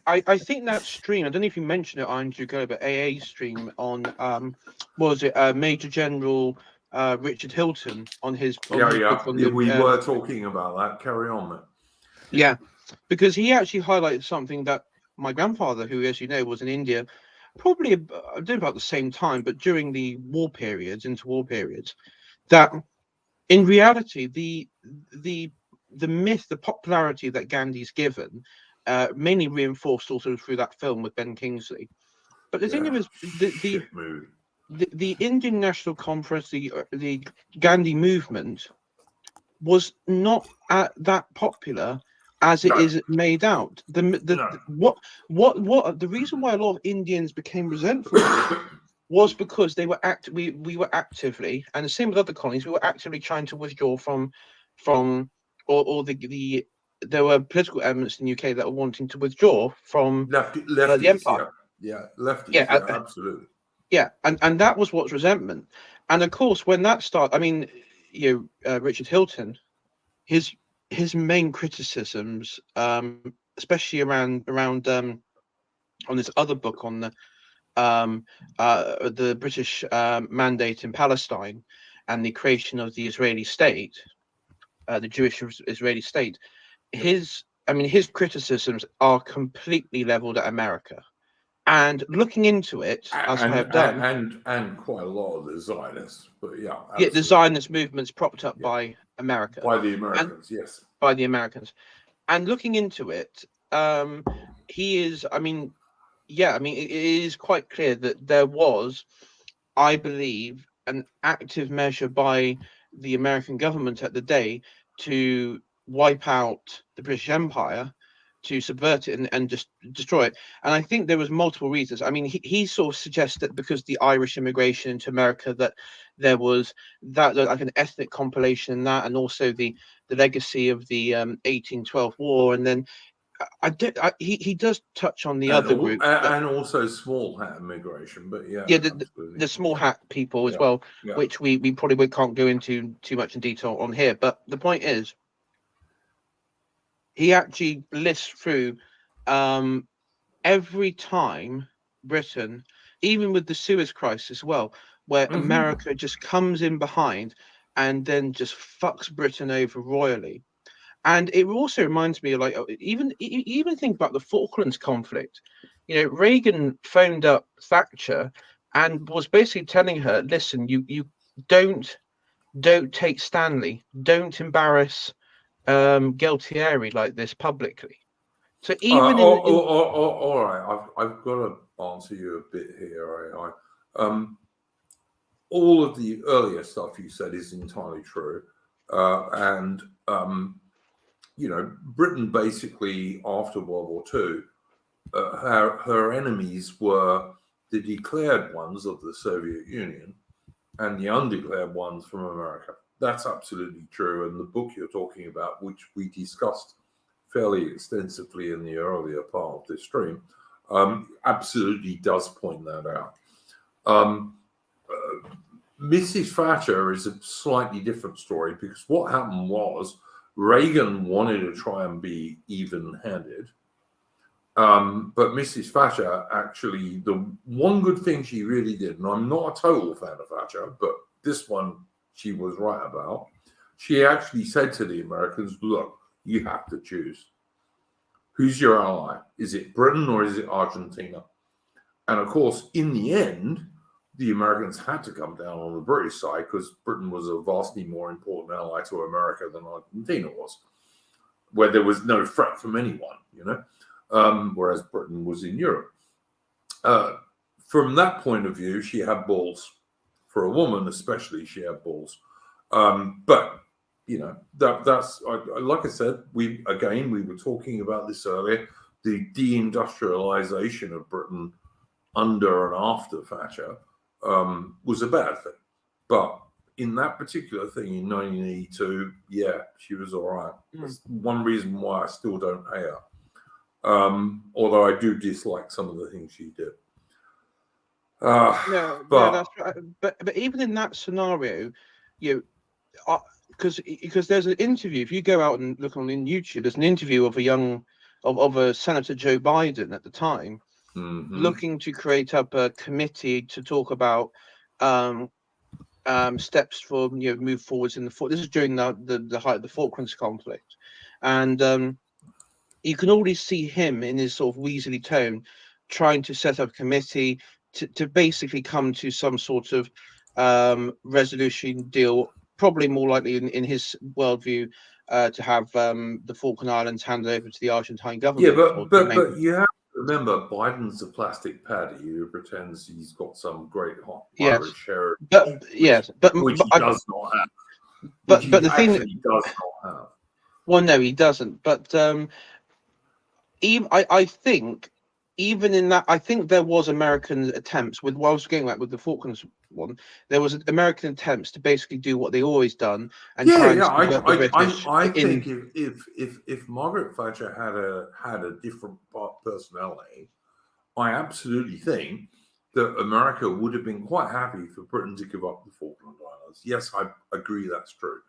Speaker 5: I think that stream, I don't know if you mentioned it, Iron Duke, but AA stream on Major General Richard Hilton on his
Speaker 1: we were talking about that. Carry on, mate.
Speaker 5: Yeah, because he actually highlighted something that my grandfather, who, as you know, was in India, probably I don't know about the same time, but during the war periods, interwar periods, that in reality the myth, the popularity that Gandhi's given, mainly reinforced also through that film with Ben Kingsley. But the thing is,
Speaker 1: Shit movie.
Speaker 5: the Indian National Conference, the Gandhi movement, was not that popular as it
Speaker 1: No.
Speaker 5: is made out.
Speaker 1: No.
Speaker 5: What the reason why a lot of Indians became resentful of it was because they were we were actively, and the same with other colonies, we were actively trying to withdraw from or there were political elements in the UK that were wanting to withdraw from
Speaker 1: Lefties,
Speaker 5: the empire.
Speaker 1: yeah, lefties,
Speaker 5: Yeah,
Speaker 1: absolutely.
Speaker 5: yeah, and that was what's resentment. And of course, when that started, I mean, Richard Hilton, his main criticisms, especially around on this other book on the British mandate in Palestine and the creation of the Israeli state, the Jewish Israeli state. His criticisms are completely leveled at America. And looking into it, as I have done,
Speaker 1: and quite a lot of the Zionists, but yeah,
Speaker 5: yeah, the Zionist movement's propped up by America,
Speaker 1: by the Americans, yes,
Speaker 5: by the Americans. And looking into it, he is. It is quite clear that there was, I believe, an active measure by the American government at the day to wipe out the British Empire, to subvert it and just destroy it. And I think there was multiple reasons. I mean, he sort of suggests that because the Irish immigration into America, that there was that like an ethnic compilation in that, and also the legacy of the 1812 war. And then he does touch on the other group,
Speaker 1: and also small hat immigration, but yeah,
Speaker 5: the small hat people as well, which we probably can't go into too much in detail on here. But the point is, he actually lists through every time Britain, even with the Suez Crisis as well, where America just comes in behind and then just fucks Britain over royally. And it also reminds me of, like, even think about the Falklands conflict. Reagan phoned up Thatcher and was basically telling her, listen, you don't take Stanley, don't embarrass Gualtieri like this publicly. So even
Speaker 1: all right, I've got to answer you a bit here. All of the earlier stuff you said is entirely true, and Britain basically after World War II, her enemies were the declared ones of the Soviet Union and the undeclared ones from America. That's absolutely true. And the book you're talking about, which we discussed fairly extensively in the earlier part of this stream, absolutely does point that out. Mrs. Thatcher is a slightly different story, because what happened was Reagan wanted to try and be even-handed. But Mrs. Thatcher, actually, the one good thing she really did, and I'm not a total fan of Thatcher, but this one she was right about, she actually said to the Americans, look, you have to choose. Who's your ally? Is it Britain or is it Argentina? And of course, in the end, the Americans had to come down on the British side, because Britain was a vastly more important ally to America than Argentina was, where there was no threat from anyone, whereas Britain was in Europe. From that point of view, she had balls. For a woman, especially, she had balls. But that's like I said. We were talking about this earlier. The deindustrialization of Britain under and after Thatcher was a bad thing. But in that particular thing in 1982, yeah, she was all right. That's one reason why I still don't hate her. Although I do dislike some of the things she did.
Speaker 5: That's right. But even in that scenario, because there's an interview. If you go out and look on YouTube, there's an interview of a Senator Joe Biden at the time, looking to create up a committee to talk about steps for move forwards in this is during the height of the Falklands conflict, and you can already see him in his sort of weaselly tone trying to set up a committee to basically come to some sort of resolution deal, probably more likely in his worldview to have the Falkland Islands handed over to the Argentine government.
Speaker 1: Yeah, but you have to remember, Biden's a plastic paddy who pretends he's got some great hot Irish heritage, which he does not have.
Speaker 5: But
Speaker 1: he
Speaker 5: the thing
Speaker 1: actually does not have.
Speaker 5: Well, no, he doesn't. But even I think even in that, I think there was American attempts with what I was getting at with the Falklands one. There was American attempts to basically do what they always done and try and subvert the British.
Speaker 1: I think if Margaret Thatcher had a different personality, I absolutely think that America would have been quite happy for Britain to give up the Falkland Islands. Yes, I agree that's true.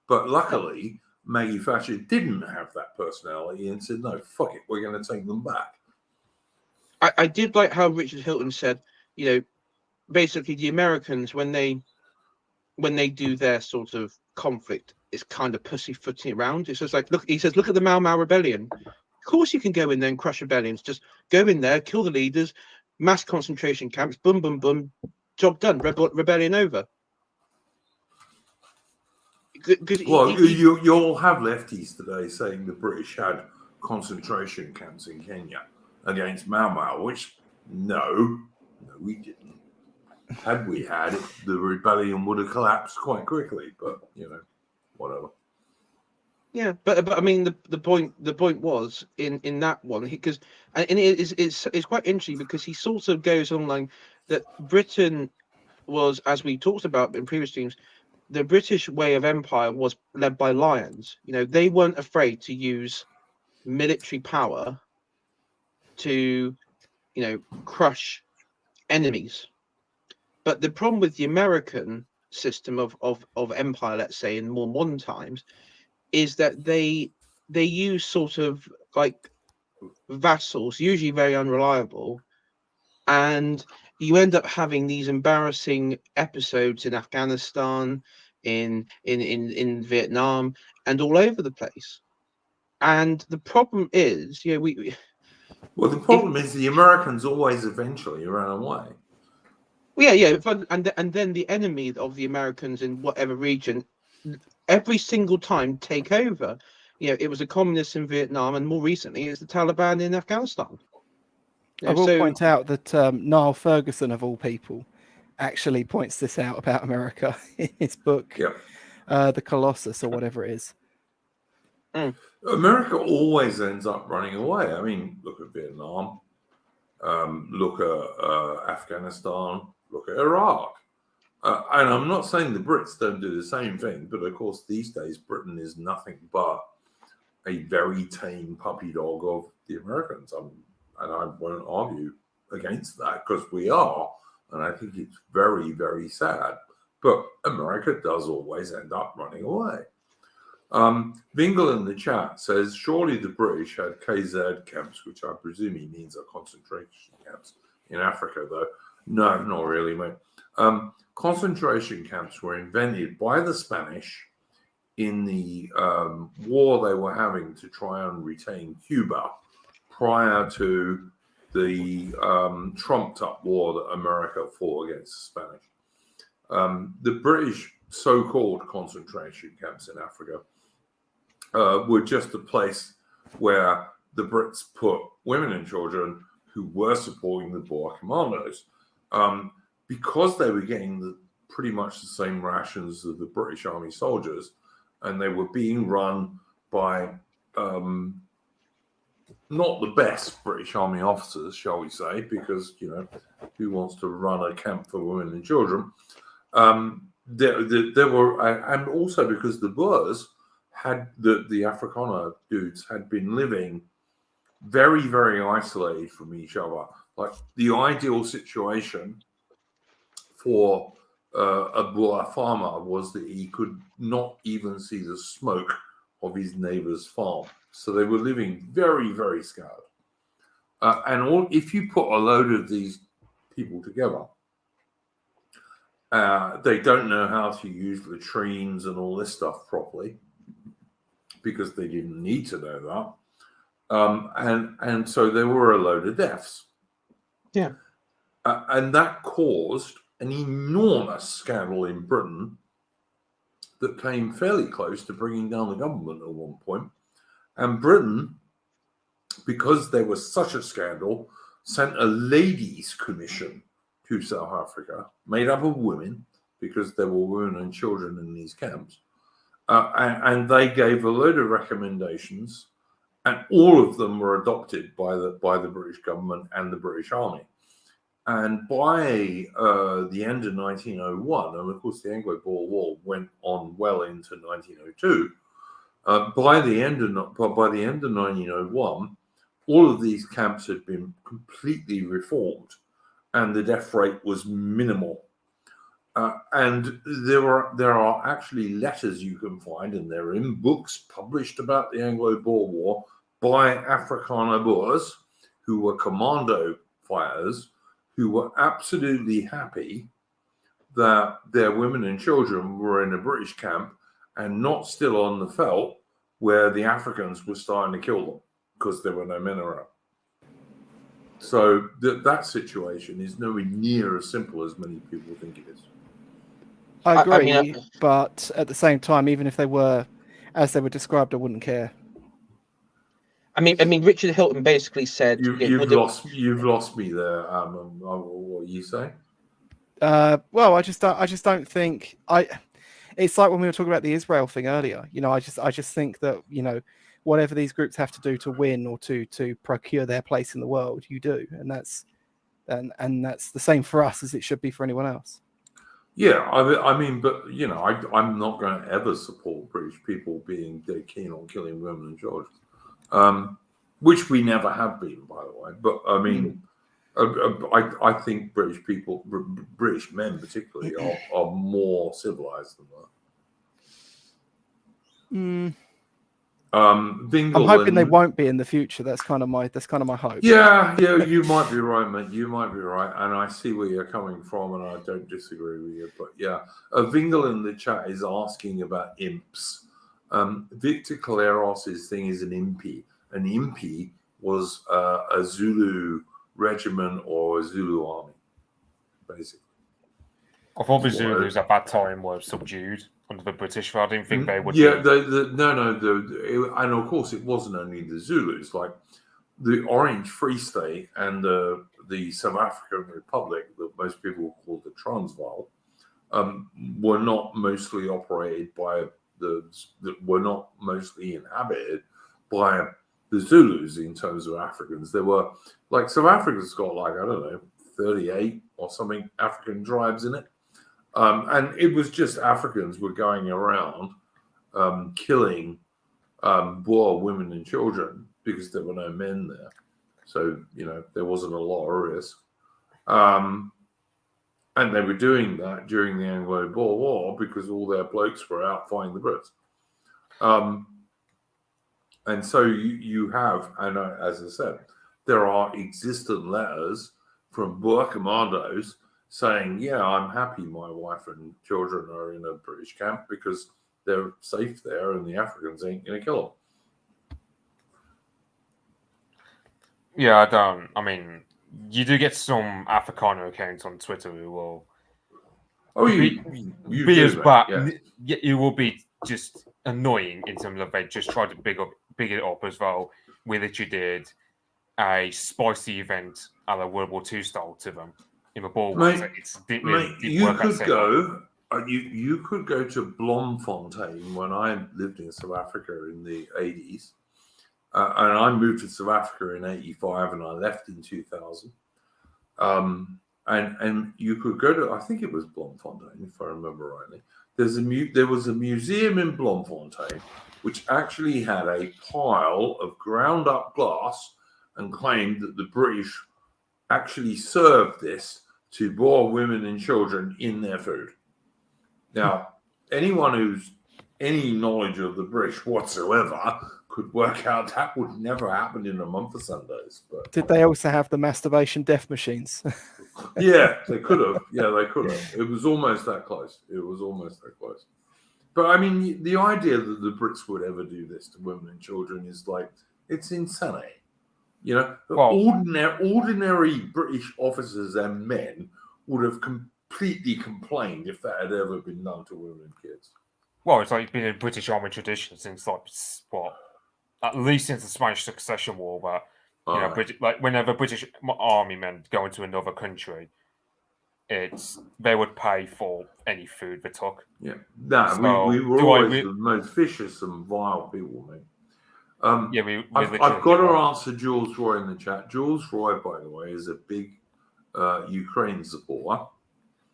Speaker 1: But luckily, Maggie Thatcher didn't have that personality and said, no, fuck it, we're going to take them back.
Speaker 5: I did like how Richard Hilton said, basically the Americans, when they do their sort of conflict, it's kind of pussyfooting around. It's just like, look at the Mau Mau rebellion. Of course you can go in there and crush rebellions. Just go in there, kill the leaders, mass concentration camps, boom, boom, boom, job done, rebellion over.
Speaker 1: You'll have lefties today saying the British had concentration camps in Kenya against Mau Mau, which no, we didn't. Had we had it, the rebellion would have collapsed quite quickly. But whatever.
Speaker 5: Yeah, but I mean the point was in that one because it's quite interesting because he sort of goes on like that Britain was, as we talked about in previous streams, the British way of empire was led by lions. They weren't afraid to use military power to, crush enemies. But the problem with the American system of empire, let's say in more modern times, is that they use sort of like vassals, usually very unreliable, and you end up having these embarrassing episodes in Afghanistan, in Vietnam, and all over the place. And the problem is, the
Speaker 1: problem is the Americans always eventually ran away.
Speaker 5: Yeah, and then the enemy of the Americans in whatever region, every single time take over. It was the communists in Vietnam, and more recently, it's the Taliban in Afghanistan.
Speaker 4: I will point out that Niall Ferguson, of all people, actually points this out about America in his book, The Colossus, or whatever it is.
Speaker 1: America always ends up running away. I mean, look at Vietnam, look at Afghanistan, look at Iraq. And I'm not saying the Brits don't do the same thing, but of course, these days, Britain is nothing but a very tame puppy dog of the Americans. And I won't argue against that because we are. And I think it's very, very sad. But America does always end up running away. Vingle in the chat says, surely the British had KZ camps, which I presume he means are concentration camps in Africa, though. No, not really, mate. Concentration camps were invented by the Spanish in the war they were having to try and retain Cuba prior to the trumped-up war that America fought against the Spanish. The British so-called concentration camps in Africa were just a place where the Brits put women and children who were supporting the Boer commandos because they were getting pretty much the same rations as the British Army soldiers, and they were being run by not the best British Army officers, shall we say, because, who wants to run a camp for women and children? There were, and also because the Boers had, the Afrikaner dudes had been living very, very isolated from each other. Like the ideal situation for a Boer farmer was that he could not even see the smoke of his neighbor's farm. So they were living very, very scattered. If you put a load of these people together, they don't know how to use latrines and all this stuff properly because they didn't need to know that. And so there were a load of deaths.
Speaker 5: Yeah.
Speaker 1: And that caused an enormous scandal in Britain that came fairly close to bringing down the government at one point. And Britain, because there was such a scandal, sent a ladies' commission to South Africa, made up of women, because there were women and children in these camps. And they gave a load of recommendations, and all of them were adopted by the British government and the British Army. And by the end of 1901, and of course the Anglo-Boer War went on well into 1902, by the end of 1901, all of these camps had been completely reformed, and the death rate was minimal. And there are actually letters you can find, and they're in books published about the Anglo-Boer War by Afrikaner Boers who were commando fighters, who were absolutely happy that their women and children were in a British camp and not still on the veldt where the Africans were starting to kill them because there were no men around. So that situation is nowhere near as simple as many people think it is.
Speaker 4: I agree, but at the same time, even if they were as they were described, I wouldn't care.
Speaker 5: I mean, Richard Hilton basically said,
Speaker 1: "You've lost me there." What are you saying?
Speaker 4: Well, I just don't think It's like when we were talking about the Israel thing earlier. You know, I just think that, you know, whatever these groups have to do to win or to procure their place in the world, you do, and that's the same for us as it should be for anyone else.
Speaker 1: Yeah, I mean, but you know, I'm not going to ever support British people being dead keen on killing women and children, which we never have been, by the way. But I mean, I think British people, British men particularly, are more civilized than that.
Speaker 4: I'm hoping they won't be in the future. That's kind of my hope.
Speaker 1: Yeah, you might be right, mate. You might be right, and I see where you're coming from, and I don't disagree with you. But yeah, Vingle in the chat is asking about imps. Victor Caleros' thing is an impy. An impy was a Zulu regiment or a Zulu army, basically.
Speaker 3: I thought the Zulus at that time were subdued under the British. I didn't think they would.
Speaker 1: Yeah, and of course it wasn't only the Zulus. Like the Orange Free State and the South African Republic, that most people call the Transvaal, were not mostly operated by were not mostly inhabited by the Zulus in terms of Africans. There were, like, South Africa's got, like, I don't know, 38 or something African tribes in it. And it was just Africans were going around killing Boer women and children because there were no men there. So, you know, there wasn't a lot of risk. And they were doing that during the Anglo-Boer War because all their blokes were out fighting the Brits. And so you have, and as I said, there are existent letters from Boer commandos saying, yeah, I'm happy my wife and children are in a British camp because they're safe there and the Africans ain't going to kill them.
Speaker 3: Yeah, I mean, you do get some Afrikaner accounts on Twitter who will be as bad. Yeah. It will be just annoying in terms of they just try to big it up as well. We literally did a spicy event a la World War II style to them in the ball.
Speaker 1: You could go to Bloemfontein when I lived in South Africa in the 80s. And I moved to South Africa in 85 and I left in 2000. And you could go to, I think it was Bloemfontein, if I remember rightly. There was a museum in Bloemfontein which actually had a pile of ground up glass and claimed that the British actually served this to Boer women and children in their food. Now, anyone who's any knowledge of the British whatsoever could work out that would never happen in a month of Sundays. But
Speaker 4: did they also have the masturbation death machines?
Speaker 1: Yeah, they could have. It was almost that close. But I mean, the idea that the Brits would ever do this to women and children is like, it's insanity. You know,
Speaker 3: Well-
Speaker 1: ordinary British officers and men would have completely complained if that had ever been done to women and kids.
Speaker 3: Well, it's like been a British army tradition since at least since the Spanish Succession War, where like whenever British army men go into another country, they would pay for any food they took.
Speaker 1: Yeah,
Speaker 3: So,
Speaker 1: we were always the most vicious and vile people, mate. I've got to answer Jules Roy in the chat. Jules Roy, by the way, is a big Ukraine supporter.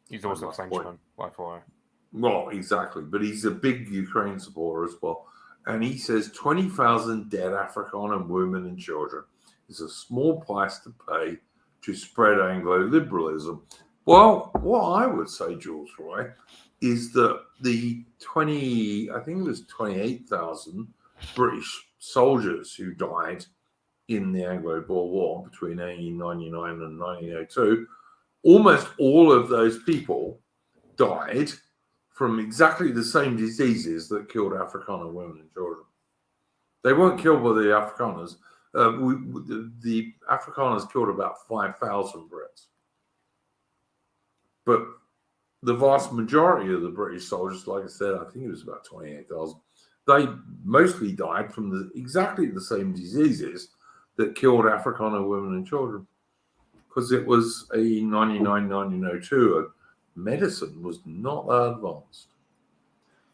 Speaker 3: He's also a Frenchman, by the way.
Speaker 1: Well, exactly, but he's a big Ukraine supporter as well. And he says 20,000 dead Afrikaner women and children is a small price to pay to spread Anglo-liberalism. Well, what I would say, Jules Roy, is that the 28,000 British soldiers who died in the Anglo-Boer War between 1899 and 1902, almost all of those people died from exactly the same diseases that killed Afrikaner women and children. They weren't killed by the Afrikaners. The Afrikaners killed about 5,000 Brits. But the vast majority of the British soldiers, like I said, I think it was about 28,000, they mostly died from exactly the same diseases that killed Afrikaner women and children. Because it was 1999, 1902, and medicine was not that advanced.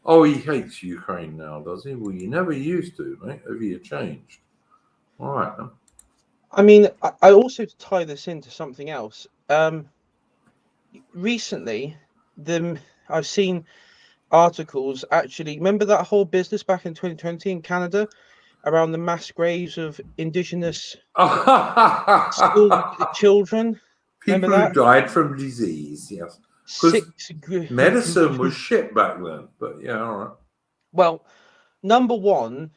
Speaker 1: Oh, he hates Ukraine now, does he? Well, you never used to, mate. Have you changed? All right, then.
Speaker 5: I mean, I also to tie this into something else. Recently, I've seen articles actually. Remember that whole business back in 2020 in Canada around the mass graves of Indigenous school children?
Speaker 1: People who died from disease, yes. Medicine was shit back then, but yeah, all right.
Speaker 5: Well, number one,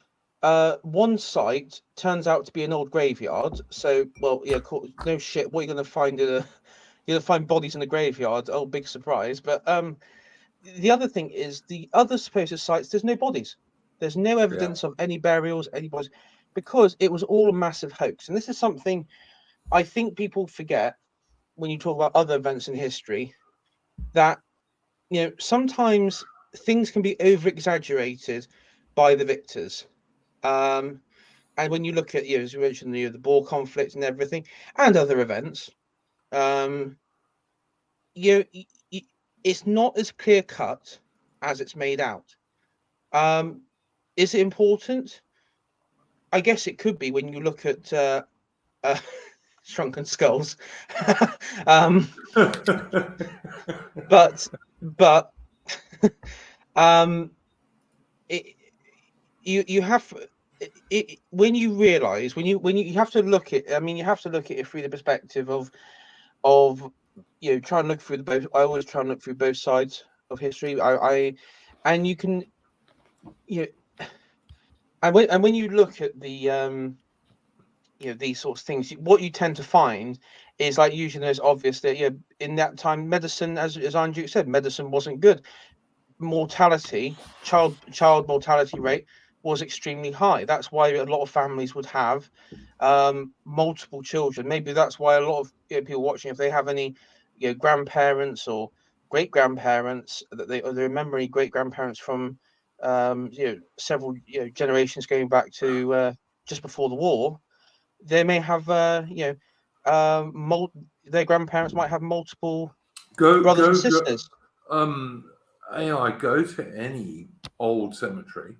Speaker 5: one site turns out to be an old graveyard. So, well, yeah, no shit. What are you going to find you're going to find bodies in the graveyard? Oh, big surprise. But the other thing is the other supposed sites. There's no bodies. There's no evidence of any burials, any bodies, because it was all a massive hoax. And this is something I think people forget when you talk about other events in history, that sometimes things can be over exaggerated by the victors. And when you look at, as you mentioned, the Boer conflict and everything, and other events, it's not as clear cut as it's made out. Is it important? I guess it could be when you look at Shrunken Skulls. but you have when you realize when you have to look at. I mean, you have to look at it through the perspective of try and look through I always try and look through both sides of history. And you can and when you look at the these sorts of things, what you tend to find is, like, usually it's obvious that in that time medicine, as Andrew said, medicine wasn't good. Mortality, child mortality rate was extremely high. That's why a lot of families would have multiple children. Maybe that's why a lot of people watching, if they have any grandparents or great grandparents that they're remembering great grandparents from several generations going back to just before the war, they may have their grandparents might have multiple brothers and sisters.
Speaker 1: I go to any old cemetery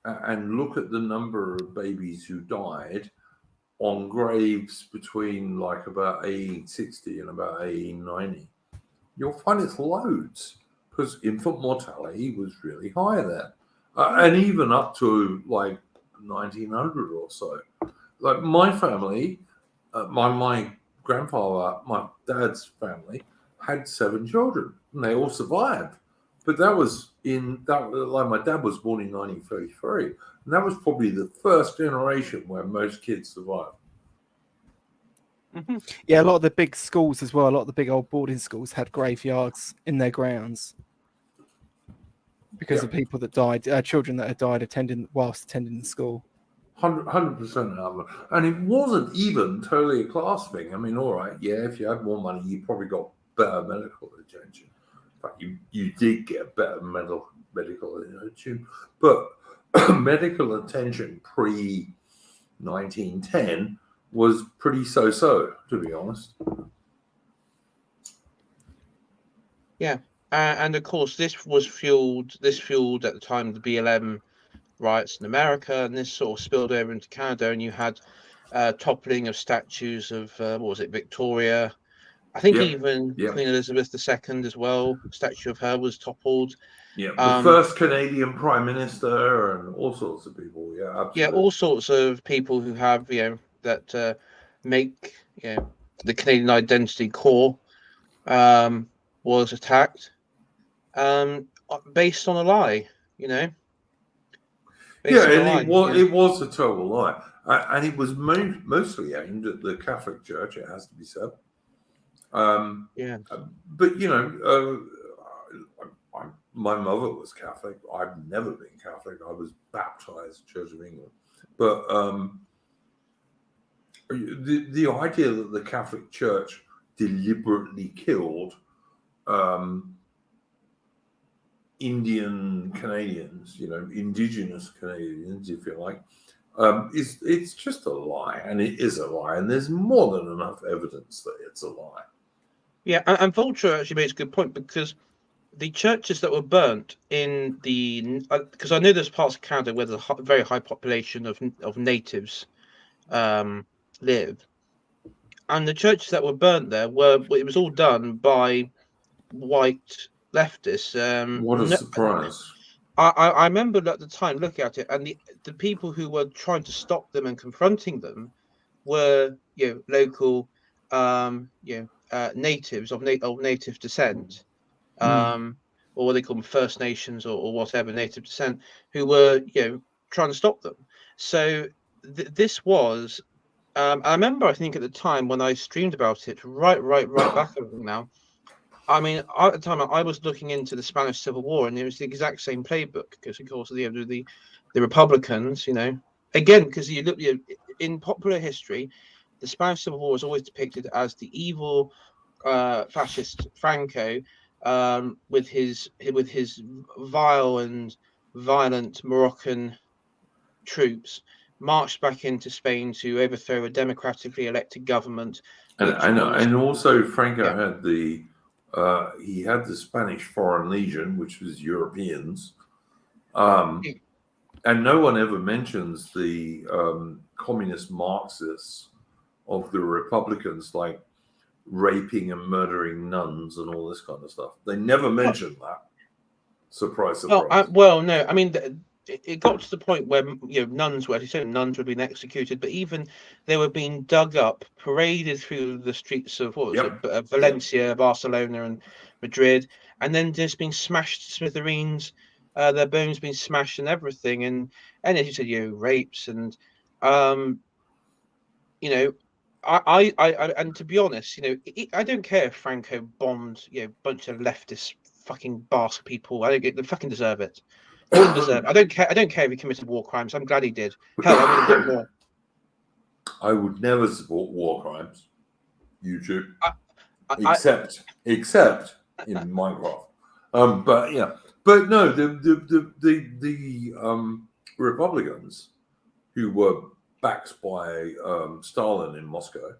Speaker 1: and look at the number of babies who died on graves between like about 1860 and about 1890. You'll find it's loads, because infant mortality was really high then, and even up to like 1900 or so. Like my family, my grandfather, my dad's family had 7 children, and they all survived. But that was like my dad was born in 1933, and that was probably the first generation where most kids survived.
Speaker 4: Mm-hmm. Yeah, a lot of the big schools as well, a lot of the big old boarding schools had graveyards in their grounds because of people that died, children that had died whilst attending the school.
Speaker 1: 100% happened. And it wasn't even totally a class thing. I mean, all right, yeah, if you had more money, you probably got better medical attention. In fact, you did get better medical attention. But medical attention pre-1910 was pretty so-so, to be honest.
Speaker 5: Yeah. And of course, this fueled at the time the BLM riots in America, and this sort of spilled over into Canada, and you had toppling of statues of what was it, Victoria? I think even Queen Elizabeth II as well. A statue of her was toppled.
Speaker 1: Yeah, the first Canadian Prime Minister and all sorts of people. Yeah, absolutely.
Speaker 5: Yeah, all sorts of people who have that make the Canadian identity core was attacked based on a lie.
Speaker 1: It was a total lie, and it was mostly aimed at the Catholic Church. It has to be said. But my mother was Catholic. I've never been Catholic. I was baptized Church of England. But the idea that the Catholic Church deliberately killed Indian Canadians, indigenous Canadians, if you like, it's just a lie, and it is a lie, and there's more than enough evidence that it's a lie.
Speaker 5: Yeah, and Vulture actually makes a good point, because the churches that were burnt in because I know there's parts of Canada where there's a very high population of natives live, and the churches that were burnt there it was all done by white leftists.
Speaker 1: What a surprise!
Speaker 5: I remember at the time looking at it, and the people who were trying to stop them and confronting them were local natives of native descent, or what they call them, First Nations or whatever, native descent, who were trying to stop them. So this was. I remember, I think at the time when I streamed about it, right back now. I mean, at the time I was looking into the Spanish Civil War, and it was the exact same playbook, because of course the Republicans, again, because you look in popular history, the Spanish Civil War is always depicted as the evil fascist Franco with his vile and violent Moroccan troops marched back into Spain to overthrow a democratically elected government.
Speaker 1: And also Franco had the Spanish Foreign Legion, which was Europeans, and no one ever mentions the communist Marxists of the Republicans, like raping and murdering nuns and all this kind of stuff. They never mention that. Surprise, surprise.
Speaker 5: No, I mean, it got to the point where nuns were, as you said, nuns were being executed, but even they were being dug up, paraded through the streets of Valencia, Barcelona, and Madrid, and then just being smashed to smithereens, their bones being smashed and everything, and as you said, rapes and I and to be honest, I don't care if Franco bombed a bunch of leftist fucking Basque people. I don't get, they fucking deserve it. All of them deserve it. I don't care if he committed war crimes. I'm glad he did. Hell, I would have done more.
Speaker 1: I would never support war crimes. YouTube, except in Minecraft. But no, the Republicans who were backed by Stalin in Moscow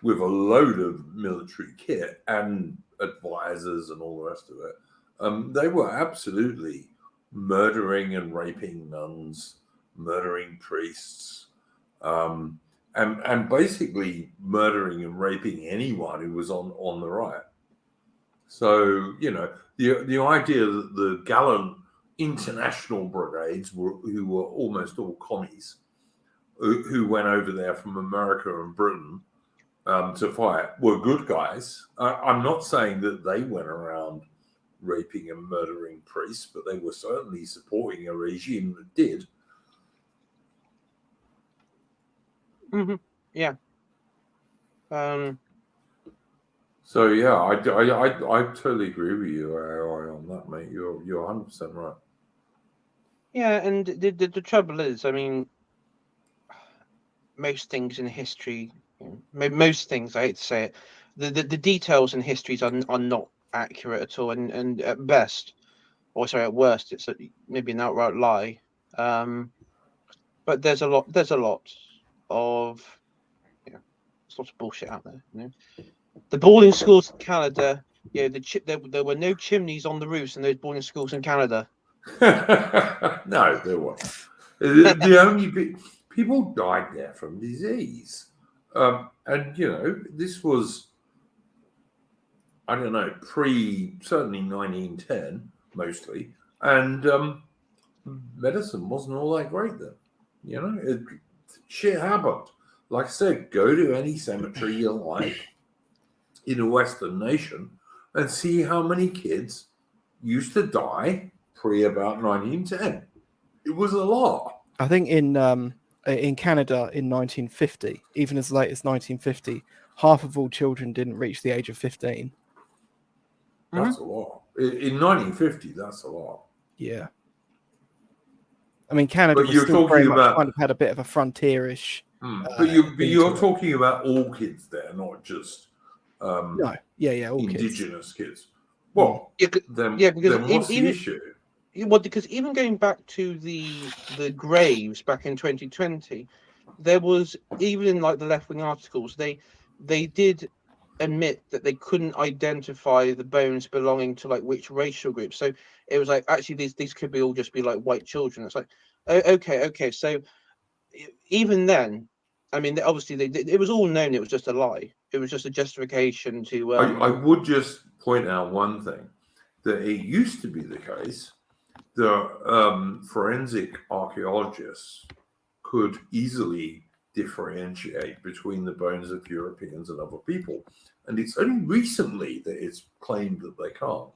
Speaker 1: with a load of military kit and advisors and all the rest of it, they were absolutely murdering and raping nuns, murdering priests, and basically murdering and raping anyone who was on the right. So the idea that the gallant international brigades who were almost all commies, who went over there from America and Britain to fight, were good guys. I'm not saying that they went around raping and murdering priests, but they were certainly supporting a regime that did.
Speaker 5: Mm-hmm. Yeah.
Speaker 1: So yeah, I totally agree with you on that, mate. You're 100% right.
Speaker 5: Yeah, and the trouble is, I mean, most things in history, most things, I hate to say it, the details in histories are not accurate at all, and at best, or sorry, at worst, it's maybe an outright lie. But there's a lot of there's lots of bullshit out there. The boarding schools in Canada, there were no chimneys on the roofs in those boarding schools in Canada.
Speaker 1: No, there wasn't. The only people died there from disease, and this was, I don't know, certainly 1910 mostly, and medicine wasn't all that great then. Shit happened. Like I said, go to any cemetery you like in a Western nation and see how many kids used to die about 1910. It was a lot.
Speaker 4: I think in Canada in 1950, even as late as 1950, half of all children didn't reach the age of 15.
Speaker 1: That's a lot. In 1950, that's a lot.
Speaker 4: Yeah. I mean, Canada
Speaker 1: But
Speaker 4: was
Speaker 1: you're
Speaker 4: still very
Speaker 1: talking
Speaker 4: much
Speaker 1: about,
Speaker 4: kind of had a bit of a frontierish.
Speaker 1: but you're talking about all kids there, not just
Speaker 4: No, yeah, all
Speaker 1: indigenous kids. Well,
Speaker 5: because
Speaker 1: then what's the issue?
Speaker 5: Well, because even going back to the graves back in 2020, there was, even in like the left wing articles, they did admit that they couldn't identify the bones belonging to like which racial group. So it was like, actually these could be all just be like white children. It's like, okay. So even then, I mean, obviously it was all known. It was just a lie. It was just a justification to.
Speaker 1: I would just point out one thing, that it used to be the case the forensic archaeologists could easily differentiate between the bones of Europeans and other people. And it's only recently that it's claimed that they can't,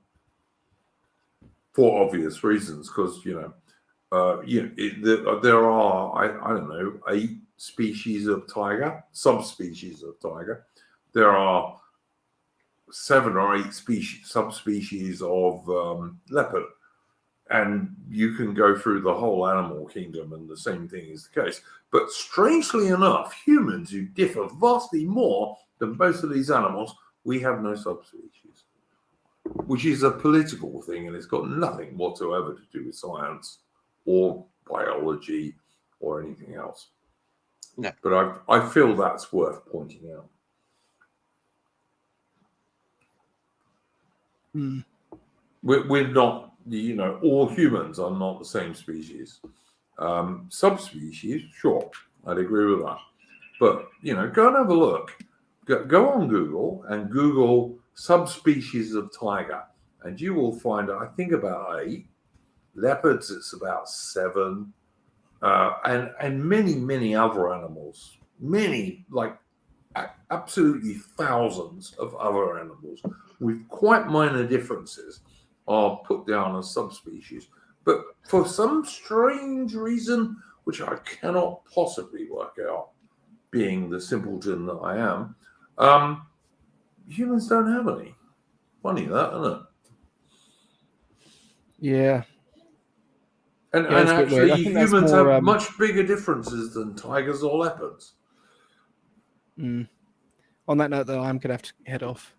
Speaker 1: for obvious reasons, because, there are, I don't know, 8 species of tiger, subspecies of tiger. There are 7 or 8 subspecies of leopard. And you can go through the whole animal kingdom and the same thing is the case. But strangely enough, humans who differ vastly more than most of these animals, we have no subspecies, which is a political thing, and it's got nothing whatsoever to do with science or biology or anything else.
Speaker 5: No.
Speaker 1: But I feel that's worth pointing out. We're not, all humans are not the same species. Subspecies, sure, I'd agree with that. But, go and have a look. Go on Google and Google subspecies of tiger, and you will find, I think, about 8. Leopards, it's about 7. And many, many other animals. Many, like absolutely thousands of other animals with quite minor differences are put down as subspecies. But for some strange reason, which I cannot possibly work out, being the simpleton that I am, humans don't have any. Funny that, isn't it?
Speaker 4: Yeah.
Speaker 1: And actually, humans have much bigger differences than tigers or leopards.
Speaker 4: On that note, though, I'm going to have to head off.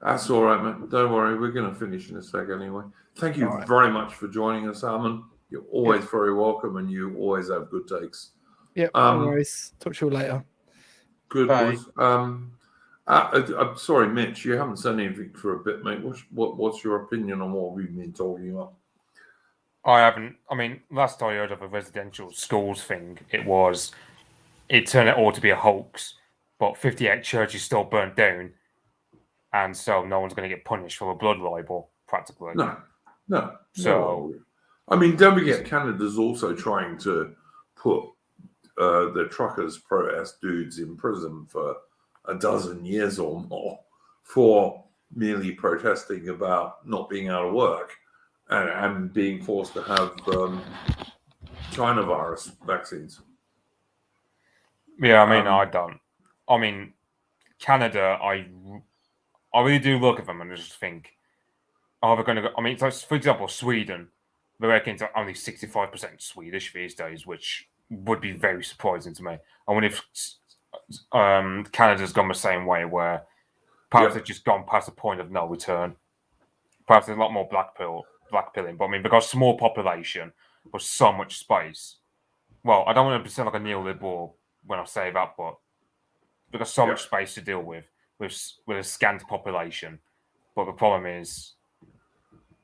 Speaker 1: That's all right, man. Don't worry. We're going to finish in a sec anyway. Thank you very much for joining us, Alan. You're always very welcome, and you always have good takes.
Speaker 4: Yep, no worries. Talk to you later.
Speaker 1: Good, boys. I'm sorry, Mitch, you haven't said anything for a bit, mate. What's your opinion on what we've been talking about?
Speaker 3: I haven't. I mean, last I heard of a residential schools thing, it turned out all to be a hoax, but 58 churches still burnt down, and so no one's going to get punished for a blood libel, practically.
Speaker 1: No.
Speaker 3: So,
Speaker 1: I mean, don't forget, Canada's also trying to put the truckers' protest dudes in prison for a dozen years or more for merely protesting about not being able to work and being forced to have China virus vaccines.
Speaker 3: Yeah, I mean, I don't. I mean, Canada, I really do look at them and just think, are they going to go? I mean, so for example, Sweden, they reckon it's only 65% Swedish these days, which would be very surprising to me. I wonder if Canada's gone the same way, where perhaps they've just gone past the point of no return. Perhaps there's a lot more blackpilling, but I mean, because small population but so much space. Well, I don't want to sound like a neoliberal when I say that, but because so much space to deal with a scant population. But the problem is,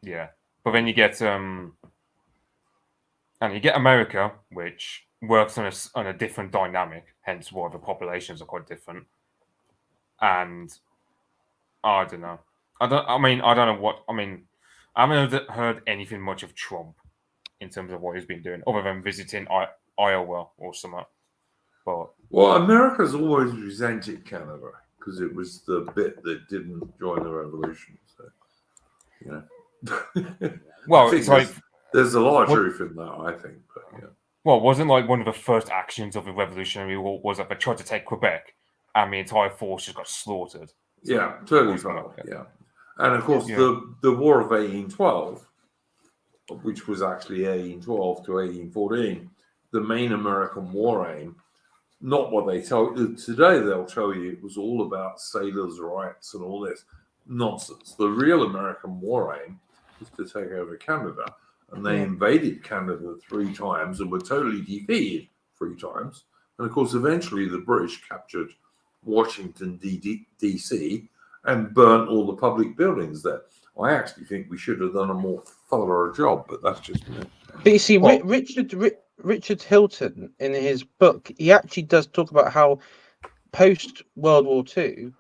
Speaker 3: but then you get America, which works on a different dynamic, hence why the populations are quite different. And I don't know. I don't know. I haven't heard anything much of Trump in terms of what he's been doing, other than visiting Iowa or something. But
Speaker 1: America's always resented Canada because it was the bit that didn't join the revolution. So,
Speaker 3: well,
Speaker 1: it's like there's a lot of truth in that, I think. But
Speaker 3: well, wasn't like one of the first actions of the Revolutionary War was that they tried to take Quebec, and the entire force just got slaughtered.
Speaker 1: Yeah, totally fine. Yeah, and of course the War of 1812, which was actually 1812 to 1814, the main American war aim. Not what they tell you today. They'll tell you it was all about sailors' rights and all this nonsense. The real American war aim was to take over Canada, and they invaded Canada 3 times and were totally defeated 3 times. And of course, eventually the British captured Washington D.C. and burnt all the public buildings there. I actually think we should have done a more thorough job, but that's just me.
Speaker 5: But you see, Richard Hilton, in his book, he actually does talk about how post World War II,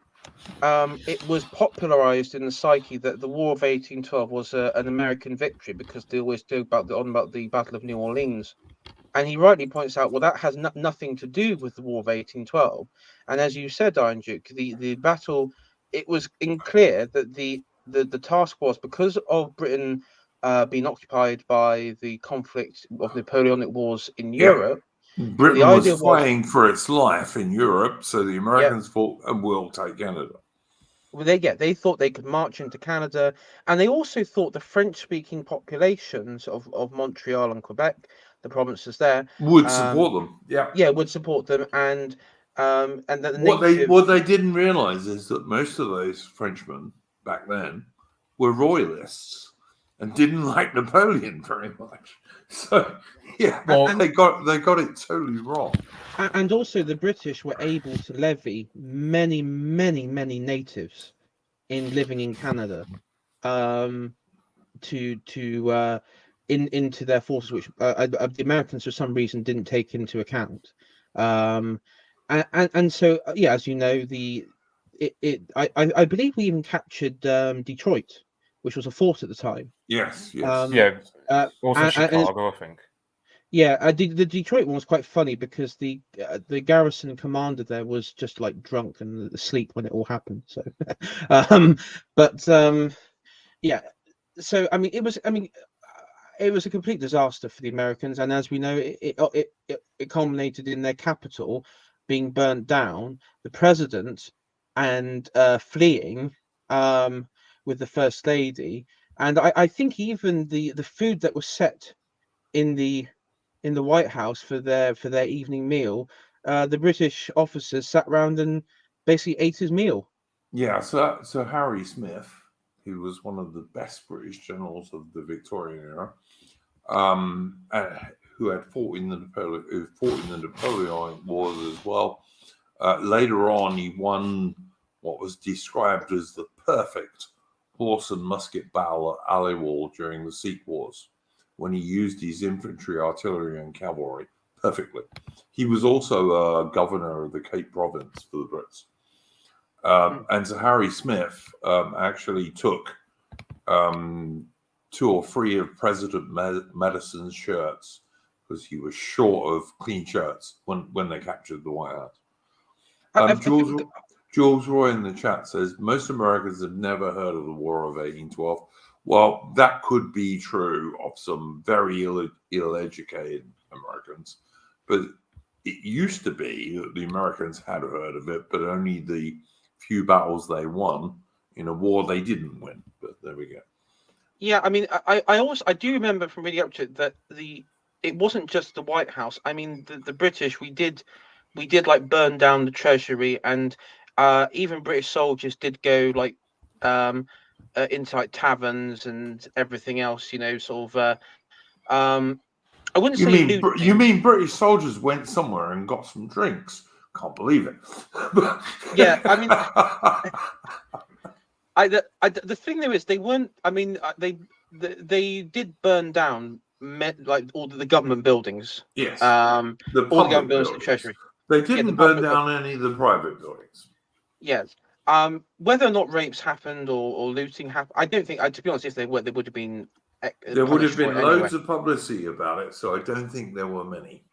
Speaker 5: it was popularized in the psyche that the War of 1812 was an American victory, because they always talk about the Battle of New Orleans. And he rightly points out, well, that has nothing to do with the War of 1812. And as you said, Iron Duke, the battle, it was clear that the task was, because of Britain being occupied by the conflict of Napoleonic Wars in Europe.
Speaker 1: Britain was fighting for its life in Europe, so the Americans thought, and we'll take Canada.
Speaker 5: Well, they thought they could march into Canada, and they also thought the French-speaking populations of Montreal and Quebec, the provinces there,
Speaker 1: would support them.
Speaker 5: Would support them, and that
Speaker 1: what they didn't realize is that most of those Frenchmen back then were royalists and didn't like Napoleon very much. So they got it totally wrong.
Speaker 5: And also the British were able to levy many natives living in Canada into their forces, which the Americans for some reason didn't take into account. And so as you know, I believe we even captured Detroit, which was a fort at the time.
Speaker 1: Yes.
Speaker 3: Also Chicago, I think.
Speaker 5: Yeah, the Detroit one was quite funny because the garrison commander there was just like drunk and asleep when it all happened. So, So I mean, it was a complete disaster for the Americans, and as we know, it culminated in their capital being burnt down, the president and fleeing with the first lady, and I think even the food that was set in the White House for their evening meal, the British officers sat round and basically ate his meal.
Speaker 1: Yeah, so Harry Smith, who was one of the best British generals of the Victorian era, who had fought in the Napoleonic Wars as well. Later on, he won what was described as the perfect horse and musket battle at Aliwal during the Sikh Wars, when he used his infantry, artillery, and cavalry perfectly. He was also governor of the Cape Province for the Brits. And so Harry Smith actually took 2 or 3 of President Madison's shirts because he was short of clean shirts when they captured the White House. Jules Roy in the chat says, most Americans have never heard of the War of 1812. Well, that could be true of some very ill-educated Americans, but it used to be that the Americans had heard of it, but only the few battles they won in a war they didn't win. But there we go.
Speaker 5: Yeah, I mean, I do remember from reading up to it that the it wasn't just the White House. I mean, the British, we did like burn down the treasury, and even British soldiers did go like into like taverns and everything else. You know, sort of. I wouldn't say
Speaker 1: You
Speaker 5: looting.
Speaker 1: mean British soldiers went somewhere and got some drinks? Can't believe it.
Speaker 5: Yeah, I mean, the thing though is they weren't. I mean, they did burn down like all the government buildings.
Speaker 1: Yes.
Speaker 5: All the government buildings, the treasury.
Speaker 1: They didn't burn down any of the private buildings.
Speaker 5: Yes. Whether or not rapes happened or looting happened, I don't think. To be honest, if they were, there would have been.
Speaker 1: There would have been loads of publicity about it, so I don't think there were many.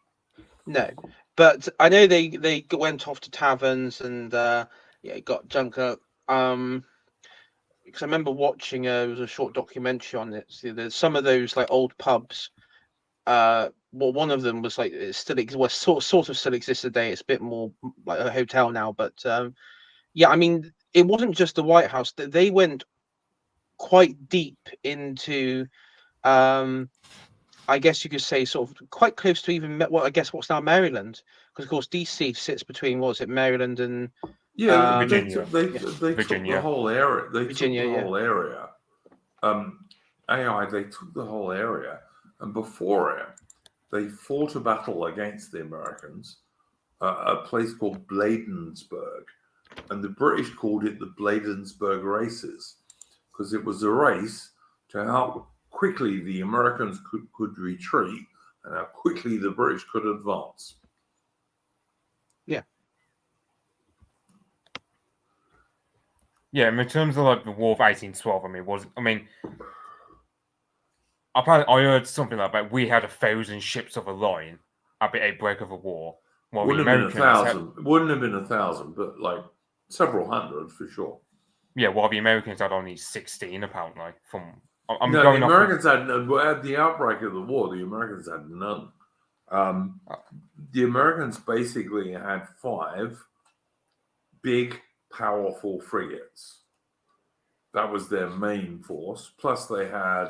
Speaker 5: No, but I know they went off to taverns and got drunk up. Because I remember watching it was a short documentary on it. So there's some of those like old pubs. Well, one of them was like it still sort of still exists today. It's a bit more like a hotel now, but yeah, I mean, it wasn't just the White House. They went quite deep into, I guess you could say, sort of quite close to even what I guess what's now Maryland, because of course DC sits between what was it, Maryland and
Speaker 3: Virginia.
Speaker 1: They took the whole area. They
Speaker 5: Virginia,
Speaker 1: took the whole area. They took the whole area, and before it, they fought a battle against the Americans, a place called Bladensburg. And the British called it the Bladensburg races because it was a race to how quickly the Americans could retreat and how quickly the British could advance.
Speaker 5: Yeah.
Speaker 3: Yeah, in terms of like the War of 1812, apparently I heard something like that. We had 1,000 ships of a line at the outbreak of the war. Well,
Speaker 1: wouldn't have been 1,000. Wouldn't have been 1,000, but like several hundred for sure.
Speaker 3: Yeah, well, the Americans had only 16 apparently.
Speaker 1: The Americans had none. At the outbreak of the war, the Americans had none. The Americans basically had 5 big, powerful frigates. That was their main force. Plus, they had,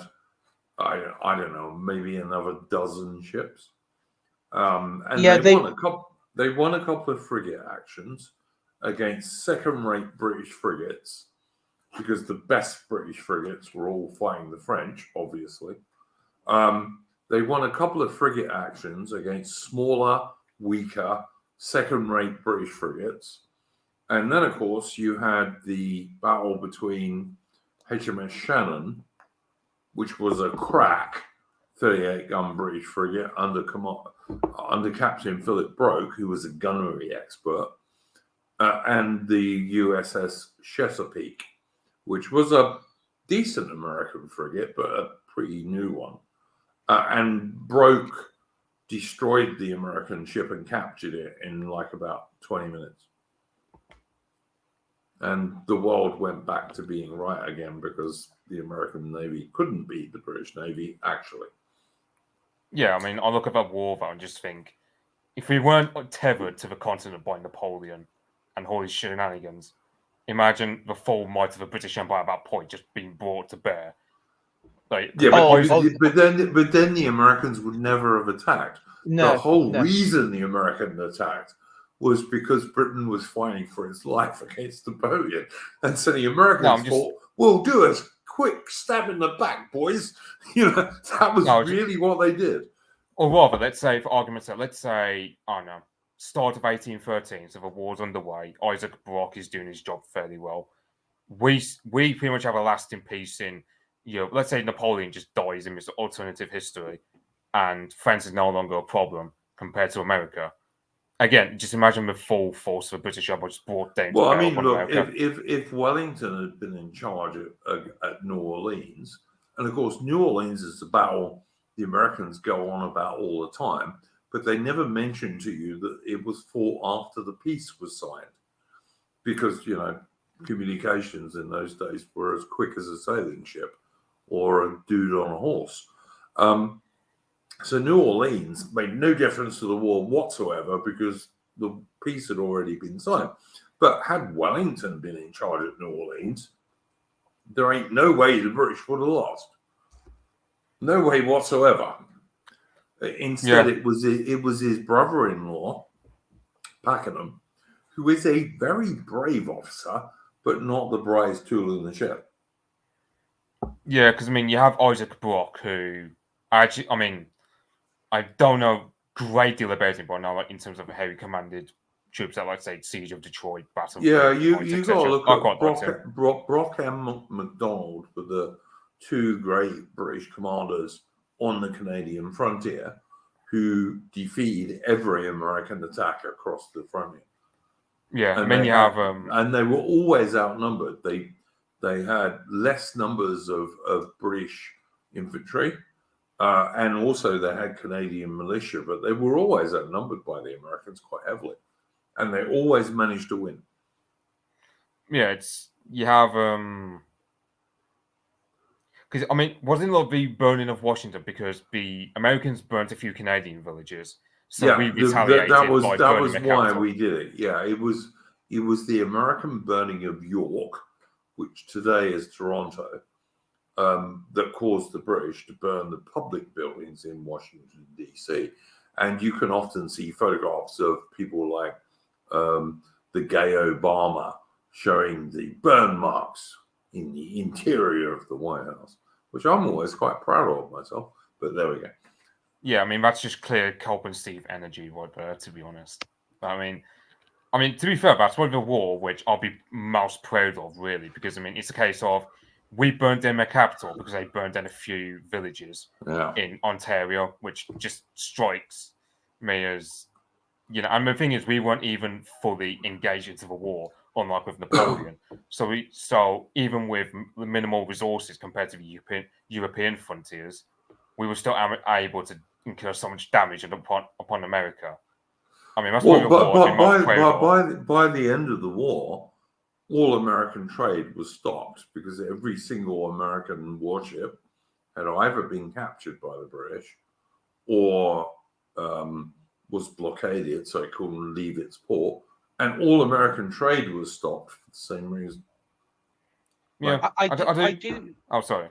Speaker 1: I don't know, maybe another dozen ships. They won a couple of frigate actions against second-rate British frigates, because the best British frigates were all fighting the French, obviously. They won a couple of frigate actions against smaller, weaker, second-rate British frigates. And then, of course, you had the battle between HMS Shannon, which was a crack 38-gun British frigate under Captain Philip Broke, who was a gunnery expert, and the USS Chesapeake, which was a decent American frigate, but a pretty new one. And Broke destroyed the American ship and captured it in like about 20 minutes. And the world went back to being right again because the American Navy couldn't beat the British Navy, actually.
Speaker 3: Yeah, I mean, I look at that war though and just think, if we weren't tethered to the continent by Napoleon and all his shenanigans, imagine the full might of the British Empire at that point just being brought to bear. Like,
Speaker 1: yeah, but then the Americans would never have attacked. The whole reason the Americans attacked was because Britain was fighting for its life against Napoleon, and so the Americans thought, "We'll do it. Quick stab in the back, boys." You know, that was really what they did.
Speaker 3: Or rather, let's say, for argument's sake, I don't know, start of 1813, so the war's underway. Isaac Brock is doing his job fairly well. We pretty much have a lasting peace in, let's say Napoleon just dies in this alternative history, and France is no longer a problem compared to America. Again, just imagine the full force of the British Empire just brought down.
Speaker 1: Well, I mean, look, if Wellington had been in charge at New Orleans, and of course, New Orleans is a battle the Americans go on about all the time, but they never mention to you that it was fought after the peace was signed, because, communications in those days were as quick as a sailing ship or a dude on a horse. So New Orleans made no difference to the war whatsoever because the peace had already been signed. But had Wellington been in charge at New Orleans, there ain't no way the British would have lost. No way whatsoever. Instead,
Speaker 3: Yeah.
Speaker 1: it was his brother-in-law, Pakenham, who is a very brave officer, but not the bravest tool in the shed.
Speaker 3: Yeah, because I mean, you have Isaac Brock, who actually, I mean, I don't know a great deal about him, but now, like in terms of how he commanded troops at, like, say, Siege of Detroit, Battle of
Speaker 1: Yeah,
Speaker 3: Britain Heights,
Speaker 1: you got to
Speaker 3: etc.
Speaker 1: look
Speaker 3: I
Speaker 1: at
Speaker 3: quite liked him.
Speaker 1: Brock and MacDonald were the two great British commanders on the Canadian frontier who defeated every American attack across the frontier.
Speaker 3: Yeah,
Speaker 1: And
Speaker 3: I mean,
Speaker 1: they
Speaker 3: you
Speaker 1: had,
Speaker 3: have
Speaker 1: and they were always outnumbered. They had less numbers of British infantry, and also they had Canadian militia, but they were always outnumbered by the Americans quite heavily, and they always managed to win.
Speaker 3: yeah, it's you have because I mean, wasn't it the burning of Washington because the Americans burnt a few Canadian villages, so we retaliated by
Speaker 1: that
Speaker 3: burning
Speaker 1: was
Speaker 3: the
Speaker 1: why
Speaker 3: capital.
Speaker 1: we did it. Yeah, it was the American burning of York, which today is Toronto, that caused the British to burn the public buildings in Washington D.C. And you can often see photographs of people like the gay Obama showing the burn marks in the interior of the White House, which I'm always quite proud of myself. But there we go.
Speaker 3: Yeah, I mean that's just clear Culp and Steve energy right there, to be honest. I mean, to be fair, that's one of the war which I'll be most proud of, really, because I mean it's a case of we burned down their capital because they burned down a few villages in Ontario, which just strikes me as, you know. And the thing is, we weren't even fully engaged into the war, unlike with Napoleon. So even with minimal resources compared to the European frontiers, we were still able to incur so much damage upon America. I mean, that's
Speaker 1: Well,
Speaker 3: what the war I've been most proud of.
Speaker 1: by the end of the war, all American trade was stopped because every single American warship had either been captured by the British or was blockaded, so it couldn't leave its port, and all American trade was stopped for the same reason.
Speaker 3: Yeah,
Speaker 5: I do.
Speaker 3: Oh, sorry.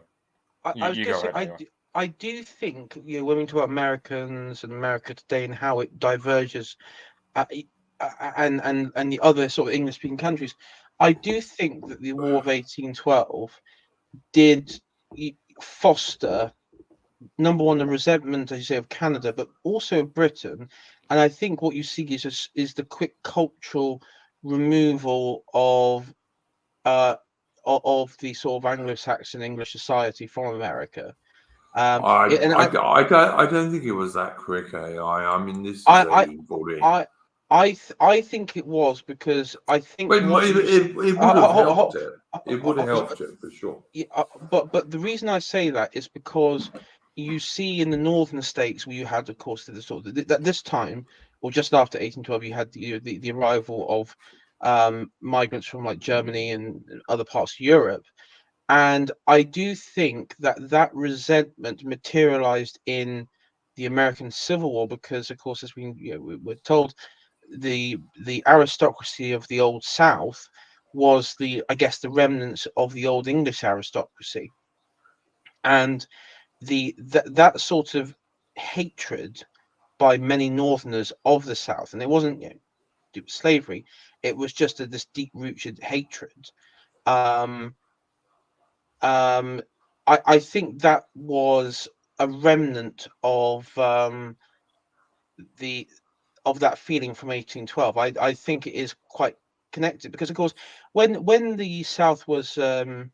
Speaker 3: You go ahead. Anyway.
Speaker 5: I do think, you know, when we talk about Americans and America today and how it diverges, and the other sort of English-speaking countries, I do think that the War of 1812 did foster, number one, the resentment, as you say, of Canada, but also of Britain. And I think what you see is the quick cultural removal of the sort of Anglo-Saxon English society from America.
Speaker 1: I don't think it was that quick. I mean, this is 1814.
Speaker 5: I think it was, because I think
Speaker 1: it would have helped it. It would have helped it for sure.
Speaker 5: Yeah, but the reason I say that is because you see in the northern states where you had, of course, the sort of this time, or just after 1812, you had the arrival of migrants from like Germany and other parts of Europe. And I do think that resentment materialized in the American Civil War, because, of course, as we're told, the aristocracy of the Old South was the remnants of the Old English aristocracy, and that sort of hatred by many Northerners of the South, and it wasn't slavery, it was just this deep-rooted hatred. I think that was a remnant of that feeling from 1812. I think it is quite connected, because, of course, when the South was when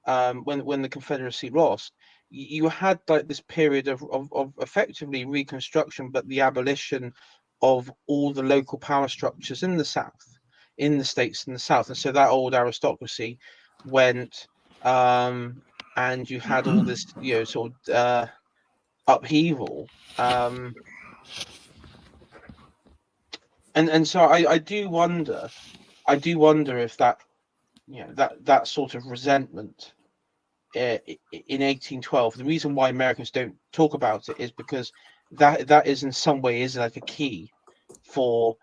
Speaker 5: the Confederacy lost, you had like this period of effectively reconstruction, but the abolition of all the local power structures in the South, in the states in the South, and so that old aristocracy went, and you had all this sort of upheaval, and so I do wonder if that that sort of resentment in 1812, the reason why Americans don't talk about it is because that is in some way is like a key for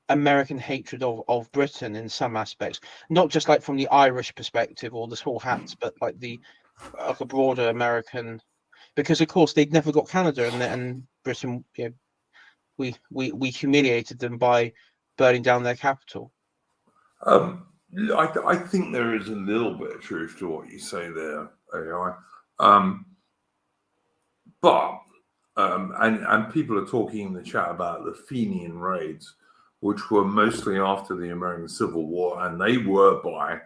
Speaker 5: American hatred of Britain in some aspects, not just like from the Irish perspective or the small hats, but like a broader American. because of course they'd never got Canada, and Britain, we humiliated them by burning down their capital.
Speaker 1: I think there is a little bit of truth to what you say there, AI. And people are talking in the chat about the Fenian raids, which were mostly after the American Civil War, and they were by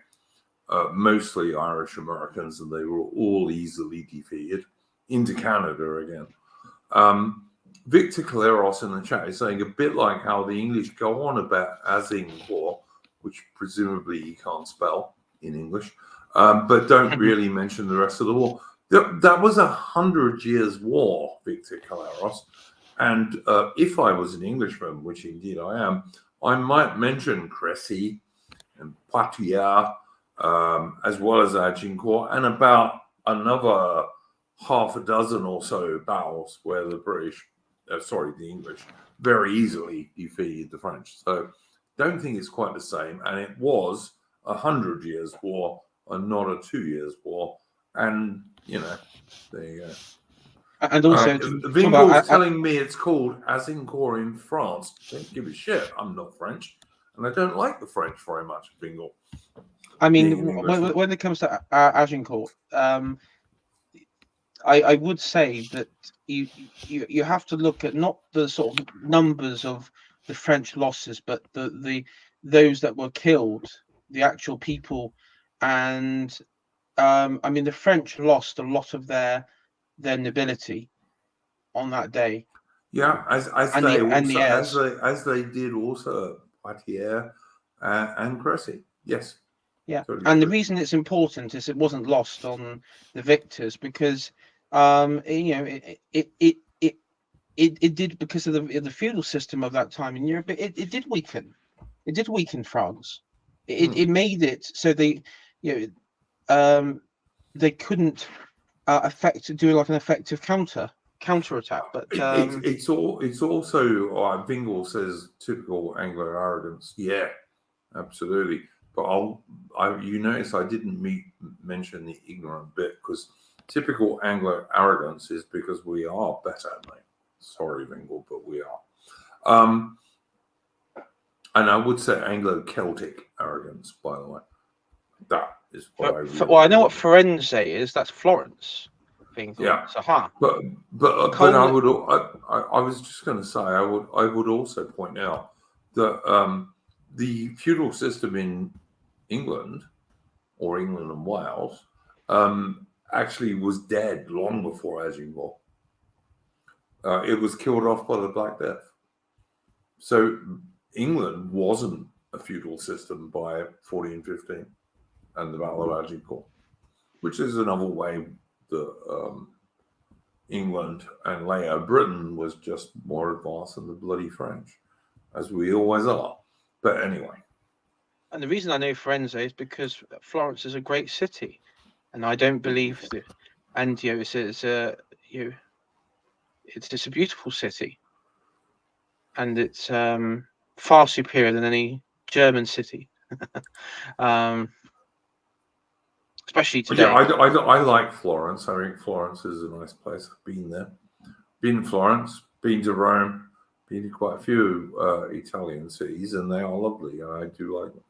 Speaker 1: mostly Irish Americans, and they were all easily defeated into Canada again. Victor Caleros in the chat is saying a bit like how the English go on about Azincourt, which presumably you can't spell in English, but don't really mention the rest of the war. That was 100 years war, Victor Caleros. And if I was an Englishman, which indeed I am, I might mention Crécy and Poitiers, as well as Agincourt, and about another half a dozen or so battles where the English very easily defeated the French. So don't think it's quite the same. And it was 100 years war and not a 2 years war. And, there you go.
Speaker 5: And also,
Speaker 1: Vingle's telling me it's called Azincourt in France. Don't give a shit. I'm not French. And I don't like the French very much, Vingle.
Speaker 5: I mean, when it comes to Agincourt, I would say that you have to look at not the sort of numbers of the French losses, but those that were killed, the actual people, and I mean the French lost a lot of their nobility on that day.
Speaker 1: Yeah, as they did also Poitiers and Crécy. Yes.
Speaker 5: Yeah,
Speaker 1: totally
Speaker 5: and
Speaker 1: true.
Speaker 5: the reason it's important is it wasn't lost on the victors, because it did, because of the feudal system of that time in Europe. It did weaken. It did weaken France. It made it so they couldn't do like an effective counterattack. But
Speaker 1: it's also Vingle says typical Anglo arrogance. Yeah, absolutely. But you notice I didn't mention the ignorant bit, because typical Anglo arrogance is because we are better, mate. Sorry, Vingle, but we are. And I would say Anglo-Celtic arrogance, by the way. That is what I really
Speaker 5: I know what Firenze is. That's Florence.
Speaker 1: Yeah.
Speaker 5: So,
Speaker 1: But I was just going to say I would also point out that the feudal system in England, or England and Wales, actually was dead long before Agincourt. It was killed off by the Black Death. So England wasn't a feudal system by 1415 and the Battle of Agincourt, which is another way that England and later Britain was just more advanced than the bloody French, as we always are. But anyway.
Speaker 5: And the reason I know Firenze is because Florence is a great city, and I don't believe that. And it's just a beautiful city, and it's far superior than any German city, especially today.
Speaker 1: Yeah, I like Florence. I think Florence is a nice place. I've been there. Been to Florence, been to Rome, been to quite a few Italian cities, and they are lovely, and I do like them.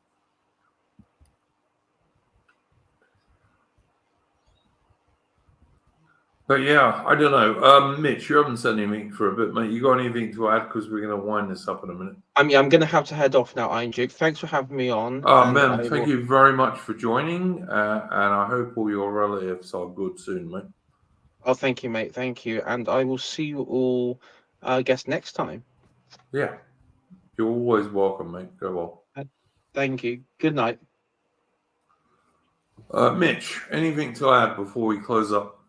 Speaker 1: But yeah, I don't know. Mitch, you haven't said anything for a bit, mate. You got anything to add? Because we're going to wind this up in a minute.
Speaker 5: I'm going to have to head off now, Iron Duke. Thanks for having me on.
Speaker 1: Man, thank you very much for joining. And I hope all your relatives are good soon, mate.
Speaker 5: Oh, thank you, mate. Thank you. And I will see you all, I guess, next time.
Speaker 1: Yeah. You're always welcome, mate. Go on.
Speaker 5: Thank you. Good night.
Speaker 1: Mitch, anything to add before we close up?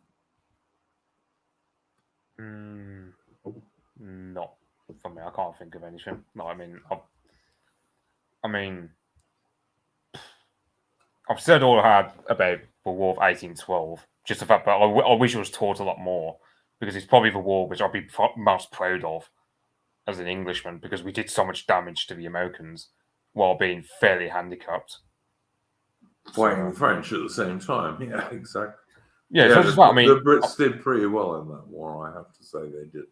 Speaker 3: Not for me. I can't think of anything. No, I mean, I've said all I had about the War of 1812. Just the fact that I wish it was taught a lot more, because it's probably the war which I'll be most proud of as an Englishman, because we did so much damage to the Americans while being fairly handicapped.
Speaker 1: Fighting the French at the same time. Yeah, exactly.
Speaker 3: Yeah, it's not just that. I mean,
Speaker 1: the Brits did pretty well in that war. I have to say they did.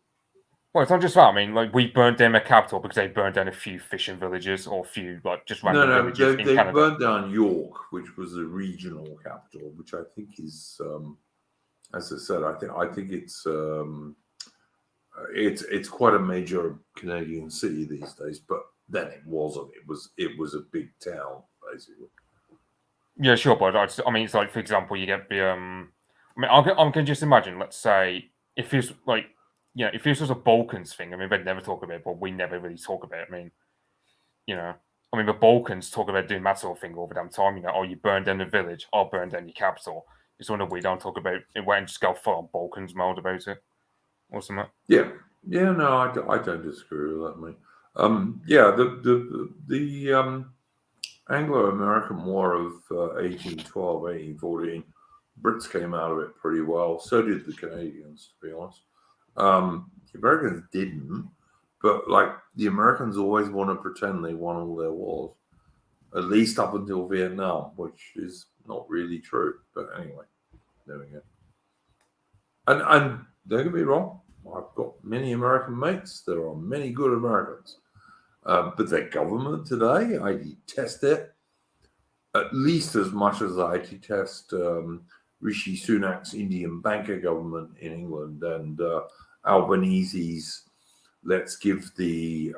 Speaker 3: well, it's not just that. I mean, like we burned down their capital because they burned down a few fishing villages or a few like just random villages in
Speaker 1: they
Speaker 3: Canada.
Speaker 1: burned down York, which was the regional capital, which I think is, as I said, I think it's quite a major Canadian city these days. But then it wasn't. It was a big town basically.
Speaker 3: Yeah, sure, but I mean, it's like, for example, you get the I mean, I can just imagine. Let's say if it's like, you know, if this was a Balkans thing. I mean, they'd never talk about it, but we never really talk about it. I mean, you know, I mean, the Balkans talk about doing that sort of thing all the damn time. You know, oh, you burn down the village, I'll burn down your capital. It's one that we don't talk about it and just go full on Balkans mode about it or something.
Speaker 1: Yeah, no, I don't disagree with that, mate. Yeah, the Anglo-American War of 1812, 1814, Brits came out of it pretty well. So did the Canadians, to be honest. The Americans didn't, but like the Americans always want to pretend they won all their wars, at least up until Vietnam, which is not really true. But anyway, there we go. And don't get me wrong, I've got many American mates. There are many good Americans. But their government today, I detest it at least as much as I detest Rishi Sunak's Indian banker government in England and Albanese's let's give the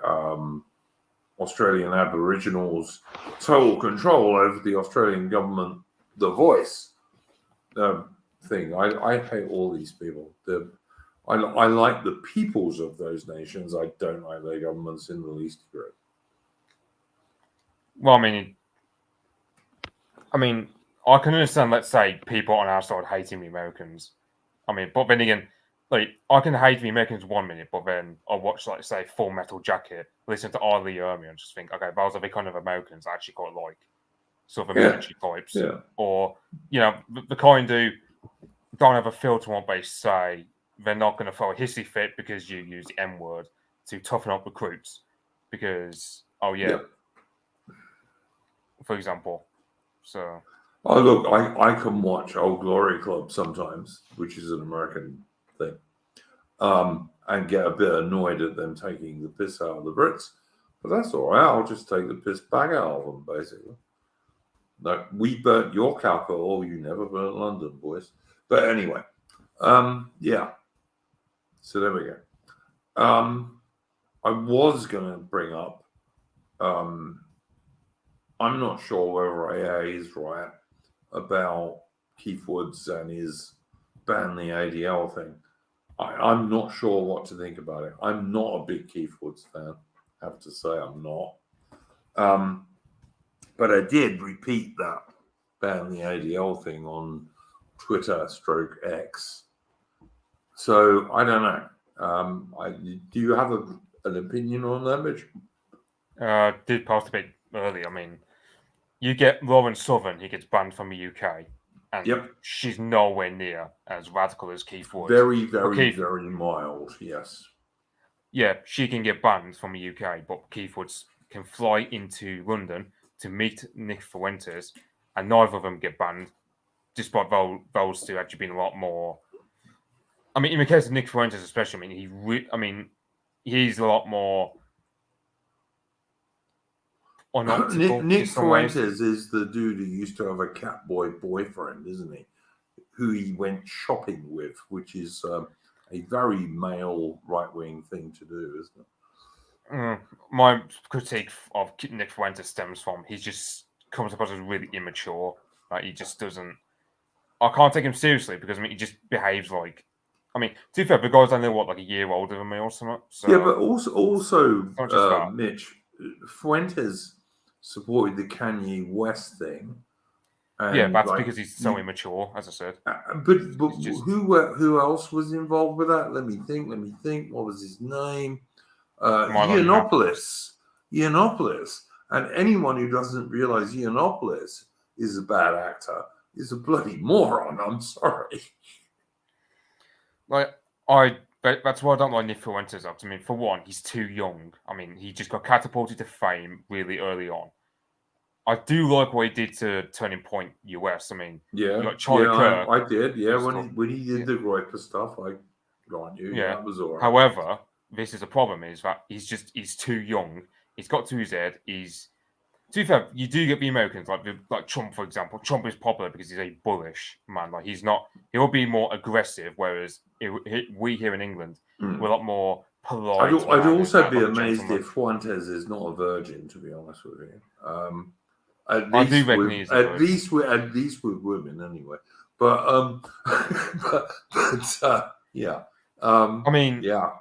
Speaker 1: Australian Aboriginals total control over the Australian government, the voice thing. I hate all these people. I like the peoples of those nations. I don't like their governments in the least degree.
Speaker 3: Well, I mean, I can understand, let's say, people on our side hating the Americans. I mean, but then again, like, I can hate the Americans 1 minute, but then I'll watch, like, say, Full Metal Jacket, listen to R. Lee Ermey and just think, okay, those are the kind of Americans I actually quite like. Sort of military types.
Speaker 1: Yeah.
Speaker 3: Or, you know, the kind who don't have a filter on what they say. They're not going to throw a hissy fit because you use the M word to toughen up recruits. Because, for example. So.
Speaker 1: Oh, look, I can watch Old Glory Club sometimes, which is an American thing, and get a bit annoyed at them taking the piss out of the Brits. But that's all right. I'll just take the piss back out of them, basically. No, we burnt your capital. You never burnt London, boys. But anyway, yeah. So there we go. I was going to bring up, I'm not sure whether AA is right about Keith Woods and his ban the ADL thing. I'm not sure what to think about it. I'm not a big Keith Woods fan. I have to say I'm not. But I did repeat that ban the ADL thing on Twitter/X. So I don't know. Do you have an opinion on that, Mitch?
Speaker 3: Did post a bit early. I mean, you get Lauren Southern, he gets banned from the UK, and she's nowhere near as radical as Keith Woods.
Speaker 1: Very, very, very mild. Yes.
Speaker 3: Yeah, she can get banned from the UK, but Keith Woods can fly into London to meet Nick Fuentes, and neither of them get banned, despite those two actually being a lot more. I mean, in the case of Nick Fuentes, especially, I mean, he's a lot more.
Speaker 1: Nick Fuentes is the dude who used to have a Catboy boyfriend, isn't he? Who he went shopping with, which is a very male right-wing thing to do, isn't it?
Speaker 3: My critique of Nick Fuentes stems from he just comes across as really immature. Like, he just doesn't. I can't take him seriously because he just behaves like. To be fair, the guy's only like a year older than me or something. So,
Speaker 1: yeah, but also Mitch Fuentes supported the Kanye West thing.
Speaker 3: And that's because he's so immature, as I said.
Speaker 1: But who else was involved with that? Let me think. What was his name? Yiannopoulos. And anyone who doesn't realize Yiannopoulos is a bad actor is a bloody moron. I'm sorry.
Speaker 3: That's why I don't like Nick Fuentes. For one, he's too young. He just got catapulted to fame really early on. I do like what he did to Turning Point US. I mean,
Speaker 1: Yeah,
Speaker 3: you got Charlie Kirk.
Speaker 1: I did. Yeah,
Speaker 3: Just
Speaker 1: when he did
Speaker 3: yeah.
Speaker 1: the Groiper stuff, I got you. Yeah, that was all right.
Speaker 3: However, this is a problem: is that he's too young. He's got to his head. To be fair, you do get the Americans like Trump, for example. Trump is popular because he's a bullish man. Like he's not. He'll be more aggressive, whereas we here in England we're a lot more polite.
Speaker 1: I'd also be
Speaker 3: like
Speaker 1: amazed
Speaker 3: gentlemen.
Speaker 1: if Fuentes is not a virgin. To be honest with you,
Speaker 3: I do reckon he's a virgin.
Speaker 1: at least with women anyway. But yeah.
Speaker 3: I mean,
Speaker 1: yeah.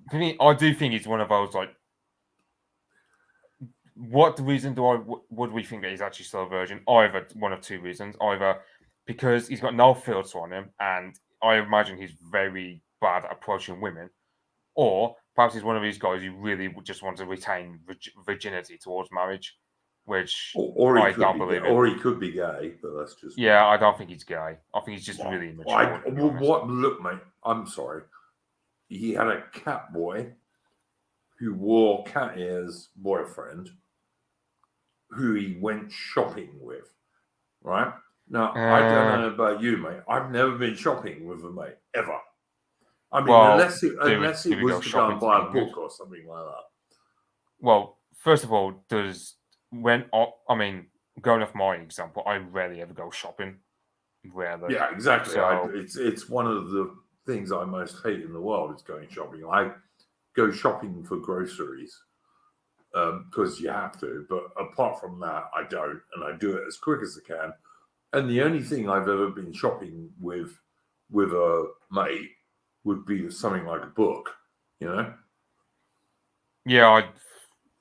Speaker 3: For me, I do think he's one of those like. What reason would we think that he's actually still a virgin? Either one of two reasons. Either because he's got no filter on him, and I imagine he's very bad at approaching women, or perhaps he's one of these guys who really just wants to retain virginity towards marriage, which I don't believe in.
Speaker 1: Or he could be gay, but that's just...
Speaker 3: Yeah, I don't think he's gay. I think he's just really immature.
Speaker 1: Look, mate, I'm sorry. He had a cat boy who wore cat ears boyfriend who he went shopping with, right? Now, I don't know about you, mate. I've never been shopping with a mate, ever. I mean, unless it was to go and buy a book or something like that.
Speaker 3: Well, first of all, going off my example, I rarely ever go shopping. Rarely.
Speaker 1: Yeah, exactly.
Speaker 3: So,
Speaker 1: it's one of the things I most hate in the world is going shopping. I go shopping for groceries because you have to, but apart from that, I don't, and I do it as quick as I can. And the only thing I've ever been shopping with a mate would be something like a book, you know?
Speaker 3: Yeah,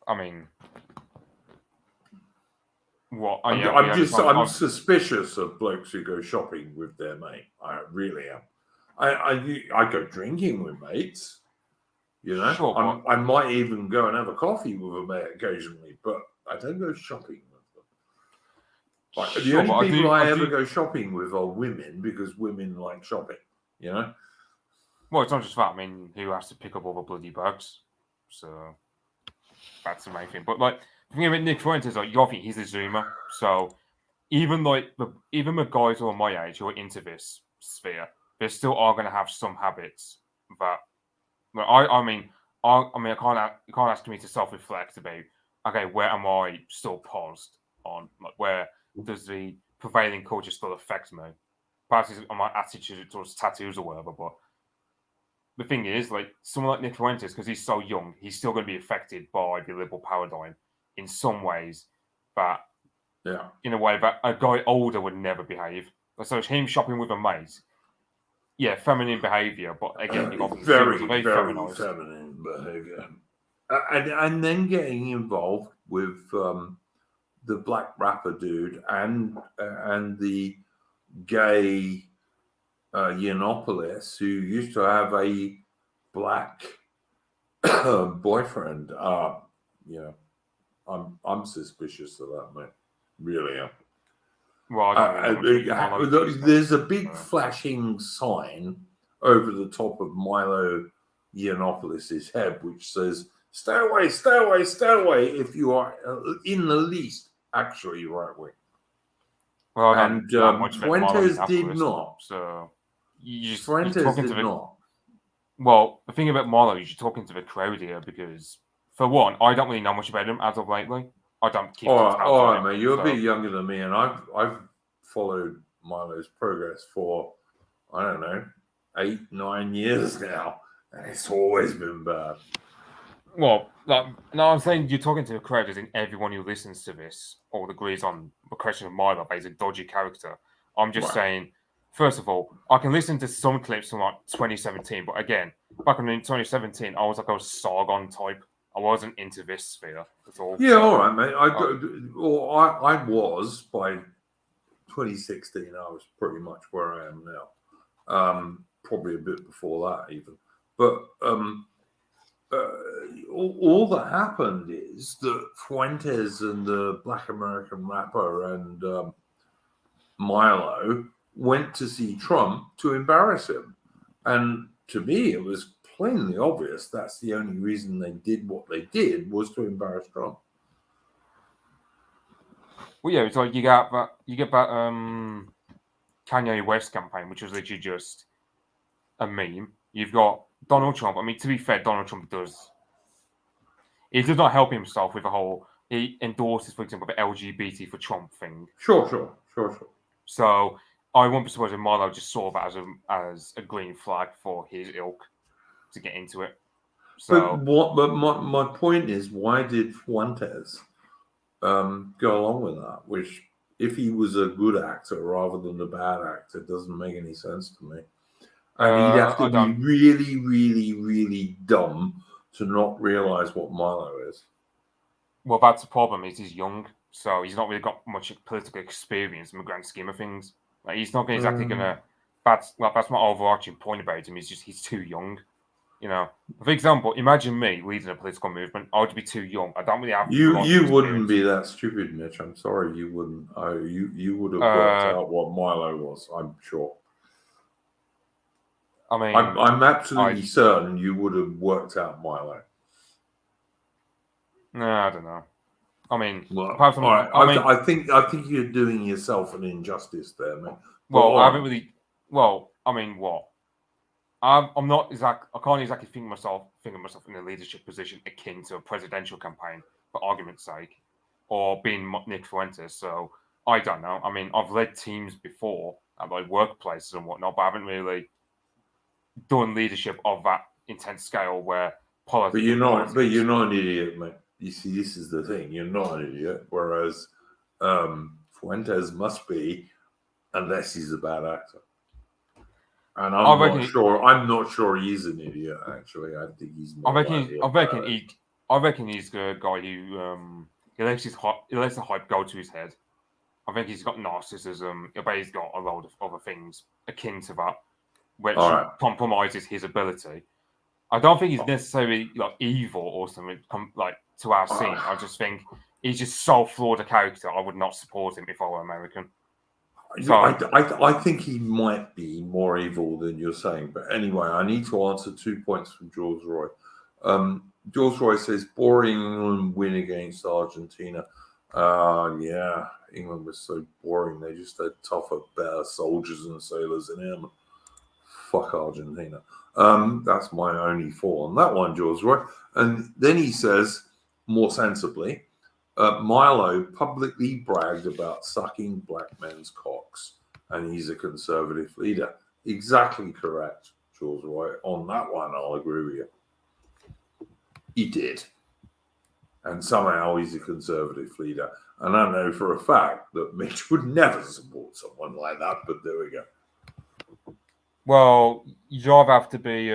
Speaker 3: I mean, what?
Speaker 1: I'm suspicious of blokes who go shopping with their mate. I really am. I go drinking with mates, you know.
Speaker 3: Sure,
Speaker 1: I might even go and have a coffee with a mate occasionally, but I don't go shopping with them. The only people I ever go shopping with are women because women like shopping, you know.
Speaker 3: Well, it's not just that. I mean, who has to pick up all the bloody bags? So that's the main thing. But like, the thing about Nick Fuentes, like, you think he's a Zoomer. So even the guys who are my age who are into this sphere, they still are going to have some habits that. Like, I can't ask me to self-reflect about. Okay, where am I still paused on? Like, where does the prevailing culture still affect me? Perhaps it's on my attitude towards tattoos or whatever, but. The thing is, like someone like Nick Fuentes, because he's so young, he's still going to be affected by the liberal paradigm in some ways. But in a way that a guy older would never behave. So it's him shopping with a mate. Yeah, feminine behaviour, but again, you got
Speaker 1: very
Speaker 3: feminine
Speaker 1: behaviour, and then getting involved with the black rapper dude and the gay. Yiannopoulos, who used to have a black boyfriend. I'm suspicious of that, mate. Really am.
Speaker 3: Well,
Speaker 1: there's a big flashing sign over the top of Milo Yiannopoulos' head, which says, "Stay away, stay away, stay away," if you are in the least actually right wing.
Speaker 3: Well,
Speaker 1: and Fuentes did not.
Speaker 3: So.
Speaker 1: Fuentes did not.
Speaker 3: Well, the thing about Milo, you're talking to the crowd here because, for one, I don't really know much about him as of lately. I don't keep.
Speaker 1: All right, mate. You're a bit younger than me, and I've followed Milo's progress for I don't know 8-9 years now, and it's always been bad.
Speaker 3: Well, no, I'm saying you're talking to the crowd as in everyone who listens to this all agrees on the question of Milo, but he's a dodgy character. I'm just saying. First of all, I can listen to some clips from like 2017, but again, back in 2017, I was like a Sargon type. I wasn't into this sphere at all.
Speaker 1: Yeah, all right, mate. I was by 2016. I was pretty much where I am now. Probably a bit before that even. But all that happened is that Fuentes and the Black American rapper and Milo went to see Trump to embarrass him. And to me, it was plainly obvious that's the only reason they did what they did was to embarrass Trump.
Speaker 3: Well, yeah, it's like you get that Kanye West campaign, which was literally just a meme. You've got Donald Trump. I mean, to be fair, Donald Trump he does not help himself with the whole. He endorses, for example, the LGBT for Trump thing.
Speaker 1: Sure.
Speaker 3: So I won't be surprised if Milo just saw that as a green flag for his ilk to get into it. So,
Speaker 1: But my point is, why did Fuentes go along with that? Which, if he was a good actor rather than a bad actor, doesn't make any sense to me. And he'd have to be really, really, really dumb to not realize what Milo is.
Speaker 3: well, that's the problem. Is he's young, so he's not really got much political experience in the grand scheme of things. Like, he's not exactly gonna. That's my overarching point about him. Is just he's too young. You know, for example, imagine me leading a political movement. I would be too young. I don't really have.
Speaker 1: You wouldn't be that stupid, Mitch. I'm sorry, you wouldn't. You would have worked out what Milo was. I'm sure.
Speaker 3: I mean,
Speaker 1: I'm absolutely certain you would have worked out Milo.
Speaker 3: No, I don't know. I mean,
Speaker 1: well, all right. I think you're doing yourself an injustice there, man.
Speaker 3: Well, I haven't really. Well, I mean, what? I'm not exactly. I can't exactly think of myself in a leadership position akin to a presidential campaign, for argument's sake, or being Nick Fuentes. So I don't know. I mean, I've led teams before at like workplaces and whatnot, but I haven't really done leadership of that intense scale where politics.
Speaker 1: But you're not an idiot, mate. You see, this is the thing. You're not an idiot, whereas Fuentes must be, unless he's a bad actor. And I'm not sure he's an idiot. Actually, I think he's.
Speaker 3: I reckon he's the guy who he lets the hype go to his head. I think he's got narcissism, but he's got a load of other things akin to that, which compromises his ability. I don't think he's necessarily like evil or something like to our scene. I just think he's just so flawed a character. I would not support him if I were American.
Speaker 1: So I think he might be more evil than you're saying. But anyway, I need to answer 2 points from Jules Roy. Jules Roy says, boring England win against Argentina. Yeah, England was so boring. They just had tougher, better soldiers and sailors in them. Fuck Argentina. That's my only thought on that one, Jules Roy. And then he says, more sensibly, Milo publicly bragged about sucking black men's cocks, and he's a conservative leader. Exactly correct, Jules Roy. On that one, I'll agree with you. He did. And somehow he's a conservative leader. And I know for a fact that Mitch would never support someone like that, but there we go.
Speaker 3: Well, you'd either have to be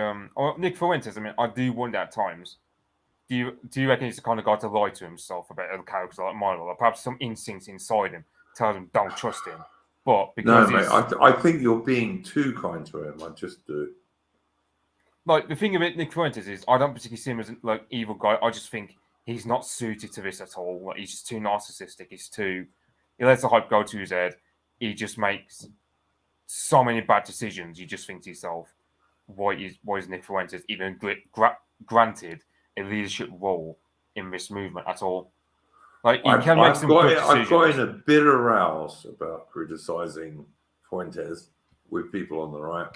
Speaker 3: Nick Fuentes. I mean, I do wonder at times. Do you reckon he's the kind of guy to lie to himself about a character like Milo? Or perhaps some instincts inside him tells him don't trust him. But because
Speaker 1: I think you're being too kind to him. I just do.
Speaker 3: Like, the thing about Nick Fuentes is I don't particularly see him as like evil guy. I just think he's not suited to this at all. Like, he's just too narcissistic. He lets the hype go to his head. He just makes so many bad decisions. You just think to yourself, why is Nick Fuentes even granted a leadership role in this movement at all? Like, he can make some good decisions.
Speaker 1: I've got in a bit of rows about criticizing Fuentes with people on the right.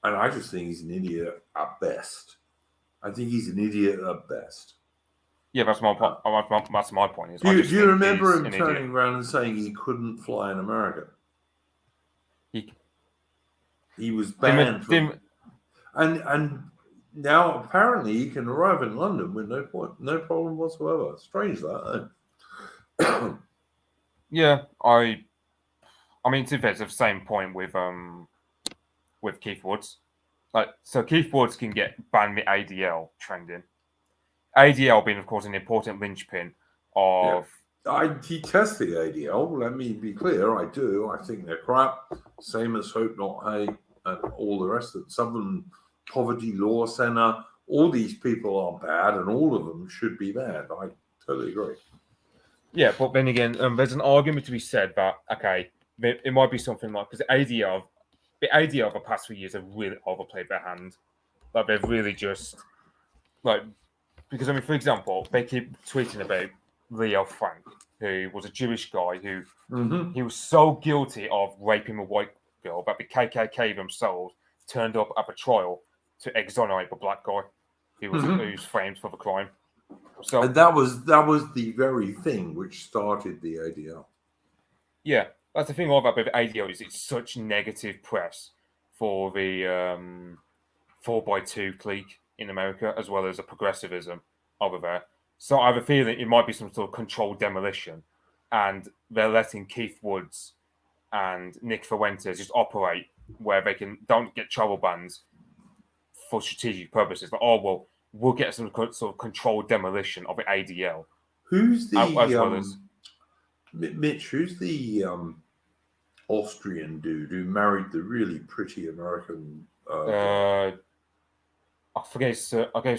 Speaker 1: And I just think he's an idiot at best. I think he's an idiot at best.
Speaker 3: Yeah, that's my point. That's my point.
Speaker 1: Do you remember him turning around and saying he couldn't fly in America? He was banned from, and now apparently he can arrive in London with no problem whatsoever. Strange that.
Speaker 3: Yeah, I mean, to be fair, it's the same point with Keith Woods. Like, so Keith Woods can get banned with ADL trending. ADL being, of course, an important linchpin of.
Speaker 1: Yeah. I detest the ADL. Let me be clear. I do. I think they're crap. Same as Hope Not Hate and all the rest of it. Southern Poverty Law Center. All these people are bad, and all of them should be banned. I totally agree.
Speaker 3: Yeah, but then again, there's an argument to be said that it might be something like because the ADL of the past few years have really overplayed their hand. Like, they've really just like because I mean, for example, they keep tweeting about Leo Frank, who was a Jewish guy who
Speaker 1: Mm-hmm.
Speaker 3: he was so guilty of raping a white girl that the KKK themselves turned up at the trial to exonerate the black guy who was who's framed for the crime. So
Speaker 1: And that was the very thing which started the ADL.
Speaker 3: yeah, that's the thing all about the ADL is it's such negative press for the 4x2 clique in America as well as the progressivism over there. So I have a feeling it might be some sort of controlled demolition, and they're letting Keith Woods and Nick Fuentes just operate where they don't get travel bans for strategic purposes. But we'll get some sort of controlled demolition of the ADL.
Speaker 1: Who's the
Speaker 3: as well as
Speaker 1: Mitch? Who's the Austrian dude who married the really pretty American?
Speaker 3: I forget his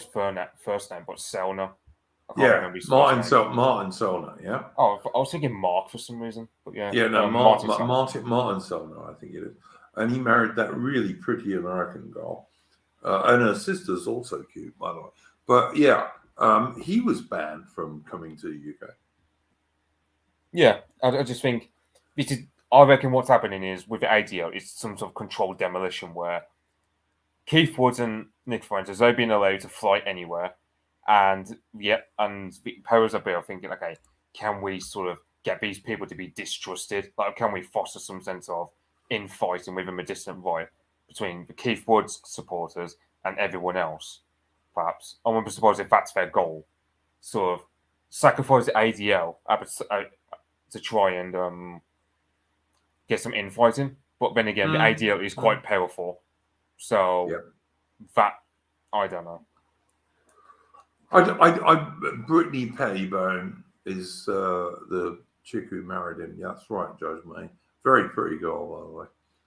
Speaker 3: first name, but Selner. I can't
Speaker 1: Yeah,
Speaker 3: remember his first name.
Speaker 1: Martin Solner. Yeah.
Speaker 3: Oh, I was thinking Mark for some reason, but yeah.
Speaker 1: Yeah, no,
Speaker 3: Martin
Speaker 1: Martin Solner, I think it is. And he married that really pretty American girl. And her sister's also cute, by the way. But yeah, he was banned from coming to the UK.
Speaker 3: Yeah, I just think this is. I reckon what's happening is with the ADL, it's some sort of controlled demolition where Keith Woods and Nick Fuentes, they've been allowed to fly anywhere, and the powers that be are thinking, okay, can we sort of get these people to be distrusted? Like, can we foster some sense of infighting within a distant right between the Keith Woods supporters and everyone else? Perhaps I wouldn't be surprised if that's their goal, sort of sacrifice the ADL to try and get some infighting. But then again, the ADL is quite powerful, so that I don't know.
Speaker 1: Brittany Pettibone is the chick who married him. Yeah, that's right, Judge May. Very pretty girl, by the way,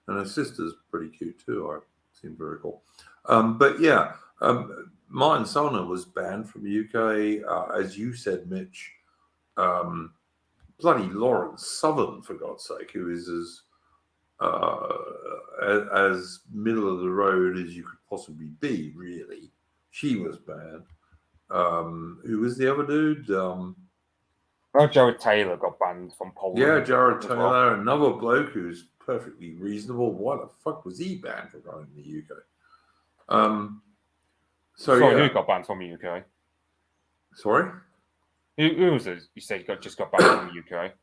Speaker 1: and her sister's pretty cute too. I seem to recall. But yeah, Martin Solner was banned from the UK, as you said, Mitch. Bloody Lawrence Southern, for God's sake, who is as middle of the road as you could possibly be, really. She was banned. Who was the other dude?
Speaker 3: Jared Taylor got banned from Poland.
Speaker 1: Yeah, Jared Taylor, another bloke who's perfectly reasonable. Why the fuck was he banned from going to the UK?
Speaker 3: Who got banned from the UK?
Speaker 1: Sorry?
Speaker 3: Who was it? You said he just got banned from the UK?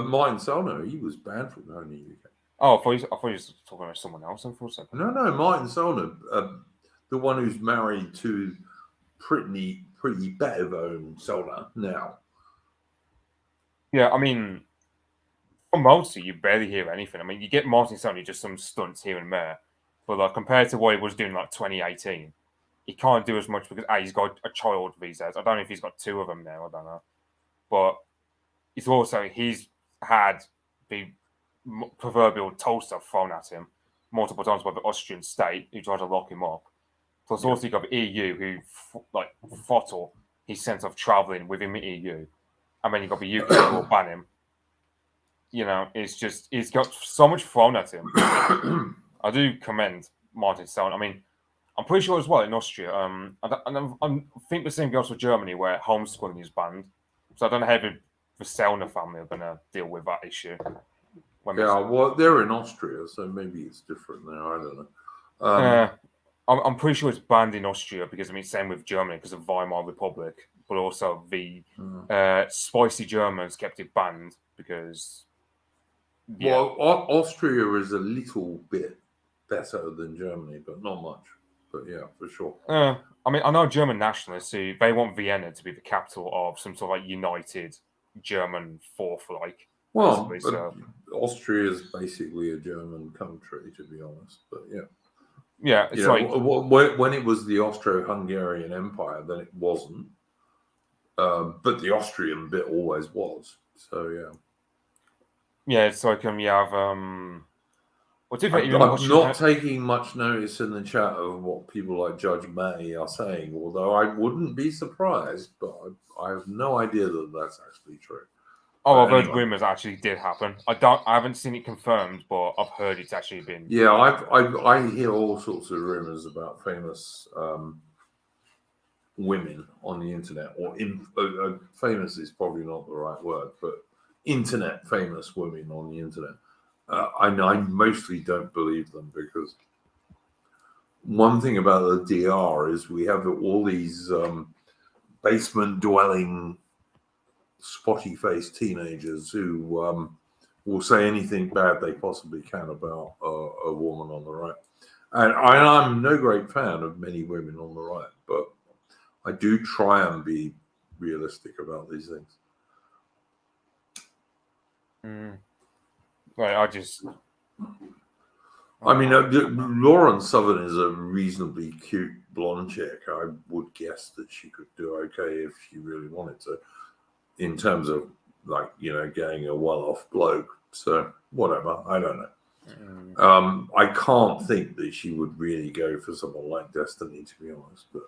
Speaker 1: Martin Solner, he was banned from going to the UK.
Speaker 3: Oh, I thought you were talking about someone else for a second.
Speaker 1: No, Martin Solner, the one who's married to pretty Pettibone Solner now.
Speaker 3: Yeah, I mean, from mostly you barely hear anything. I mean, you get Martin Solner just some stunts here and there, but like compared to what he was doing like 2018, he can't do as much because he's got a child these days. I don't know if he's got two of them now. I don't know, but he's had the proverbial toaster thrown at him multiple times by the Austrian state who tried to lock him up. Plus, also you got the EU who throttle his sense of travelling within the EU, and then you got the UK who will ban him. You know, it's just he's got so much thrown at him. I do commend Martin Solner. I mean, I'm pretty sure as well in Austria. I think the same goes for Germany, where homeschooling is banned. So I don't know how the Solner family are going to deal with that issue.
Speaker 1: Well, they're in Austria, so maybe it's different there. I don't know.
Speaker 3: I'm pretty sure it's banned in Austria because, I mean, same with Germany because of Weimar Republic, but also the spicy Germans kept it banned because...
Speaker 1: Yeah. Well, Austria is a little bit better than Germany, but not much. But yeah, for sure.
Speaker 3: I mean, I know German nationalists who they want Vienna to be the capital of some sort of like united German fourth, like.
Speaker 1: Well, Austria is basically a German country, to be honest. But yeah.
Speaker 3: Yeah, it's
Speaker 1: when it was the Austro-Hungarian Empire, then it wasn't. But the Austrian bit always was. So yeah.
Speaker 3: Yeah, it's like you have.
Speaker 1: I'm not taking much notice in the chat of what people like Judge May are saying, although I wouldn't be surprised, but I have no idea that that's actually true.
Speaker 3: Oh, I've heard rumours actually did happen. I haven't seen it confirmed, but I've heard it's actually been.
Speaker 1: Yeah, I hear all sorts of rumours about famous women on the internet, or famous is probably not the right word, but internet famous women on the internet. I mostly don't believe them, because one thing about the DR is we have all these basement dwelling, spotty faced teenagers who will say anything bad they possibly can about a woman on the right. And I'm no great fan of many women on the right, but I do try and be realistic about these things.
Speaker 3: Right,
Speaker 1: I mean, Lauren Southern is a reasonably cute blonde chick. I would guess that she could do okay if she really wanted to, in terms of, like, you know, getting a well-off bloke. So whatever, I don't know. I can't think that she would really go for someone like Destiny, to be honest. But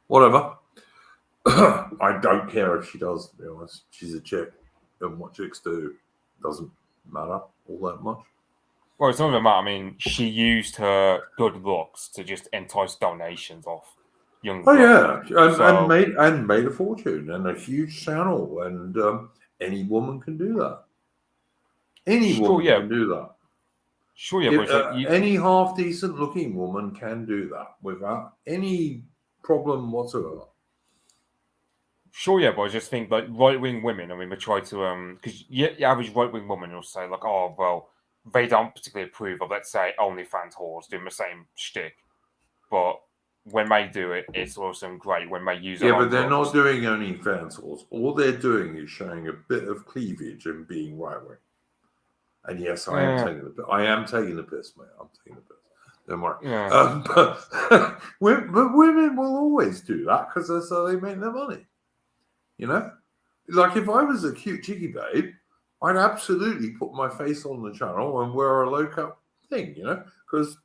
Speaker 1: whatever. I don't care if she does, to be honest. She's a chick, and what chicks do doesn't matter all that much.
Speaker 3: Well, it's not even that. I mean, she used her good looks to just entice donations off young.
Speaker 1: Oh yeah, and made a fortune and a huge channel, and any woman can do that. Any woman can do that.
Speaker 3: Sure, yeah, but
Speaker 1: any half decent looking woman can do that without any problem whatsoever.
Speaker 3: Sure, yeah, but I just think, like, right-wing women, I mean, we try to, because your average right-wing woman will say, like, oh, well, they don't particularly approve of, let's say, OnlyFans whores doing the same shtick. But when they do it, it's awesome, great. When they use it,
Speaker 1: yeah, but they're not doing OnlyFans whores. All they're doing is showing a bit of cleavage and being right-wing. And yes, I am taking the piss, mate. I'm taking the piss. Don't worry.
Speaker 3: Yeah.
Speaker 1: But women will always do that because that's how they make their money. You know, like if I was a cute cheeky babe, I'd absolutely put my face on the channel and wear a low cut thing. You know, because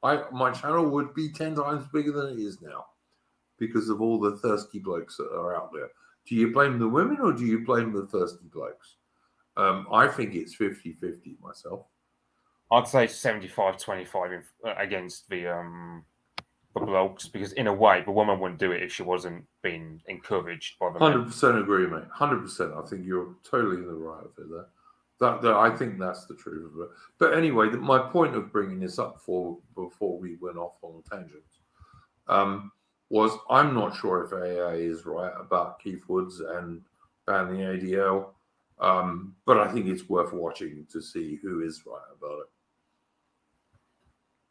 Speaker 1: my channel would be 10 times bigger than it is now because of all the thirsty blokes that are out there. Do you blame the women or do you blame the thirsty blokes? I think it's 50-50 myself.
Speaker 3: I'd say 75-25 against the blokes, because in a way the woman wouldn't do it if she wasn't being encouraged by the
Speaker 1: 100% agree, mate. 100%. I think you're totally in the right of it there. That I think that's the truth of it. But anyway, my point of bringing this up before we went off on tangents was I'm not sure if AA is right about Keith Woods and banning the ADL. But I think it's worth watching to see who is right about it.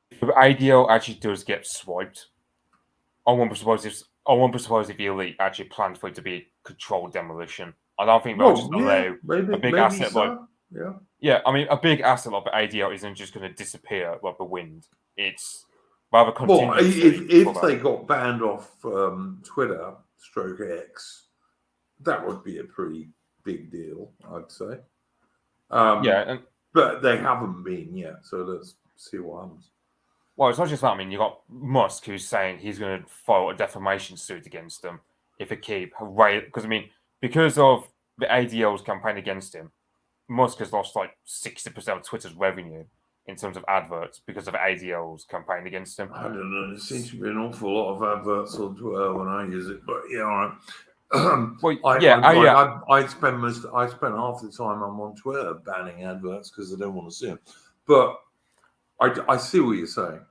Speaker 3: If ADL actually does get swiped, I won't be surprised if the elite actually planned for it to be controlled demolition. I don't think they'll just allow a big asset like I mean, a big asset like the ADL isn't just going to disappear like the wind. It's rather continue.
Speaker 1: Well, if they got banned off Twitter / X, that would be a pretty big deal, I'd say. But they haven't been yet, so let's see what happens.
Speaker 3: Well, it's not just that. I mean, you got Musk who's saying he's going to file a defamation suit against them if it keep because I mean, because of the ADL's campaign against him, Musk has lost like 60% of Twitter's revenue in terms of adverts because of ADL's campaign against him.
Speaker 1: I don't know. There seems to be an awful lot of adverts on Twitter when I use it, but yeah, all right. I spend half the time I'm on Twitter banning adverts because I don't want to see them. But I see what you're saying.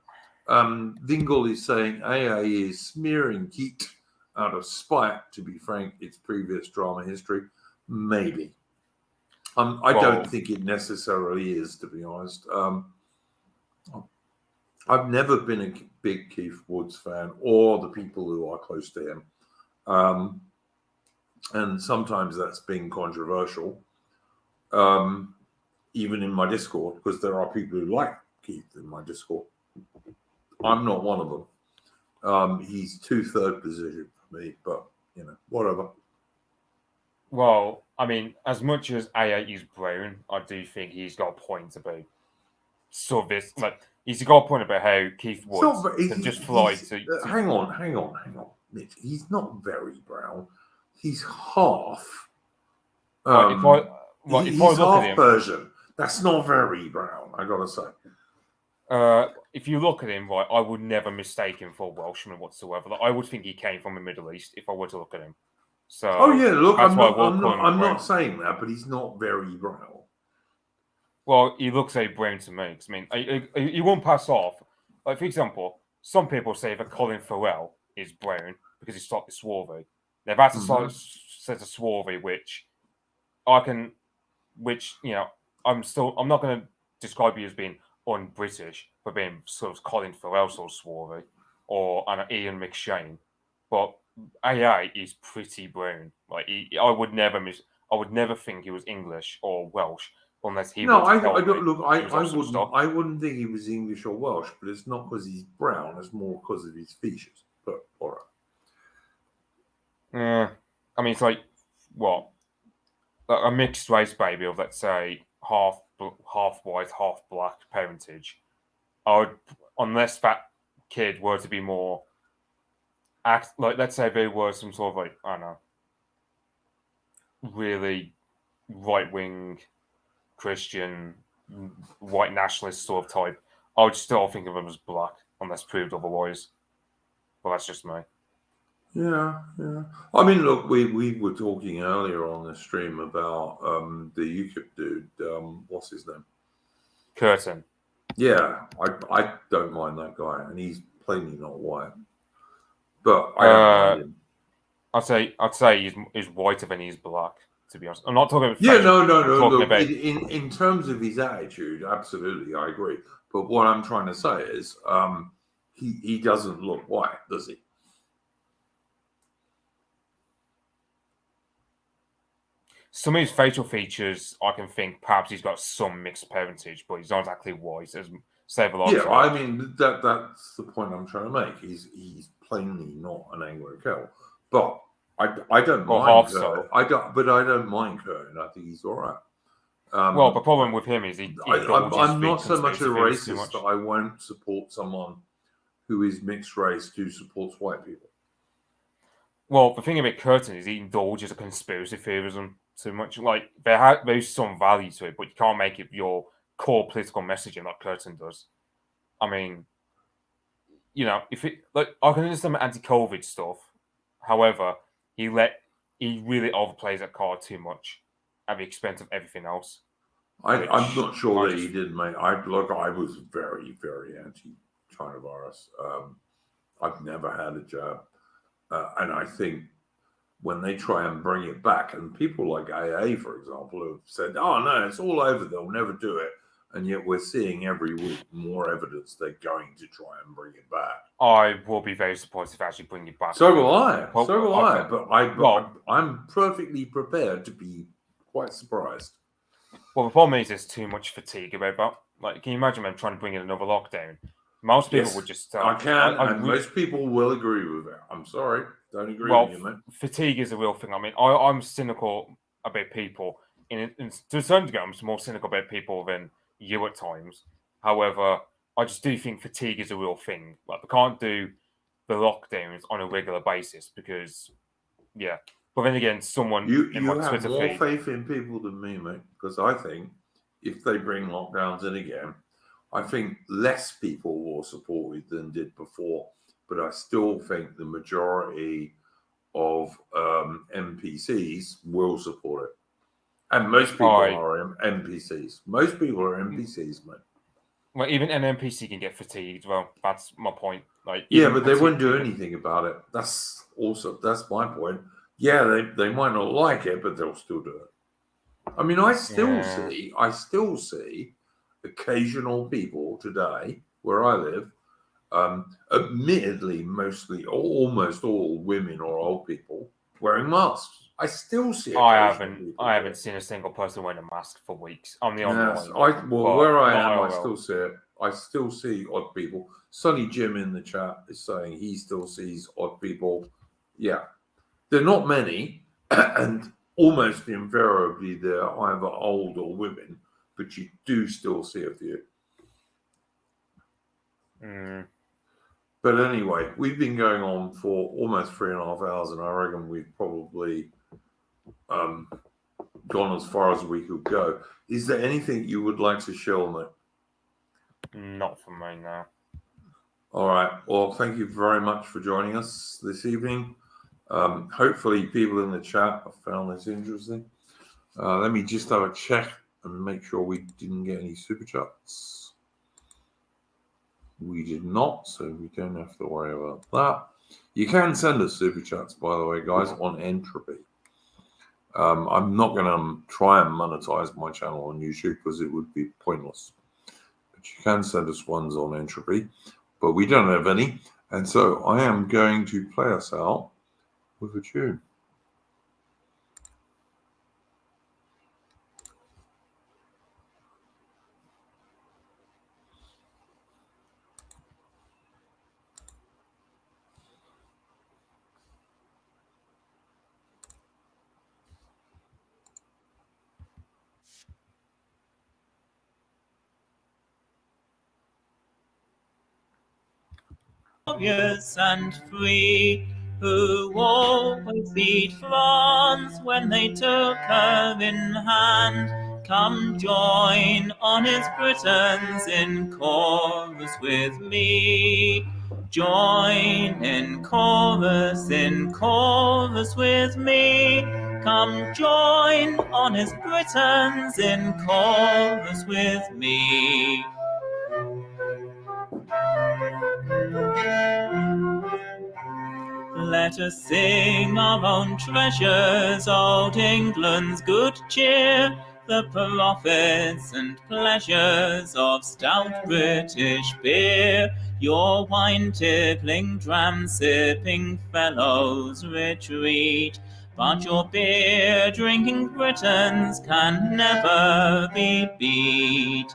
Speaker 1: Dingle is saying AA is smearing Keat out of spite. To be frank, its previous drama history, maybe. I don't think it necessarily is, to be honest. I've never been a big Keith Woods fan or the people who are close to him. And sometimes that's been controversial, even in my Discord, because there are people who like Keith in my Discord. I'm not one of them. He's too third position for me, but, you know, whatever.
Speaker 3: Well, I mean, as much as AA is brown, I do think he's got a point about he's got a point about how Keith Woods can just fly to...
Speaker 1: Hang on, Mitch. He's not very brown. He's half.
Speaker 3: If I look
Speaker 1: half
Speaker 3: at him,
Speaker 1: Persian. That's not very brown, I gotta say.
Speaker 3: if you look at him, right, I would never mistake him for a Welshman whatsoever. Like, I would think he came from the Middle East if I were to look at him. So,
Speaker 1: Oh yeah, look,
Speaker 3: that's
Speaker 1: I'm
Speaker 3: why I
Speaker 1: not,
Speaker 3: will
Speaker 1: I'm
Speaker 3: call
Speaker 1: not,
Speaker 3: him
Speaker 1: I'm
Speaker 3: brown.
Speaker 1: not saying that, but he's not very brown.
Speaker 3: Well, he looks very brown to me. 'Cause, I mean, you won't pass off. Like, for example, some people say that Colin Farrell is brown because he's slightly swarthy. Now, that's a sort of set of swarthy which you know, I'm not going to describe you as being un-British for being sort of Colin Farrell sort of swarthy or an Ian McShane, but AI is pretty brown. Like I would never think he was English or Welsh unless he
Speaker 1: No,
Speaker 3: were to tell
Speaker 1: I
Speaker 3: me
Speaker 1: don't look.
Speaker 3: he was off some stuff.
Speaker 1: I wouldn't think he was English or Welsh, but it's not because he's brown. It's more because of his features. But all right.
Speaker 3: Yeah, I mean, it's like what a mixed race baby of, let's say, half white, half black parentage. I would, unless that kid were to be more like, let's say they were some sort of, like, I don't know, really right wing Christian white nationalist sort of type, I would still think of them as black unless proved otherwise. But that's just me.
Speaker 1: Yeah, yeah. I mean, look, we were talking earlier on the stream about the UKIP dude. What's his name?
Speaker 3: Curtin.
Speaker 1: Yeah, I don't mind that guy, and he's plainly not white. But I don't mind him.
Speaker 3: I'd say he's whiter than he's black. To be honest, I'm not talking about.
Speaker 1: Yeah, no.
Speaker 3: Talking
Speaker 1: Look,
Speaker 3: about,
Speaker 1: in terms of his attitude, absolutely, I agree. But what I'm trying to say is, he doesn't look white, does he?
Speaker 3: some of his facial features, I can think perhaps he's got some mixed parentage, but he's not exactly white as several.
Speaker 1: Yeah, I mean that's the point I'm trying to make. He's plainly not an Anglo-Celt, but I don't
Speaker 3: Or
Speaker 1: mind.
Speaker 3: half so.
Speaker 1: I don't mind Curtin. I think he's all right.
Speaker 3: Well, the problem with him is
Speaker 1: I'm not so much a
Speaker 3: racist.
Speaker 1: racist that I won't support someone who is mixed race who supports white people.
Speaker 3: Well, the thing about Curtin is he indulges a conspiracy theorism too much. Like, there's some value to it, but you can't make it your core political messaging like Curtin does. I mean, you know, I can understand anti-COVID stuff. However, he really overplays that card too much at the expense of everything else.
Speaker 1: I'm not sure that he did, mate. I was very, very anti-China virus. I've never had a jab. And I think when they try and bring it back, and people like AA, for example, have said, oh, no, it's all over, they'll never do it. And yet we're seeing every week more evidence they're going to try and bring it back.
Speaker 3: I will be very surprised if they actually bring it back.
Speaker 1: So will I.
Speaker 3: Well,
Speaker 1: so will I. But I'm perfectly prepared to be quite surprised.
Speaker 3: Well, the problem is there's too much fatigue about that. Like, can you imagine them trying to bring in another lockdown? Most people would just...
Speaker 1: I can, most people will agree with that. I'm sorry. Don't agree with you, mate.
Speaker 3: Fatigue is a real thing. I mean, I'm cynical about people. To a certain degree, I'm more cynical about people than you at times. However, I just do think fatigue is a real thing. Like, they can't do the lockdowns on a regular basis because, yeah. But then again,
Speaker 1: you have more faith in people than me, mate, because I think if they bring lockdowns in again, I think less people will support it than did before. But I still think the majority of NPCs will support it. And most people are NPCs. Most people are NPCs, mate.
Speaker 3: Well, even an NPC can get fatigued. Well, that's my point. Like,
Speaker 1: yeah, but they won't do anything about it. That's my point. Yeah, they might not like it, but they'll still do it. I mean, I still see occasional people today where I live, admittedly, almost all women or old people wearing masks. I still see. I
Speaker 3: haven't seen a single person wearing a mask for weeks. I'm the only one.
Speaker 1: Where I am, I still see it. I still see odd people. Sonny Jim in the chat is saying he still sees odd people. Yeah, they're not many, and almost invariably they're either old or women, but you do still see a few. But anyway, we've been going on for almost 3.5 hours, and I reckon we've probably gone as far as we could go. Is there anything you would like to share, mate?
Speaker 3: Not for me now.
Speaker 1: All right. Well, thank you very much for joining us this evening. Hopefully, people in the chat have found this interesting. Let me just have a check and make sure we didn't get any super chats. We did not, so we don't have to worry about that. You can send us super chats, by the way, guys, on Entropy. I'm not going to try and monetize my channel on YouTube because it would be pointless. But you can send us ones on Entropy, but we don't have any. And so I am going to play us out with a tune.
Speaker 6: Glorious and free, who always beat France when they took her in hand. Come join honest Britons in chorus with me. Join in chorus with me. Come join honest Britons in chorus with me. Let us sing our own treasures, old England's good cheer, the profits and pleasures of stout British beer. Your wine-tippling, dram-sipping fellows retreat, but your beer-drinking Britons can never be beat.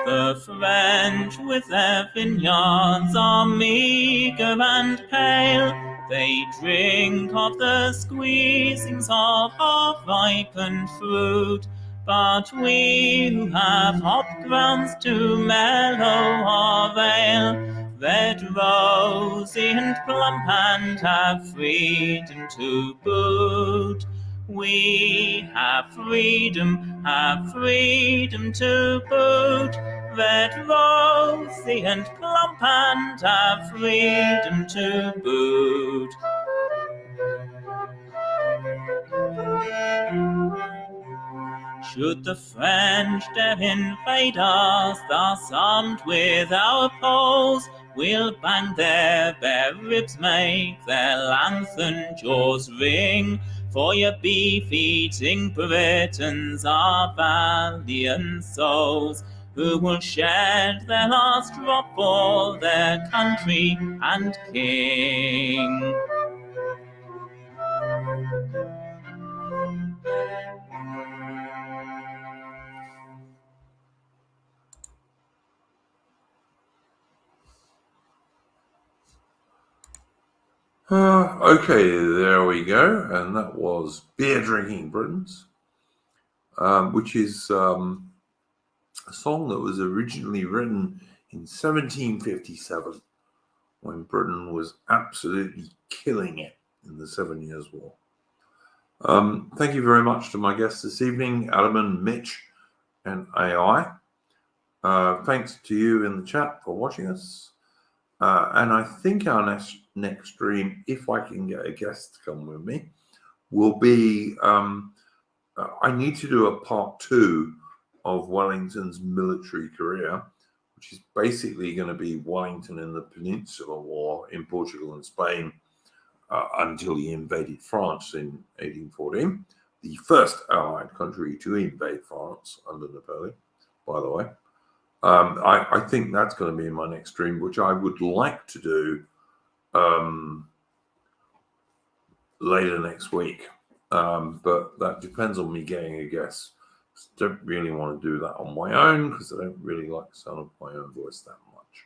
Speaker 6: The French with their vineyards are meagre and pale. They drink of the squeezings of half-ripened fruit. But we who have hop grounds to mellow our ale, red, rosy and plump, and have freedom to boot. We have freedom to boot. Red, rosy and plump, and have freedom to boot. Should the French dare invade us, thus armed with our poles, we'll bang their bare ribs, make their lantern jaws ring. For your beef-eating Britons are valiant souls, who will shed their last drop for their country and king.
Speaker 1: Okay, there we go. And that was Beer Drinking Britons, which is a song that was originally written in 1757 when Britain was absolutely killing it in the 7 Years' War. Thank you very much to my guests this evening, Adam, Mitch, and AI. Thanks to you in the chat for watching us. And I think our next stream, if I can get a guest to come with me, will be, I need to do a part 2 of Wellington's military career, which is basically going to be Wellington in the Peninsular War in Portugal and Spain until he invaded France in 1814, the first Allied country to invade France under Napoleon, by the way. I think that's going to be in my next stream, which I would like to do later next week. But that depends on me getting a guest. Don't really want to do that on my own because I don't really like the sound of my own voice that much.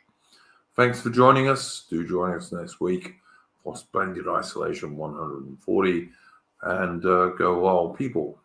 Speaker 1: Thanks for joining us. Do join us next week for Splendid Isolation 140. And go wild, people.